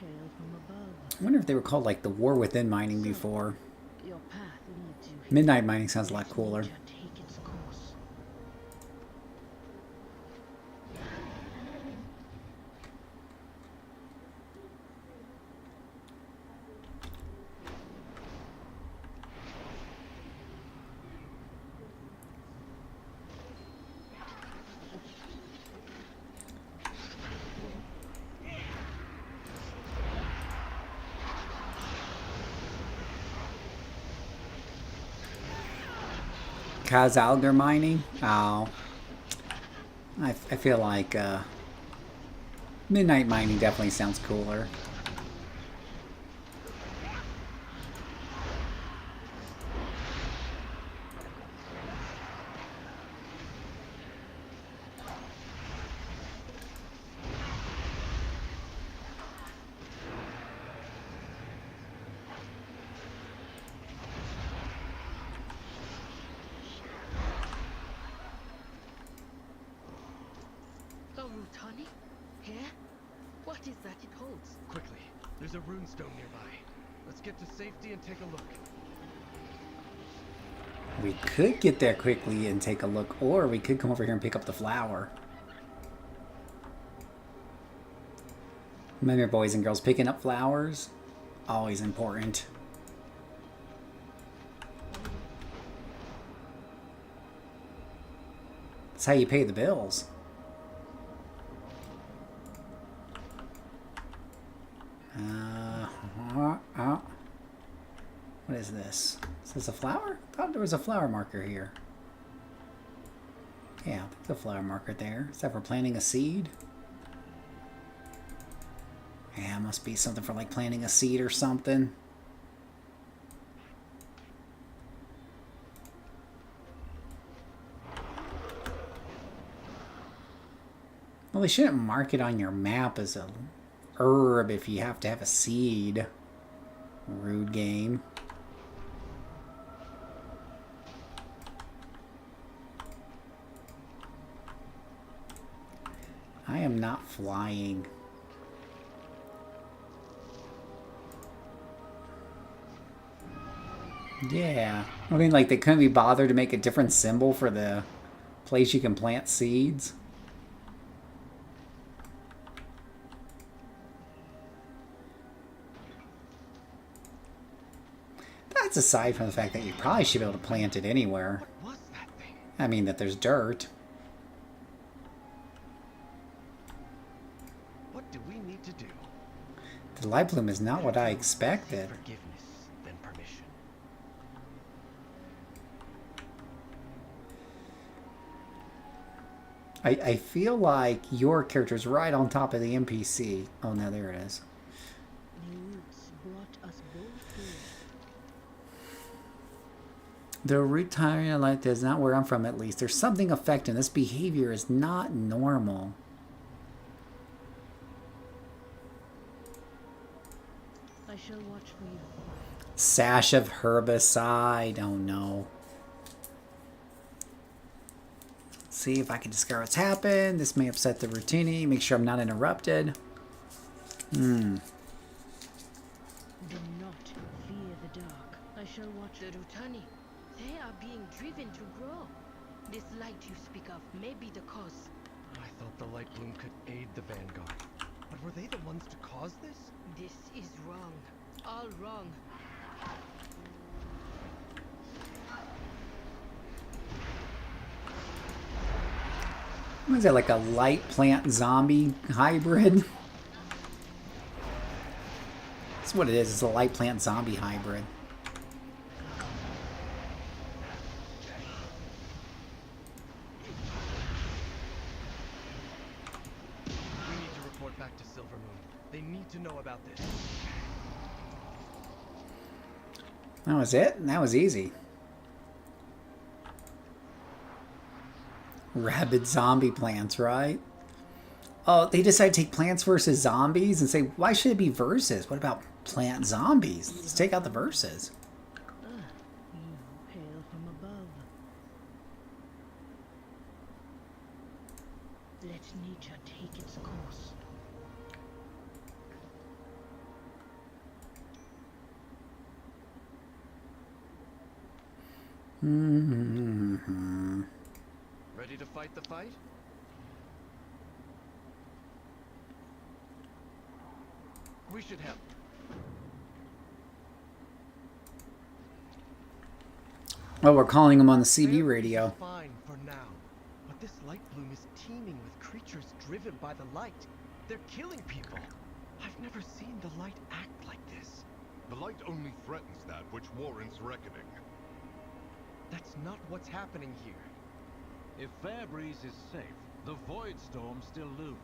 hail from above. I wonder if they were called like the War Within mining before. Your path leads you here. Midnight mining sounds a lot cooler. Take its course. Kazalgar mining? Oh. I feel like midnight mining definitely sounds cooler. Rutani? Here? What is that it holds? Quickly, there's a runestone nearby. Let's get to safety and take a look. We could get there quickly and take a look, or we could come over here and pick up the flower. Remember, boys and girls, picking up flowers, always important. That's how you pay the bills. What is this? Is this a flower? I thought there was a flower marker here. Yeah, there's a flower marker there. Is that for planting a seed? Yeah, it must be something for like planting a seed or something. Well, they shouldn't mark it on your map as a herb if you have to have a seed. Rude game. I am not flying. Yeah. I mean, like, they couldn't be bothered to make a different symbol for the place you can plant seeds. That's aside from the fact that you probably should be able to plant it anywhere. What was that thing? I mean, that there's dirt. What do we need to do? The light bloom is not what I expected. Forgiveness, then permission. I feel like your character's right on top of the NPC. Oh, no, there it is. The root tyrant like that is not where I'm from, at least. There's something affecting this behavior is not normal. I shall watch for you. Sash of herbicide. Oh no. Let's see if I can discover what's happened. This may upset the routine. Make sure I'm not interrupted. Do not fear the dark. I shall watch the Rutani. They are being driven to grow. This light you speak of may be the cause. I thought the light bloom could aid the Vanguard. But were they the ones to cause this? This is wrong. All wrong. What is that, like a light plant zombie hybrid? That's what it is. It's a light plant zombie hybrid. We need to report back to Silvermoon. They need to know about this. That was it? That was easy. Rabid zombie plants, right? Oh, they decided to take Plants versus Zombies and say, why should it be versus? What about Plant Zombies? Let's take out the versus. You hail from above. Let nature take its course. Ready to fight the fight? We should help. Oh, we're calling them on the CB radio. Fine for now, but this light bloom is teeming with creatures driven by the light. They're killing people. I've never seen the light act like this. The light only threatens that which warrants reckoning. That's not what's happening here. If Fairbreeze is safe, the Void Storm still looms.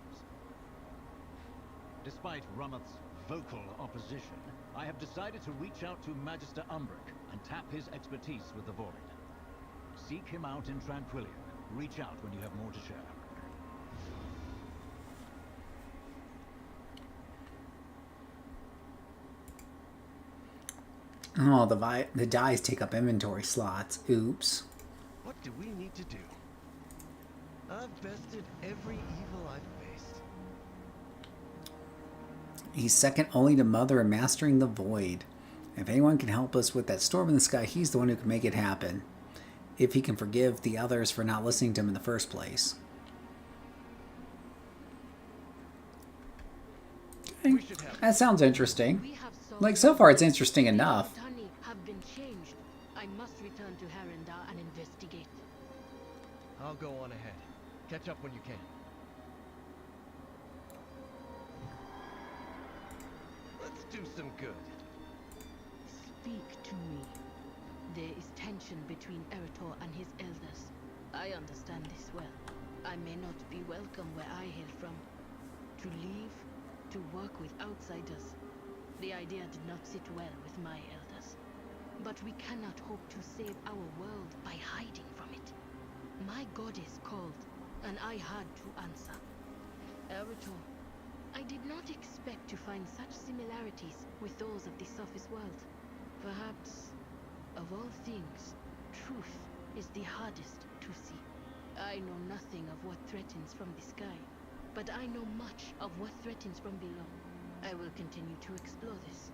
Despite Rummoth's vocal opposition, I have decided to reach out to Magister Umbric and tap his expertise with the Void. Seek him out in Tranquillion. Reach out when you have more to share. Oh, the dies take up inventory slots. Oops. What do we need to do? I've bested every evil I've faced. He's second only to Mother in mastering the Void. If anyone can help us with that storm in the sky, he's the one who can make it happen. If he can forgive the others for not listening to him in the first place. Okay. That sounds interesting. Like, so far it's interesting enough. Have been changed. I must return to Harendar and investigate. I'll go on ahead. Catch up when you can. Let's do some good. Speak to me. There is tension between Eretor and his elders. I understand this well. I may not be welcome where I hail from. To leave, to work with outsiders. The idea did not sit well with my elders. But we cannot hope to save our world by hiding from it. My goddess called, and I had to answer. Eretor, I did not expect to find such similarities with those of the surface world. Perhaps, of all things, truth is the hardest to see. I know nothing of what threatens from the sky, but I know much of what threatens from below. I will continue to explore this.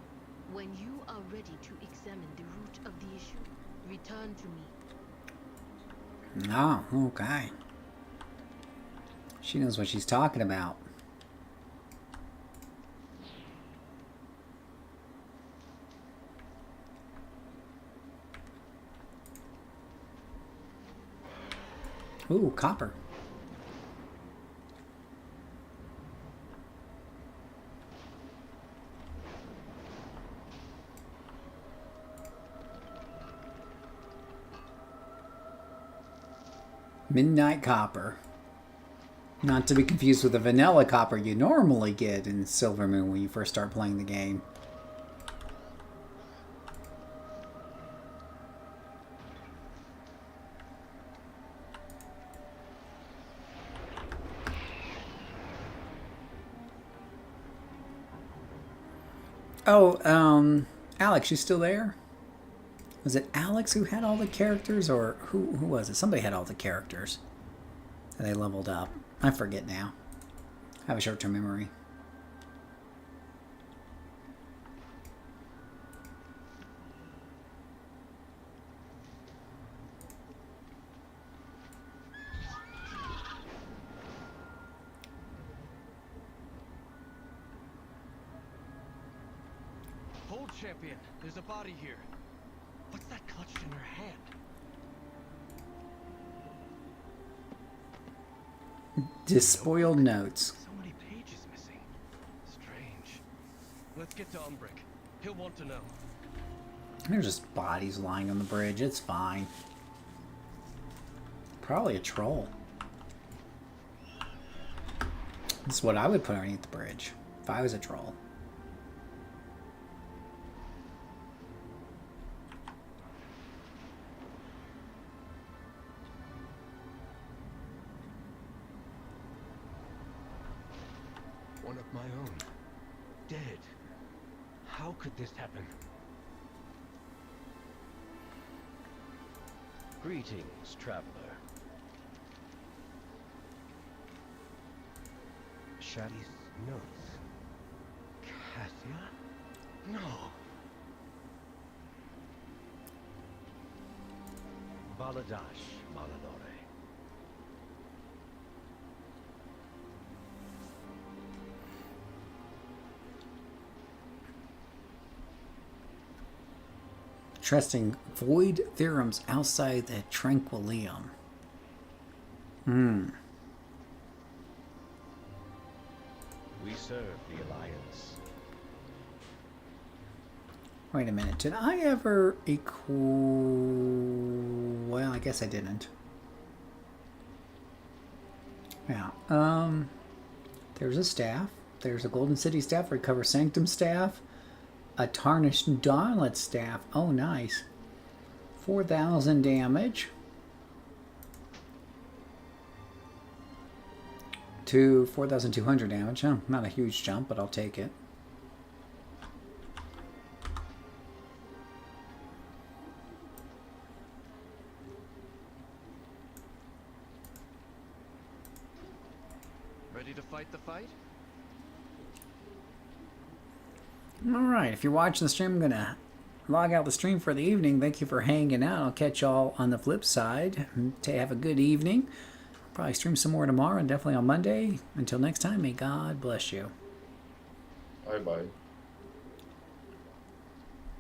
When you are ready to examine the root of the issue, return to me. Oh, okay. She knows what she's talking about. Ooh, copper. Midnight copper. Not to be confused with the vanilla copper you normally get in Silver Moon when you first start playing the game. Oh, Alex, you still there? Was it Alex who had all the characters, or who was it? Somebody had all the characters. And they leveled up. I forget now. I have a short-term memory. Hold, champion. There's a body here. What's that clutched in her hand? Despoiled notes. So many pages missing. Strange. Let's get to Umbric. He'll want to know. There's just bodies lying on the bridge. It's fine. Probably a troll. This is what I would put underneath the bridge if I was a troll. One of my own. Dead. How could this happen? Greetings, traveler. Shadi's notes. Cassia? No. Baladash, Malalore. Trusting void theorems outside the Tranquillium. We serve the Alliance. Wait a minute. Did I ever well, I guess I didn't. Yeah. There's a staff. There's a Golden City staff, Recover Sanctum staff, a Tarnished Dawnlet staff. Oh, nice. 4,000 damage. To 4,200 damage. Oh, not a huge jump, but I'll take it. Ready to fight the fight? Alright, if you're watching the stream, I'm going to log out the stream for the evening. Thank you for hanging out. I'll catch y'all on the flip side. Have a good evening. Probably stream some more tomorrow and definitely on Monday. Until next time, may God bless you. Bye-bye.